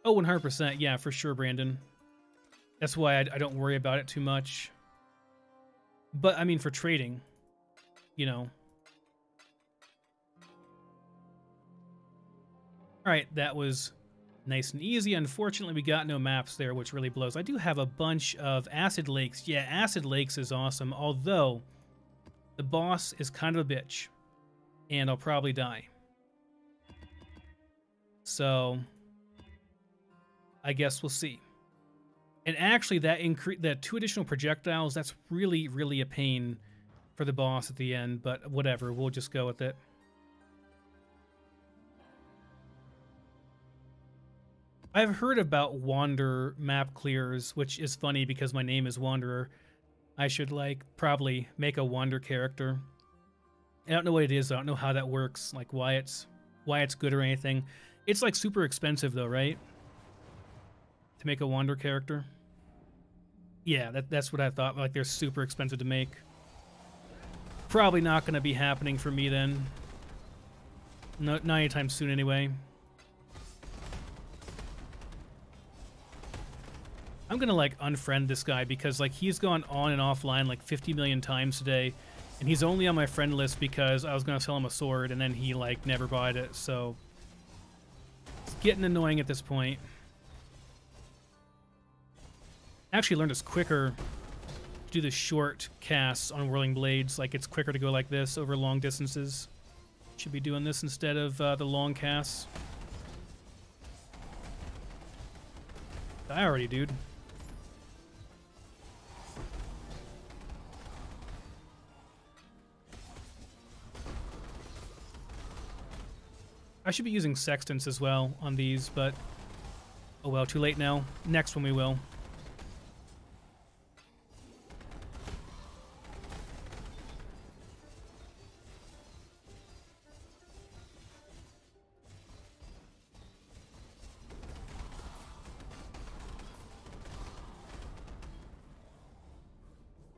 Oh, 100%. Yeah, for sure, Brandon. That's why I don't worry about it too much. But, I mean, for trading, you know. Alright, that was nice and easy. Unfortunately, we got no maps there, which really blows. I do have a bunch of Acid Lakes. Yeah, Acid Lakes is awesome, although the boss is kind of a bitch, and I'll probably die. So, I guess we'll see. And actually, that 2 additional projectiles, that's really, really a pain for the boss at the end, but whatever, we'll just go with it. I've heard about Wander map clears, which is funny because my name is Wanderer. I should, like, probably make a Wander character. I don't know what it is, I don't know how that works, like why it's good or anything. It's, like, super expensive, though, right? To make a Wander character. Yeah, that's what I thought. Like, they're super expensive to make. Probably not going to be happening for me then. No, not anytime soon anyway. I'm going to, like, unfriend this guy because, like, he's gone on and offline, like, 50 million times today. And he's only on my friend list because I was going to sell him a sword and then he, like, never bought it. So, it's getting annoying at this point. I actually learned it's quicker to do the short casts on Whirling Blades. Like, it's quicker to go like this over long distances. Should be doing this instead of the long casts. Die already, dude. I should be using sextants as well on these, but oh well, too late now. Next one we will.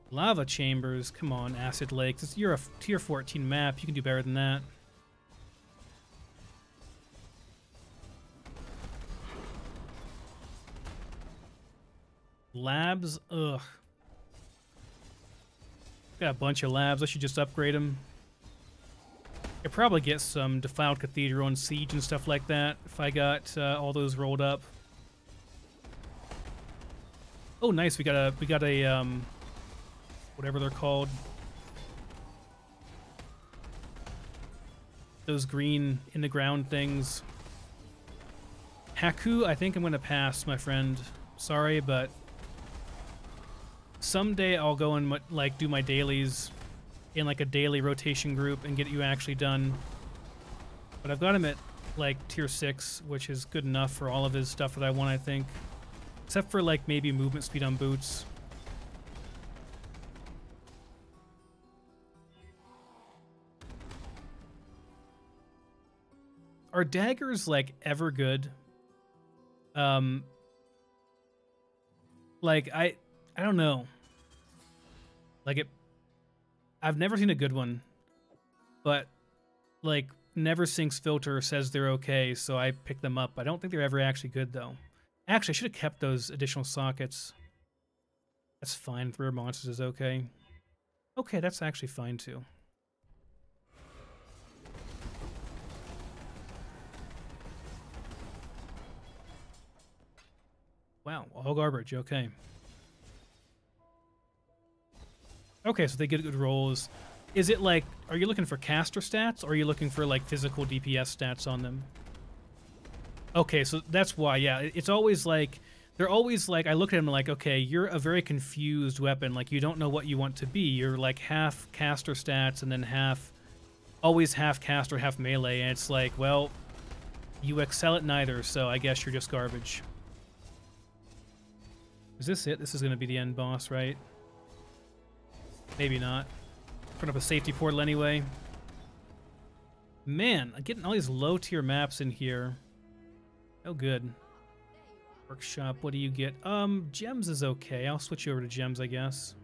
Lava chambers, come on, acid lakes. You're a tier 14 map. You can do better than that. Labs, ugh. Got a bunch of labs. I should just upgrade them. I'd probably get some Defiled Cathedral and Siege and stuff like that if I got all those rolled up. Oh, nice. We got a whatever they're called. Those green in the ground things. Haku, I think I'm gonna pass, my friend. Sorry, but someday I'll go and like do my dailies in like a daily rotation group and get you actually done. But I've got him at like tier 6, which is good enough for all of his stuff that I want, I think. Except for like maybe movement speed on boots. Are daggers like ever good? Like I don't know. Like I've never seen a good one, but like NeverSync's filter says they're okay, so I pick them up. I don't think they're ever actually good though. Actually, I should have kept those additional sockets. That's fine. 3 monsters is okay. Okay, that's actually fine too. Wow, all garbage. Okay. Okay, so they get good rolls. Is it like, are you looking for caster stats, or are you looking for like physical DPS stats on them? Okay, so that's why, yeah. It's always like, they're always like, I look at them like, okay, you're a very confused weapon. Like, you don't know what you want to be. You're like half caster stats and then always half caster, half melee. And it's like, well, you excel at neither, so I guess you're just garbage. Is this it? This is going to be the end boss, right? Maybe not. Put up a safety portal anyway. Man, I'm getting all these low-tier maps in here. Oh, good. Workshop, what do you get? Gems is okay. I'll switch you over to gems, I guess.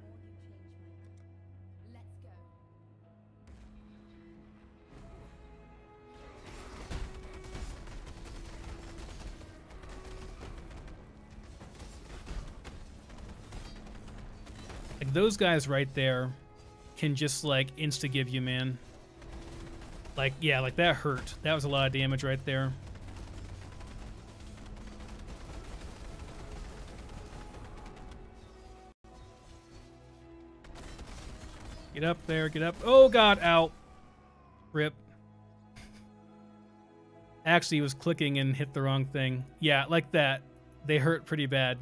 Like, those guys right there can just, like, insta-give you, man. Like, yeah, like, that hurt. That was a lot of damage right there. Get up there, get up. Oh, God, ow. Rip. Actually, he was clicking and hit the wrong thing. Yeah, like that. They hurt pretty bad.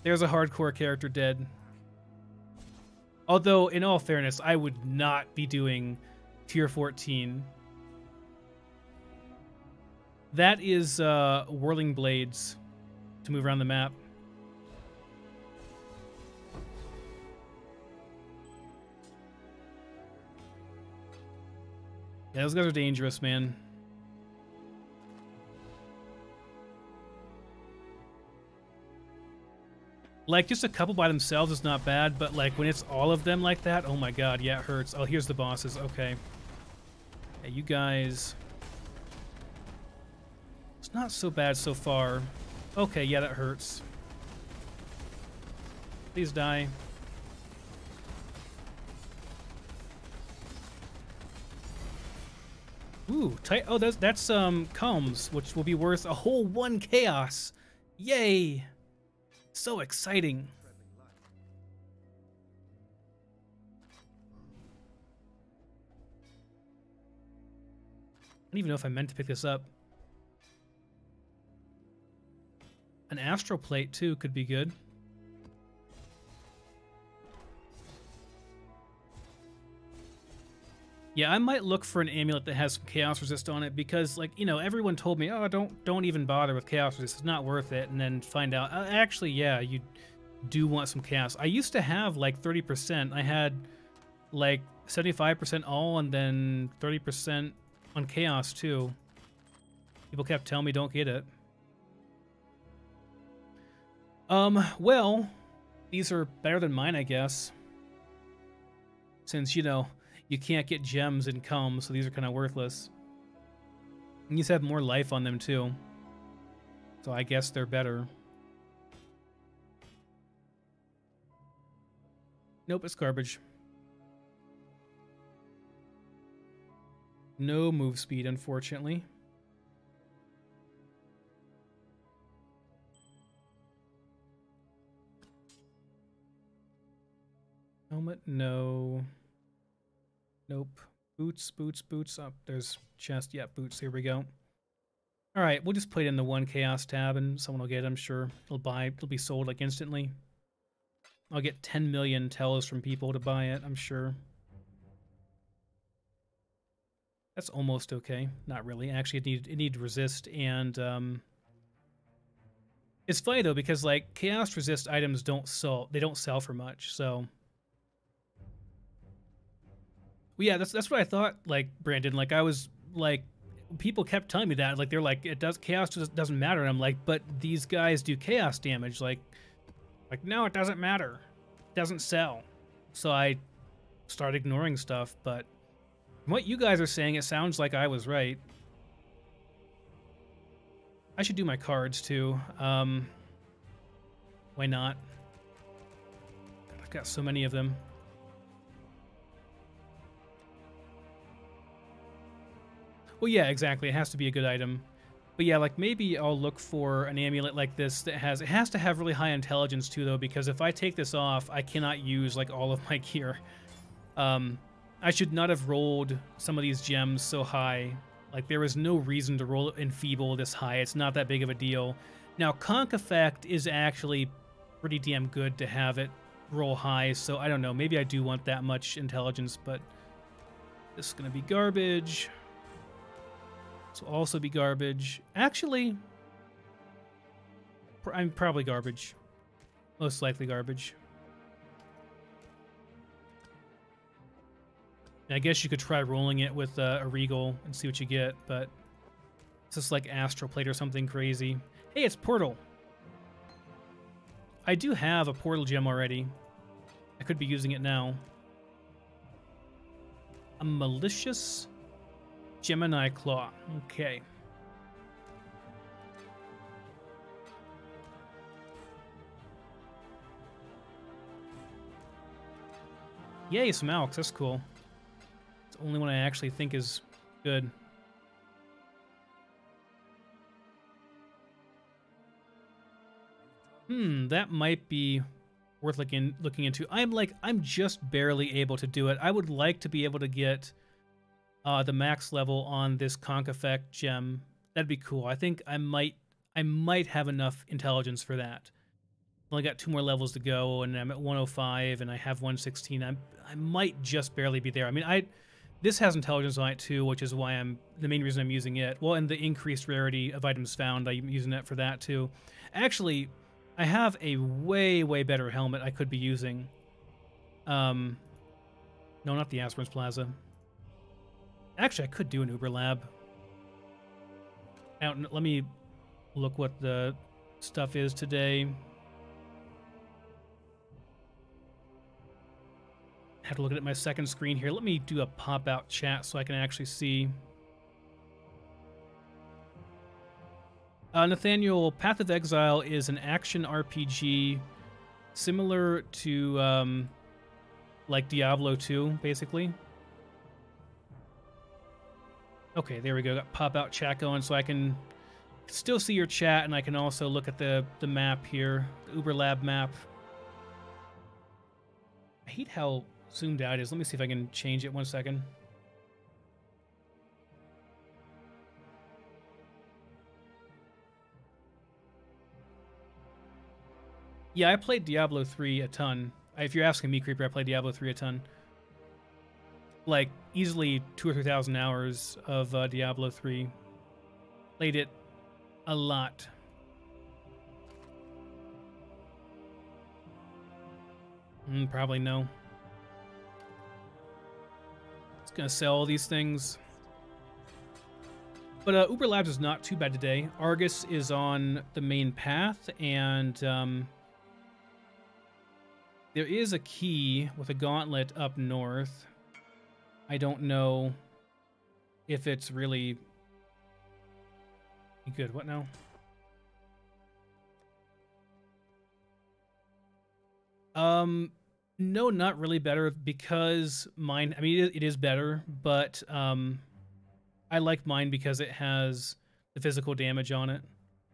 There's a hardcore character dead. Although, in all fairness, I would not be doing tier 14. That is Whirling Blades to move around the map. Yeah, those guys are dangerous, man. Like, just a couple by themselves is not bad, but, like, when it's all of them like that, oh my god, yeah, it hurts. Oh, here's the bosses. Okay. Yeah, you guys... It's not so bad so far. Okay, yeah, that hurts. Please die. Ooh, oh, that's combs, which will be worth a whole 1 chaos. Yay! So exciting. I don't even know if I meant to pick this up. An astral plate too could be good. Yeah, I might look for an amulet that has some chaos resist on it because, like, you know, everyone told me, oh, don't even bother with chaos resist. It's not worth it. And then find out, actually, yeah, you do want some chaos. I used to have like 30%. I had like 75% all and then 30% on chaos too. People kept telling me don't get it. Well, these are better than mine, I guess. Since, you know, you can't get gems in combs, so these are kind of worthless. And these have more life on them, too. So I guess they're better. Nope, it's garbage. No move speed, unfortunately. Helmet, no. Nope. Boots, boots, boots. Oh, there's chest. Yeah, boots. Here we go. All right, we'll just put it in the 1 chaos tab and someone will get it, I'm sure. It'll be sold like instantly. I'll get 10 million tells from people to buy it, I'm sure. That's almost okay. Not really. Actually, it need resist and it's funny though because like chaos resist items don't sell for much, so well, yeah, that's what I thought, like, Brandon. Like, I was, like, people kept telling me that. Like, they're like, chaos doesn't matter. And I'm like, but these guys do chaos damage. Like, no, it doesn't matter. It doesn't sell. So I started ignoring stuff. But from what you guys are saying, it sounds like I was right. I should do my cards, too. Why not? God, I've got so many of them. Well, yeah, exactly. It has to be a good item. But yeah, like maybe I'll look for an amulet like this that it has to have really high intelligence too, though, because if I take this off, I cannot use like all of my gear. I should not have rolled some of these gems so high. Like there was no reason to roll Enfeeble this high. It's not that big of a deal. Now, Conk Effect is actually pretty damn good to have it roll high, so I don't know. Maybe I do want that much intelligence, but this is going to be garbage. This will also be garbage. Actually, I'm probably garbage. Most likely garbage. I guess you could try rolling it with a Regal and see what you get, but it's just like Astral Plate or something crazy. Hey, it's Portal. I do have a Portal gem already. I could be using it now. A Malicious Gemini Claw. Okay. Yay, some Alks. That's cool. It's the only one I actually think is good. That might be worth looking into. I'm just barely able to do it. I would like to be able to get the max level on this Conk Effect gem. That'd be cool. I think I might have enough intelligence for that. Only got 2 more levels to go, and I'm at 105, and I have 116. I might just barely be there. I mean, this has intelligence on it too, which is why the main reason I'm using it. Well, and the increased rarity of items found, I'm using that for that too. Actually, I have a way better helmet I could be using. No, not the Aspirants Plaza. Actually, I could do an Uber Lab. Let me look what the stuff is today. Have to look at my second screen here. Let me do a pop-out chat so I can actually see. Nathaniel, Path of Exile is an action RPG similar to like Diablo 2, basically. Okay, there we go. Got pop-out chat going so I can still see your chat, and I can also look at the map here, the Uber Lab map. I hate how zoomed out it is. Let me see if I can change it 1 second. Yeah, I played Diablo 3 a ton. If you're asking me, Creeper, I played Diablo 3 a ton. Like, easily 2,000 or 3,000 hours of Diablo 3. Played it a lot. Probably no. It's gonna sell all these things. But Uber Labs is not too bad today. Argus is on the main path, and there is a key with a gauntlet up north. I don't know if it's really good. What now? No, not really better, because mine, I mean, it is better, but I like mine because it has the physical damage on it.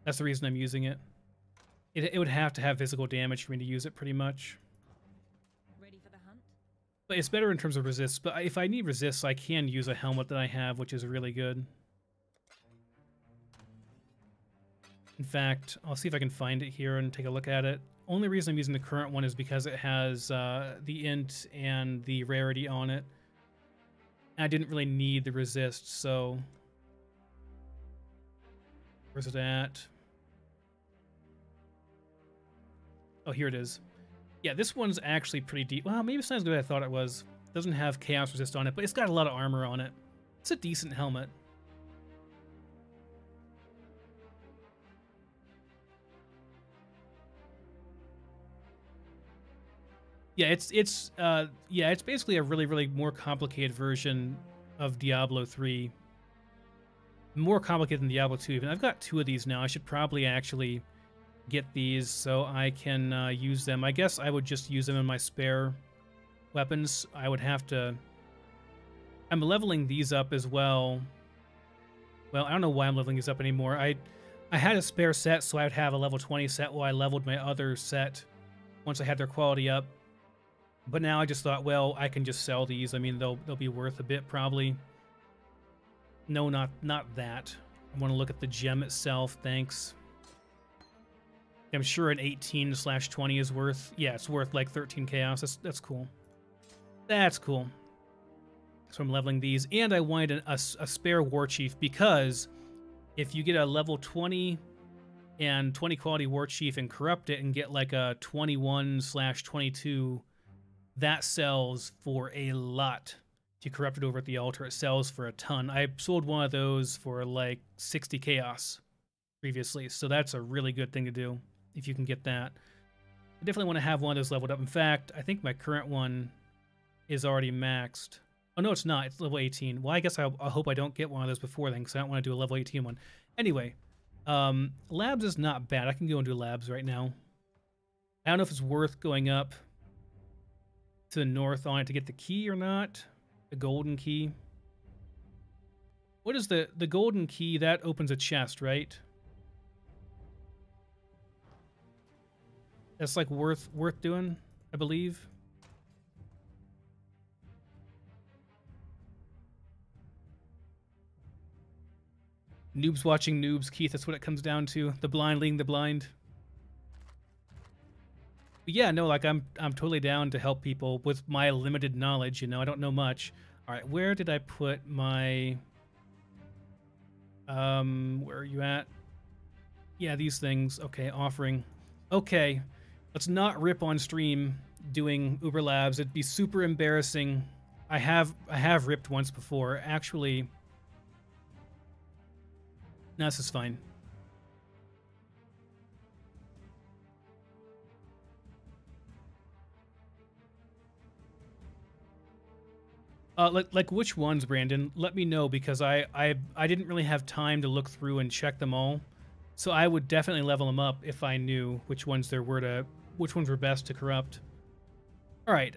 That's the reason I'm using it. It would have to have physical damage for me to use it, pretty much. Ready for the hunt? But it's better in terms of resists. But if I need resists, I can use a helmet that I have, which is really good. In fact, I'll see if I can find it here and take a look at it. Only reason I'm using the current one is because it has the int and the rarity on it. And I didn't really need the resist, so... Where's it at? Oh, here it is. Yeah, this one's actually pretty deep. Well, maybe it's not as good as I thought it was. It doesn't have chaos resist on it, but it's got a lot of armor on it. It's a decent helmet. Yeah, it's basically a really more complicated version of Diablo 3. More complicated than Diablo 2 even. I've got 2 of these now. I should probably actually get these so I can use them. I guess I would just use them in my spare weapons. I would have to... I'm leveling these up as well. Well, I don't know why I'm leveling these up anymore. I had a spare set, so I would have a level 20 set while I leveled my other set once I had their quality up. But now I just thought, well, I can just sell these. I mean, they'll be worth a bit, probably. No, not that. I want to look at the gem itself, thanks. I'm sure an 18/20 is worth... Yeah, it's worth like 13 chaos. That's cool. That's cool. So I'm leveling these. And I wanted a spare war chief, because if you get a level 20 and 20 quality war chief and corrupt it and get like a 21/22... that sells for a lot. If you corrupt it over at the altar, it sells for a ton. I sold one of those for like 60 chaos previously, so that's a really good thing to do if you can get that. I definitely want to have one of those leveled up. In fact, I think my current one is already maxed. Oh, no, it's not. It's level 18. Well, I guess I hope I don't get one of those before then, because I don't want to do a level 18 one. Anyway, labs is not bad. I can go and do labs right now. I don't know if it's worth going up to the north on it to get the key or not. The golden key. What is the golden key? That opens a chest, right? That's like worth doing, I believe. Noobs watching noobs, Keith. That's what it comes down to. The blind leading the blind. But yeah, no, like I'm totally down to help people with my limited knowledge. You know, I don't know much. All right, where did I put my? Where are you at? Yeah, these things. Okay, offering. Okay, let's not rip on stream doing Uber Labs. It'd be super embarrassing. I have ripped once before. Actually, no, this is fine. Like which ones, Brandon? Let me know because I didn't really have time to look through and check them all. So I would definitely level them up if I knew which ones which ones were best to corrupt. All right,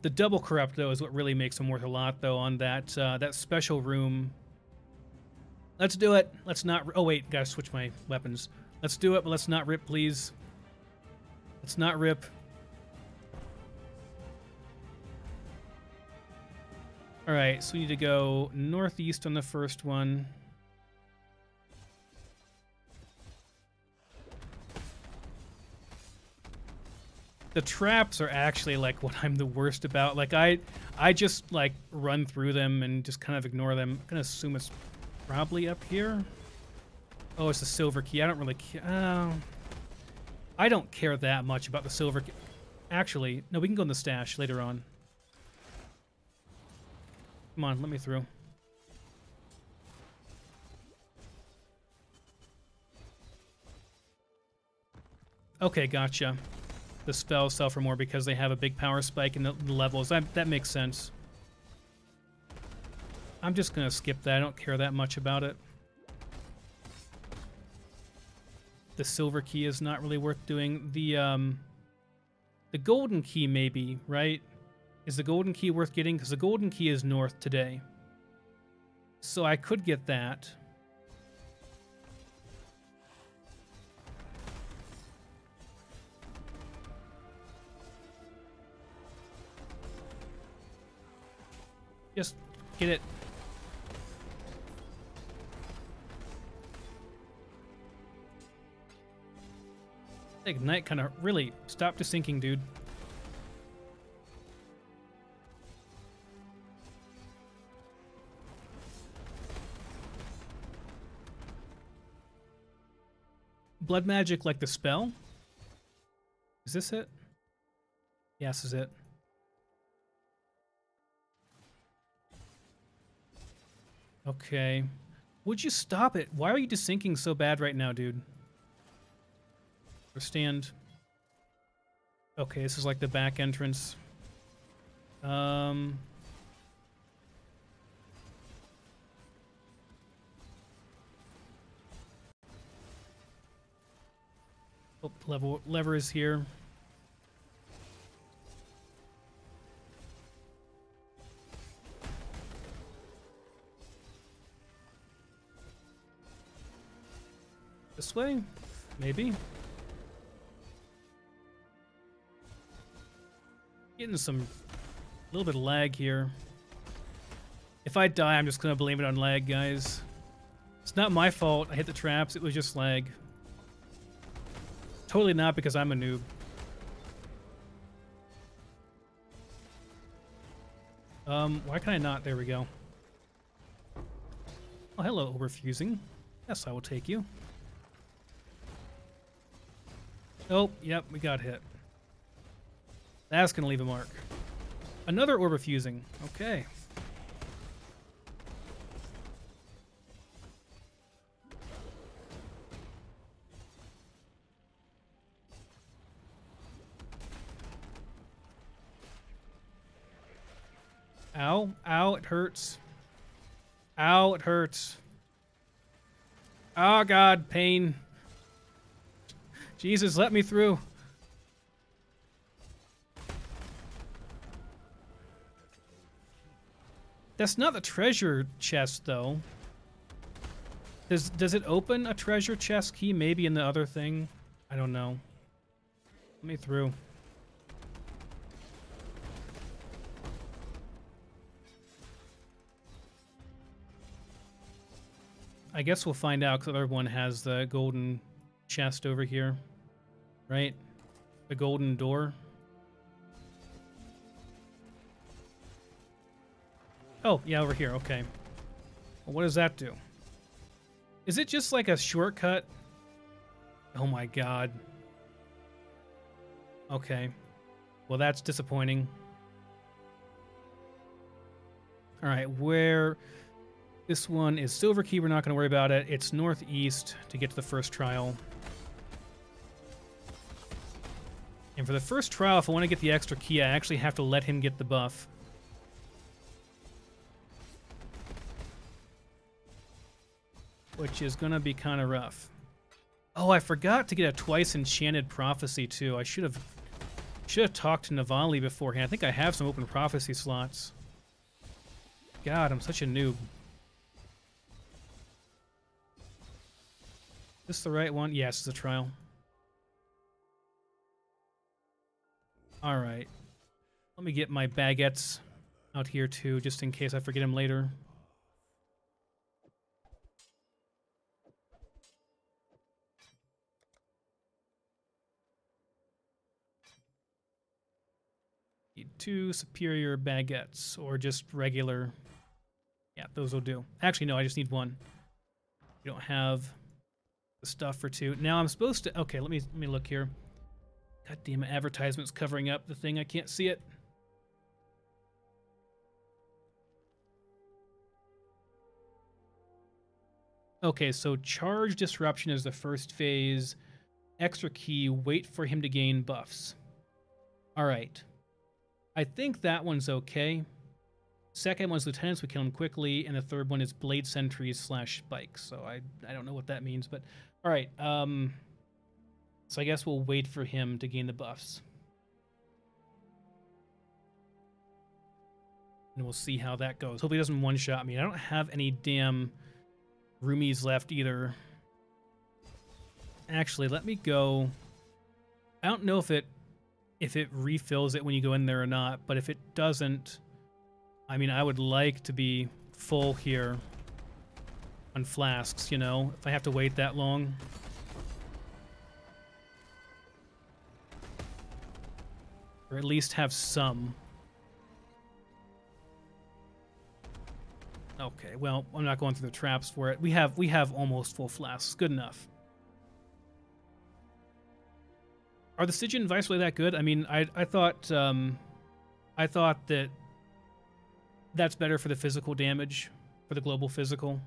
the double corrupt though is what really makes them worth a lot though on that special room. Let's do it. Let's not. Oh wait, gotta switch my weapons. Let's do it, but let's not rip, please. Let's not rip. All right, so we need to go northeast on the first one. The traps are actually like what I'm the worst about. Like I just like run through them and just kind of ignore them. I'm gonna assume it's probably up here. Oh, it's the silver key. I don't really care. I don't care that much about the silver key. Actually, no, we can go in the stash later on. Come on, let me through. Okay, gotcha. The spells sell for more because they have a big power spike in the levels. That makes sense. I'm just gonna skip that. I don't care that much about it. The silver key is not really worth doing. The golden key maybe, right? Is the golden key worth getting? Because the golden key is north today. So I could get that. Just get it. Ignite kind of really stop desinking, dude. Blood magic like the spell? Is this it? Yes, this is it. Okay. Would you stop it? Why are you desinking so bad right now, dude? Understand. Okay, this is like the back entrance. Oh, lever is here. This way? Maybe. Getting some little bit of lag here. If I die, I'm just gonna blame it on lag, guys. It's not my fault. I hit the traps. It was just lag. Totally not because I'm a noob. Why can I not? There we go. Oh, hello, overfusing. Yes, I will take you. Oh, yep, we got hit. That's gonna leave a mark. Another orb of fusing. Okay. Ow, ow, it hurts. Ow, it hurts. Oh God, pain. Jesus, let me through. That's not the treasure chest, though. Does it open a treasure chest key? Maybe in the other thing? I don't know. Let me through. I guess we'll find out because the other one has the golden chest over here. Right? The golden door. Oh, yeah, over here. Okay. Well, what does that do? Is it just like a shortcut? Oh my God. Okay. Well, that's disappointing. All right, where... This one is Silver Key. We're not going to worry about it. It's northeast to get to the first trial. And for the first trial, if I want to get the extra key, I actually have to let him get the buff. which is gonna be kind of rough. Oh, I forgot to get a twice enchanted prophecy too. I should have talked to Navali beforehand. I think I have some open prophecy slots. God, I'm such a noob. Is this the right one? Yes, it's a trial. All right. Let me get my baguettes out here too, just in case I forget them later. Need 2 superior baguettes, or just regular. Yeah, those will do. Actually, no, I just need 1. You don't have the stuff for 2. Now I'm supposed to. Okay, let me look here. God damn it! Advertisement's covering up the thing. I can't see it. Okay, so charge disruption is the first phase. Extra key. Wait for him to gain buffs. All right. I think that one's okay. Second one's lieutenants, we kill him quickly, and the third one is blade sentries / spikes. So I don't know what that means, but all right. So I guess we'll wait for him to gain the buffs, and we'll see how that goes. Hope he doesn't one-shot me. I don't have any damn roomies left either. Actually, let me go. I don't know if it refills it when you go in there or not, but if it doesn't, I mean, I would like to be full here on flasks, you know, if I have to wait that long. Or at least have some. Okay, well, I'm not going through the traps for it. We have almost full flasks. Good enough. Are the Stygian Vice really that good? I mean, I thought that that's better for the physical damage, for the global physical.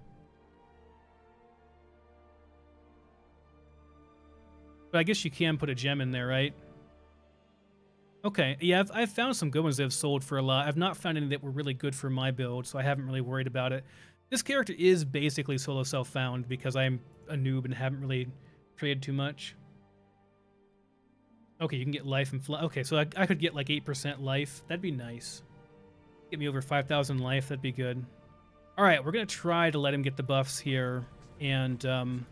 But I guess you can put a gem in there, right? Okay, yeah, I've found some good ones that have sold for a lot. I've not found any that were really good for my build, so I haven't really worried about it. This character is basically solo self-found because I'm a noob and haven't really traded too much. Okay, you can get life and okay, so I could get like 8% life. That'd be nice. Get me over 5,000 life. That'd be good. All right, we're gonna try to let him get the buffs here, and God,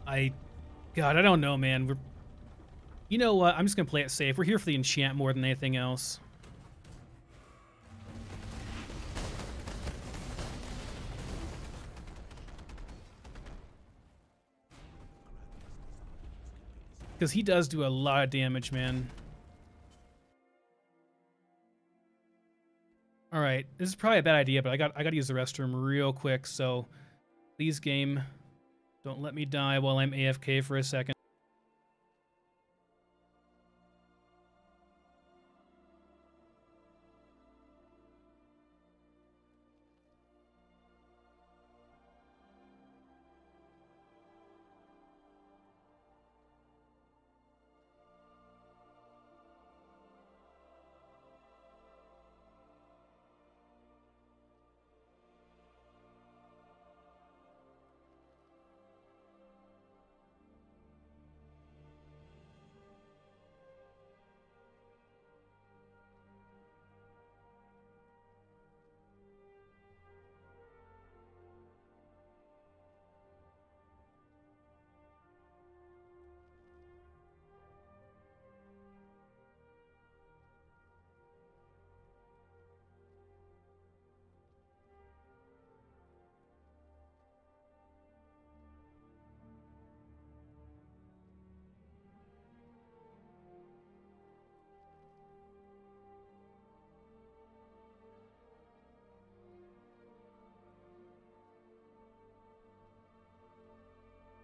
I don't know, man. You know what? I'm just gonna play it safe. We're here for the enchant more than anything else. Because he does do a lot of damage, man. All right, this is probably a bad idea, but I got to use the restroom real quick. So, please, game, don't let me die while I'm AFK for a second.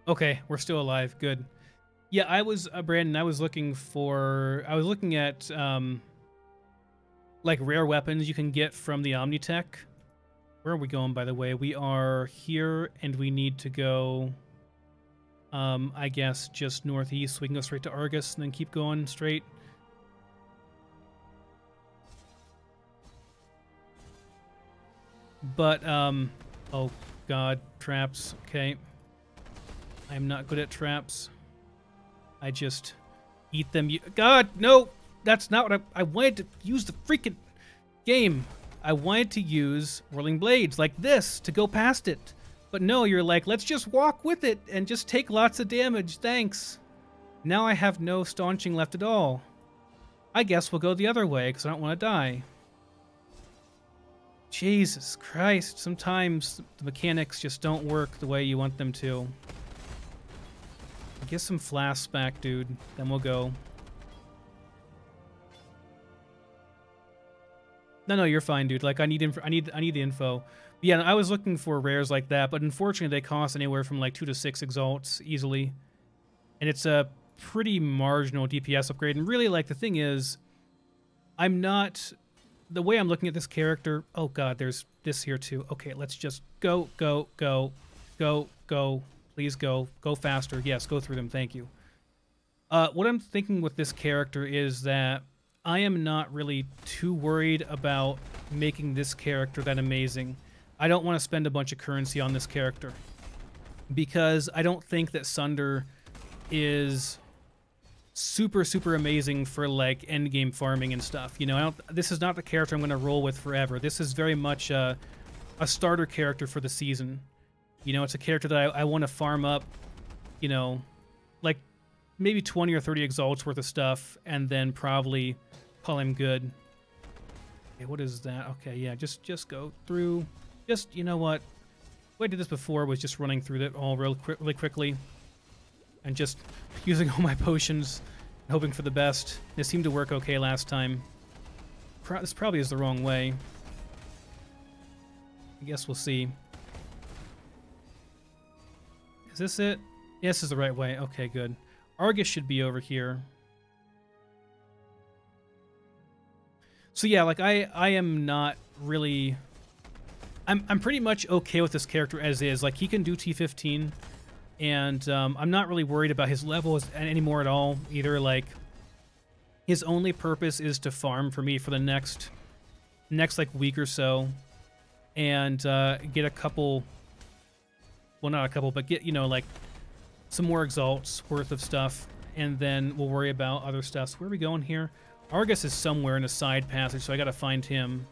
Okay, we're still alive. Good. Yeah, I was Brandon. I was looking at like rare weapons you can get from the Omnitech. Where are we going, by the way? We are here, and we need to go. I guess just northeast. So we can go straight to Argus, and then keep going straight. But oh God. Traps. Okay. I'm not good at traps. I just eat them. God, no! That's not what I wanted to use the freaking game. I wanted to use whirling blades like this to go past it. But no, you're like, let's just walk with it and just take lots of damage. Thanks. Now I have no staunching left at all. I guess we'll go the other way because I don't want to die. Jesus Christ. Sometimes the mechanics just don't work the way you want them to. Get some flasks back, dude. Then we'll go. No, you're fine, dude. Like, I need the info. Yeah, I was looking for rares like that, but unfortunately they cost anywhere from like 2 to 6 exalts easily. And it's a pretty marginal DPS upgrade. And really, like, the thing is, I'm not... The way I'm looking at this character... Oh, God, there's this here, too. Okay, let's just go. Please go. Go faster. Yes, go through them. Thank you. What I'm thinking with this character is that I am not really too worried about making this character that amazing. I don't want to spend a bunch of currency on this character because I don't think that Sunder is super amazing for like endgame farming and stuff. You know, this is not the character I'm going to roll with forever. This is very much a starter character for the season. You know, it's a character that I want to farm up, you know, like maybe 20 or 30 exalts worth of stuff and then probably call him good. Okay, what is that? Okay, yeah, just go through. Just, you know what? The way I did this before was just running through it all really quickly and just using all my potions and hoping for the best. It seemed to work okay last time. This probably is the wrong way. I guess we'll see. Is this it? Yes, this is the right way. Okay, good. Argus should be over here. So yeah, like I am not really... I'm pretty much okay with this character as is. Like, he can do T15, and I'm not really worried about his levels anymore at all either. Like, his only purpose is to farm for me for the next like week or so, and get a couple... Well, not a couple, but get, you know, like some more exalts worth of stuff, and then we'll worry about other stuff. So where are we going here? Argus is somewhere in a side passage, so I gotta find him.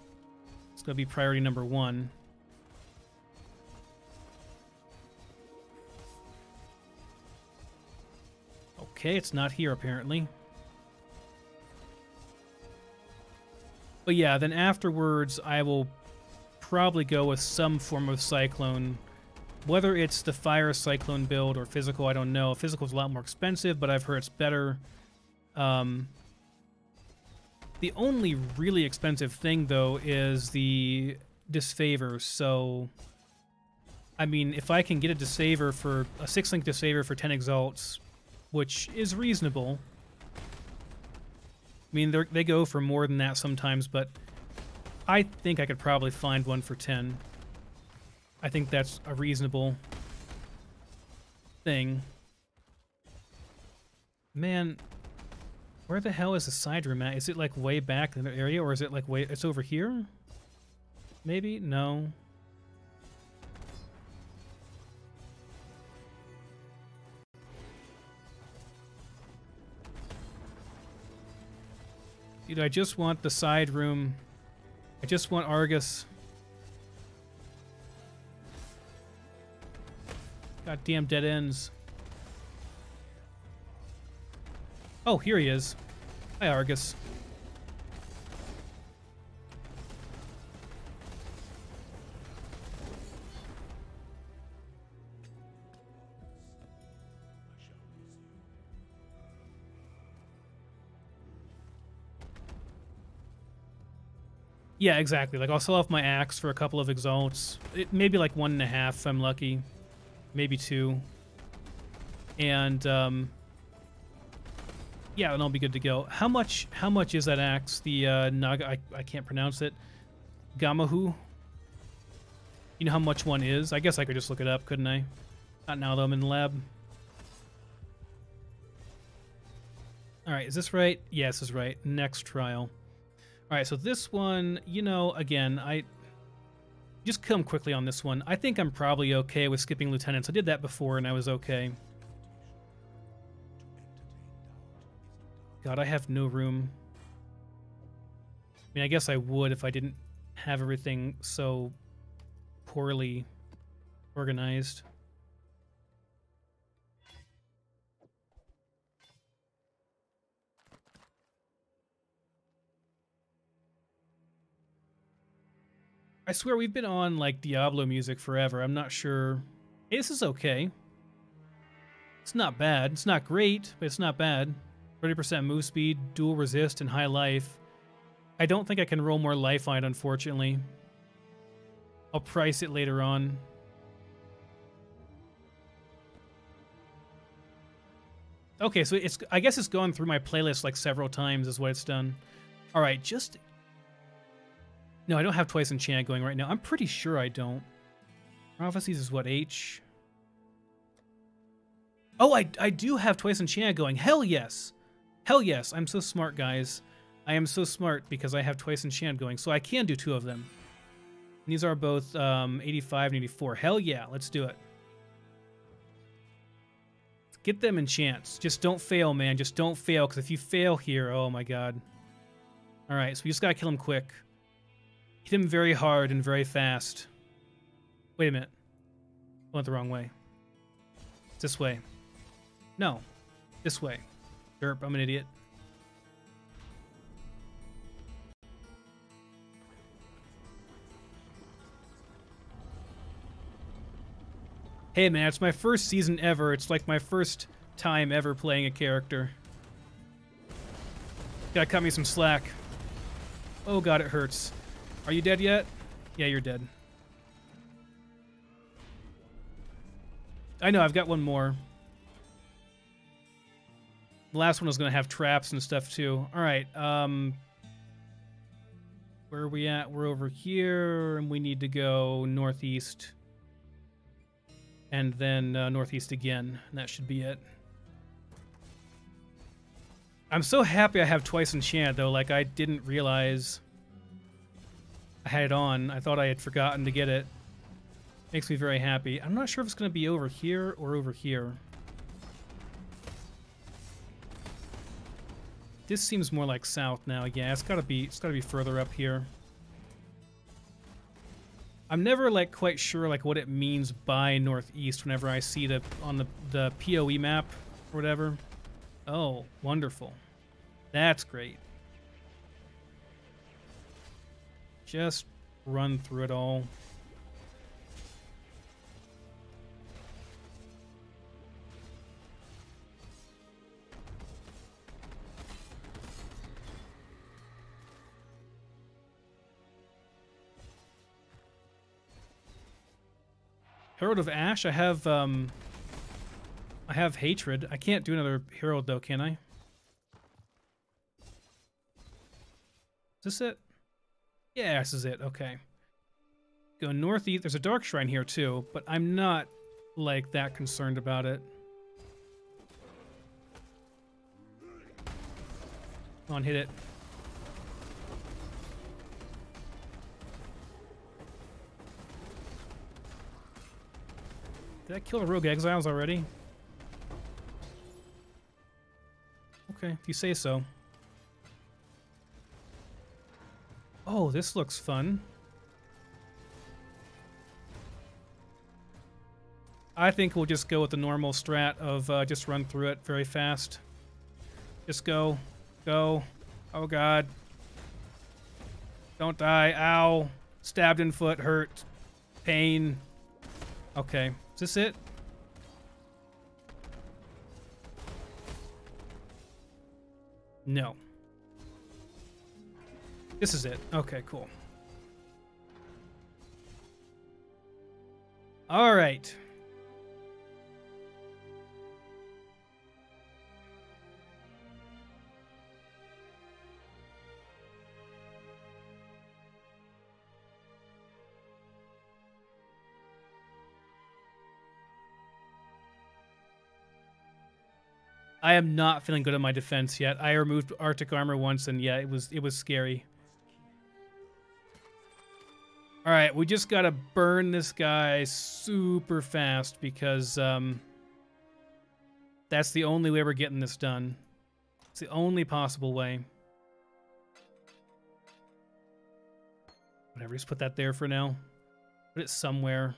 It's gonna be priority number 1. Okay, it's not here apparently. But yeah, then afterwards I will probably go with some form of Cyclone. Whether it's the Fire Cyclone build or physical, I don't know. Physical is a lot more expensive, but I've heard it's better. The only really expensive thing, though, is the Disfavor. So, I mean, if I can get a Disfavor for a 6-link Disfavor for 10 exalts, which is reasonable. I mean, they go for more than that sometimes, but I think I could probably find one for 10. I think that's a reasonable thing. Man, where the hell is the side room at? Is it like way back in the area, or is it like way... It's over here? Maybe? No. Dude, I just want the side room. I just want Argus. Goddamn dead ends. Oh, here he is. Hi, Argus. Yeah, exactly. Like, I'll sell off my axe for a couple of exalts. Maybe like 1.5 if I'm lucky. Maybe 2. And, yeah, and I'll be good to go. How much is that axe? The, Naga... I can't pronounce it. Gamahu? You know how much one is? I guess I could just look it up, couldn't I? Not now, though. I'm in the lab. Alright, is this right? Yeah, this is right. Next trial. Alright, so this one, you know, again, Just come quickly on this one. I think I'm probably okay with skipping lieutenants. I did that before and I was okay. God, I have no room. I mean, I guess I would if I didn't have everything so poorly organized. I swear we've been on like Diablo music forever. I'm not sure. Hey, this is okay. It's not bad. It's not great, but it's not bad. 30% move speed, dual resist, and high life. I don't think I can roll more life on it, unfortunately. I'll price it later on. Okay, so it's, I guess it's gone through my playlist like several times is what it's done. All right, just... No, I don't have Twice Enchant going right now. I'm pretty sure I don't. Prophecies is what, H? Oh, I do have Twice Enchant going. Hell yes! Hell yes, I'm so smart, guys. I am so smart because I have Twice Enchant going, so I can do 2 of them. And these are both 85 and 84. Hell yeah, let's do it. Get them enchants. Just don't fail, man. Just don't fail, because if you fail here, oh my god. Alright, so we just gotta kill him quick. Hit him very hard and very fast. Wait a minute. I went the wrong way. This way. No. This way. Derp, I'm an idiot. Hey man, it's my first season ever. It's like my first time ever playing a character. Gotta cut me some slack. Oh god, it hurts. Are you dead yet? Yeah, you're dead. I know, I've got one more. The last one was gonna have traps and stuff too. Alright, where are we at? We're over here, and we need to go northeast. And then northeast again, and that should be it. I'm so happy I have Twice Enchant, though. Like, I didn't realize I had it on. I thought I had forgotten to get it. Makes me very happy. I'm not sure if it's going to be over here or over here. This seems more like south now. Yeah, it's got to be further up here. I'm never like quite sure like what it means by northeast whenever I see it on the POE map or whatever. Oh, wonderful. That's great. Just run through it all. Herald of Ash, I have Hatred. I can't do another Herald though, can I? Is this it? Yeah, this is it. Okay. Go northeast. There's a Dark Shrine here too, but I'm not like that concerned about it. Come on, hit it. Did I kill the Rogue Exiles already? Okay, if you say so. Oh, this looks fun. I think we'll just go with the normal strat of just run through it very fast. Just go. Go. Oh god. Don't die. Ow. Stabbed in foot. Hurt. Pain. Okay. Is this it? No. This is it. Okay, cool. All right. I am not feeling good at my defense yet. I removed Arctic armor once, and yeah, it was scary. All right, we just gotta burn this guy super fast because that's the only way we're getting this done. It's the only possible way. Whatever, just put that there for now. Put it somewhere.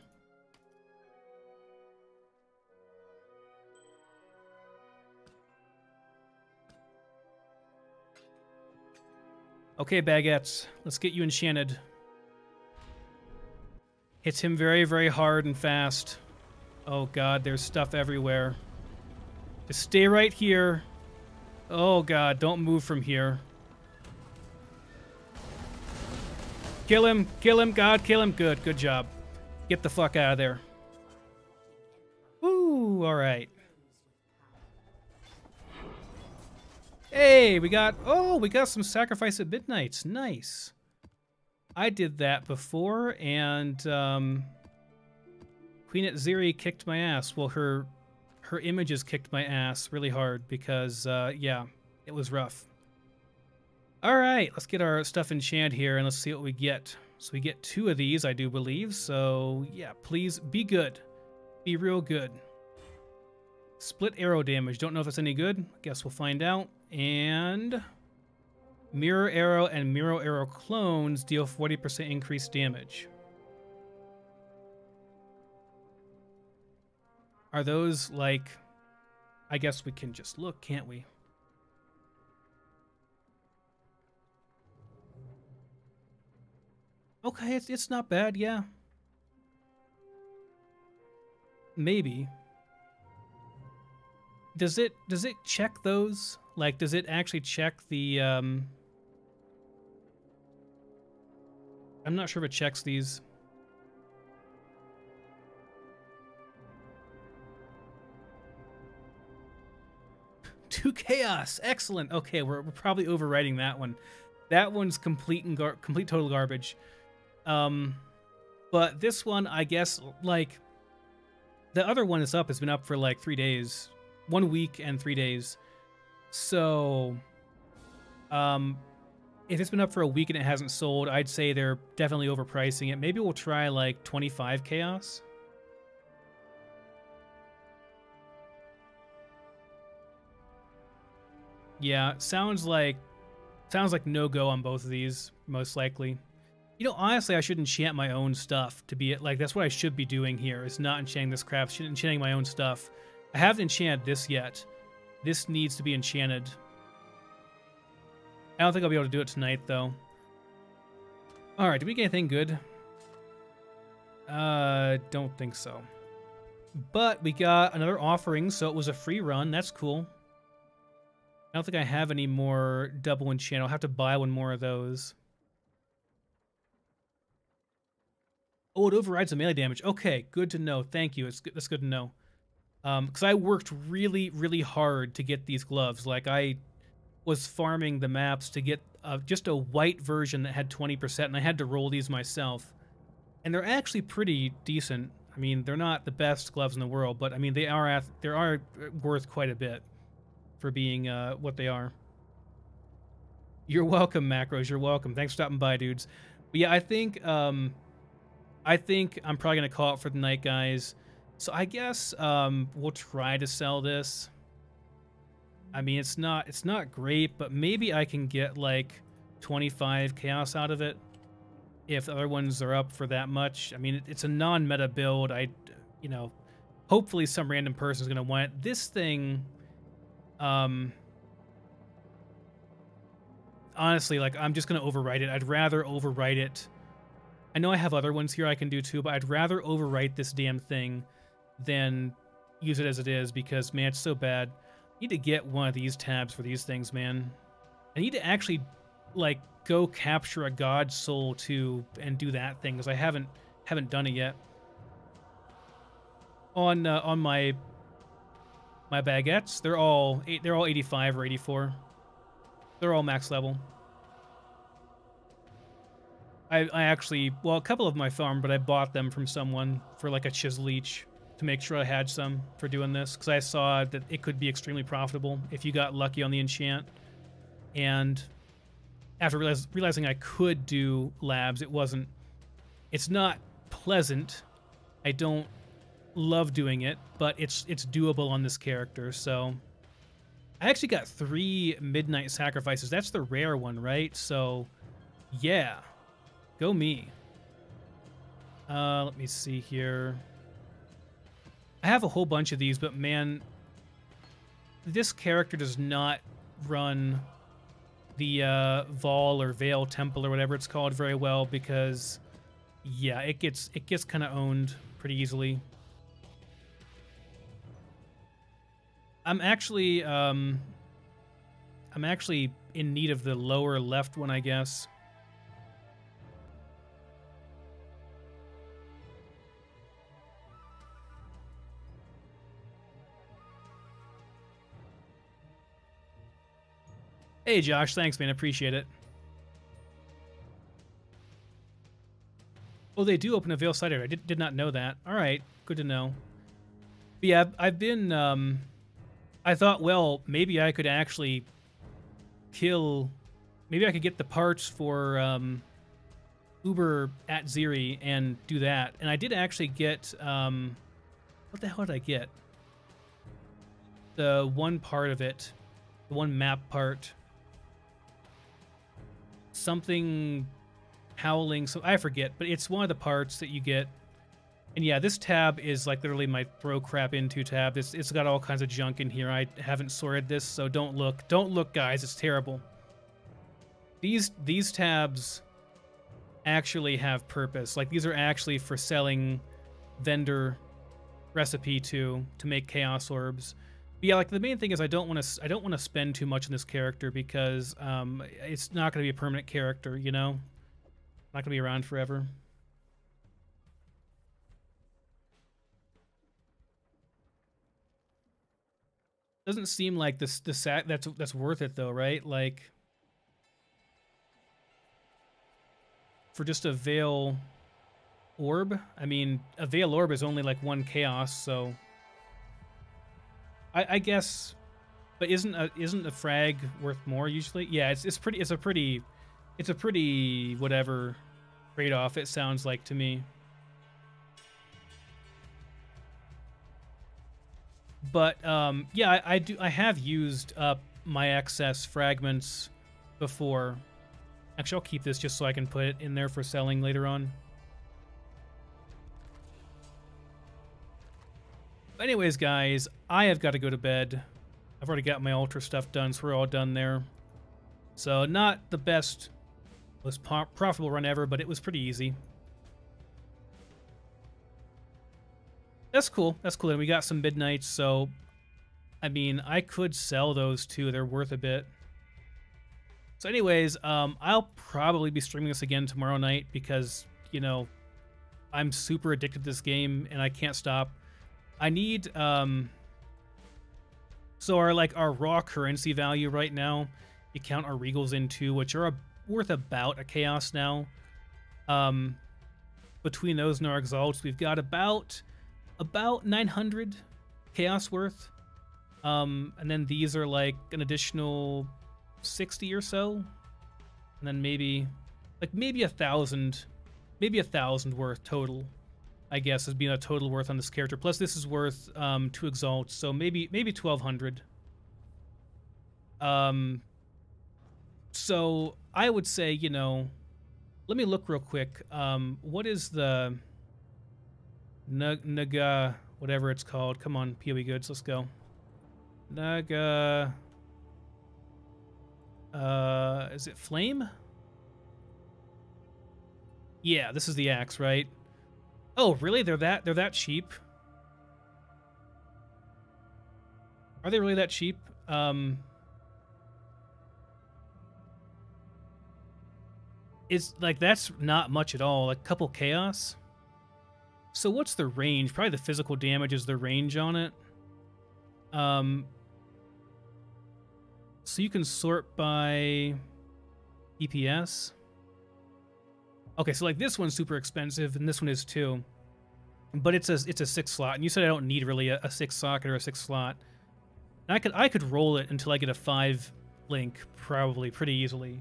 Okay, baguettes, let's get you enchanted. Hits him very, very hard and fast. Oh god, there's stuff everywhere. Just stay right here. Oh god, don't move from here. Kill him, god, kill him. Good, good job. Get the fuck out of there. Woo, alright. Hey, we got some sacrifice at midnight. Nice. I did that before, and Queen at Ziri kicked my ass. Well, her images kicked my ass really hard because, yeah, it was rough. All right, let's get our stuff enchanted here, and let's see what we get. So we get 2 of these, I do believe. So, yeah, please be good. Be real good. Split arrow damage. Don't know if it's any good. Guess we'll find out. And mirror arrow and mirror arrow clones deal 40% increased damage. Are those like... I guess we can just look, can't we? Okay, it's not bad, yeah. Maybe. Does it check those? Like, does it actually check the, I'm not sure if it checks these. Two chaos! Excellent! Okay, we're probably overwriting that one. That one's complete total garbage. But this one, I guess, like, the other one is up. It's been up for, like, 3 days. 1 week and 3 days. So, if it's been up for a week and it hasn't sold, I'd say they're definitely overpricing it. Maybe we'll try like 25 chaos. Yeah, sounds like no go on both of these, most likely. You know, honestly, I should enchant my own stuff to be like, that's what I should be doing here, is not enchanting this crap, enchanting my own stuff. I haven't enchanted this yet. This needs to be enchanted. I don't think I'll be able to do it tonight, though. Alright, did we get anything good? Don't think so. But we got another offering, so it was a free run. That's cool. I don't think I have any more double enchant. I'll have to buy one more of those. Oh, it overrides the melee damage. Okay, good to know. Thank you. That's good to know. Because I worked really, really hard to get these gloves. Like, I was farming the maps to get just a white version that had 20%, and I had to roll these myself. And they're actually pretty decent. I mean, they're not the best gloves in the world, but I mean, they are worth quite a bit for being what they are. You're welcome, Macros. You're welcome. Thanks for stopping by, dudes. But yeah, I think I'm probably gonna call it for the night, guys. So I guess we'll try to sell this. I mean, it's not great, but maybe I can get like 25 chaos out of it if the other ones are up for that much. I mean, it's a non-meta build. You know, hopefully some random person is gonna want it. This thing, honestly, like, I'm just gonna overwrite it. I'd rather overwrite it. I know I have other ones here I can do too, but I'd rather overwrite this damn thing than use it as it is, because, man, it's so bad. I need to get one of these tabs for these things, man. I need to actually, like, go capture a god soul too and do that thing, because I haven't done it yet. On my baguettes, they're all 85 or 84. They're all max level. I actually, well, a couple of my farm, but I bought them from someone for like a chisel each to make sure I had some for doing this, because I saw that it could be extremely profitable if you got lucky on the enchant. And after realizing I could do labs, it wasn't It's not pleasant. I don't love doing it, but it's doable on this character. So I actually got 3 midnight sacrifices. That's the rare one, right? So yeah, go me. Let me see here. I have a whole bunch of these, but man, this character does not run the Vol or Veil Temple or whatever it's called very well because, yeah, it gets kind of owned pretty easily. I'm actually in need of the lower left one, I guess. Hey, Josh. Thanks, man. Appreciate it. Oh, they do open a Veil Sighted. I did not know that. All right. Good to know. But yeah, I've been... I thought, well, maybe I could actually kill... Maybe I could get the parts for Uber at Ziri and do that. And I did actually get... what the hell did I get? The one part of it. The one map part. Something howling, so I forget, but it's one of the parts that you get. And yeah, this tab is like literally my throw crap into tab. It's got all kinds of junk in here. I haven't sorted this, so don't look, guys. It's terrible. These tabs actually have purpose. Like these are actually for selling vendor recipe to make chaos orbs. But yeah, like the main thing is I don't want to spend too much on this character because it's not going to be a permanent character, you know? Not going to be around forever. Doesn't seem like that's worth it though, right? Like for just a Veil Orb. I mean, a Veil Orb is only like 1 chaos, so I guess, but isn't a frag worth more usually? Yeah, it's a pretty whatever trade-off it sounds like to me. But yeah, I have used up my excess fragments before. Actually, I'll keep this just so I can put it in there for selling later on. Anyways, guys, I have got to go to bed. I've already got my Ultra stuff done, so we're all done there. So not the best, most profitable run ever, but it was pretty easy. That's cool. That's cool. And we got some midnights, so I mean, I could sell those too. They're worth a bit. So anyways, I'll probably be streaming this again tomorrow night because, you know, I'm super addicted to this game and I can't stop. I need so our raw currency value right now, you count our regals in too, which are worth about a chaos now. Between those and our exalts, we've got about 900 chaos worth. And then these are like an additional 60 or so. And then maybe 1,000, maybe 1,000 worth total, I guess, is being a total worth on this character. Plus this is worth 2 exalts, so maybe 1,200. So I would say, you know, let me look real quick. What is the Naga, whatever it's called? Come on, POE goods, let's go. Naga, is it flame? Yeah, this is the axe, right? Oh, really? They're that cheap? Are they really that cheap? It's like that's not much at all. Like a couple chaos. So what's the range? Probably the physical damage is the range on it. So you can sort by EPS. Okay, so like this one's super expensive, and this one is too. But it's a 6 slot, and you said I don't need really a 6 socket or a 6 slot. And I could roll it until I get a 5 link, probably pretty easily.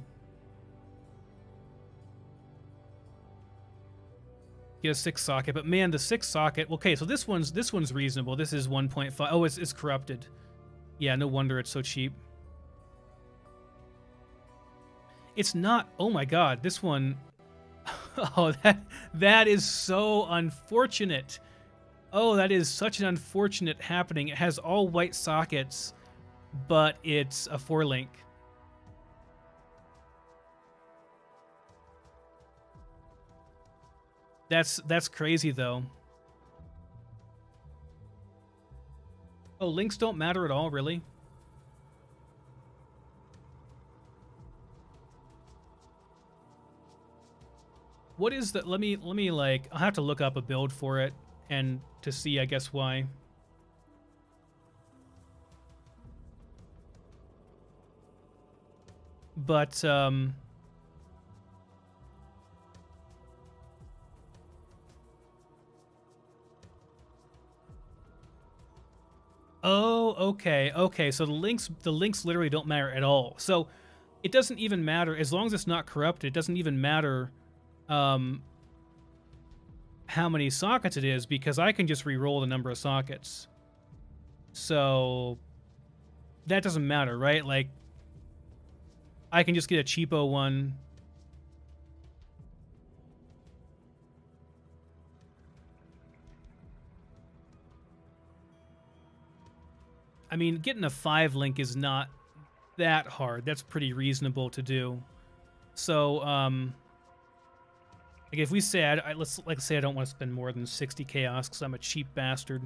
Get a 6 socket, but man, the 6 socket. Okay, so this one's reasonable. This is 1.5. Oh, it's corrupted. Yeah, no wonder it's so cheap. It's not. Oh my god, this one. Oh, that is so unfortunate. Oh, that is such an unfortunate happening. It has all white sockets, but it's a 4-link. That's crazy though. Oh, links don't matter at all, really? What is the, let me like, I'll have to look up a build for it and to see, I guess, why. But, oh, okay, okay. So the links literally don't matter at all. So it doesn't even matter, as long as it's not corrupted, it doesn't even matter how many sockets it is, because I can just re-roll the number of sockets. So that doesn't matter, right? Like, I can just get a cheapo one. I mean, getting a 5-link is not that hard. That's pretty reasonable to do. So, like if we say, let's say I don't want to spend more than 60 chaos because I'm a cheap bastard.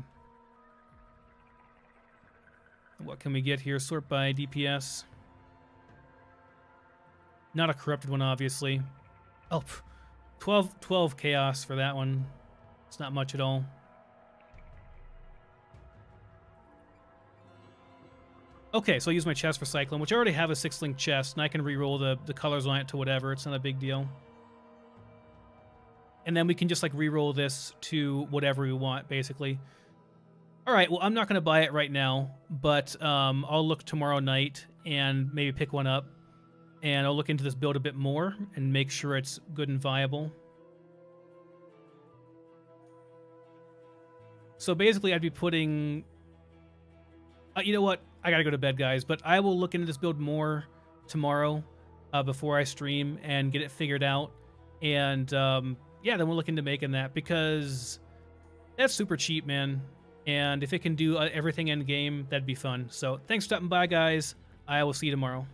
What can we get here? Sort by DPS. Not a corrupted one, obviously. Oh, 12 chaos for that one. It's not much at all. Okay, so I use my chest for cycling, which I already have a 6-link chest, and I can re-roll the colors on it to whatever. It's not a big deal. And then we can just like re-roll this to whatever we want, basically. All right, well, I'm not going to buy it right now, but I'll look tomorrow night and maybe pick one up. And I'll look into this build a bit more and make sure it's good and viable. So basically, I'd be putting... you know what? I gotta go to bed, guys. But I will look into this build more tomorrow before I stream and get it figured out. And yeah, then we'll look into making that, because that's super cheap, man. And if it can do everything in game, that'd be fun. So thanks for stopping by, guys. I will see you tomorrow.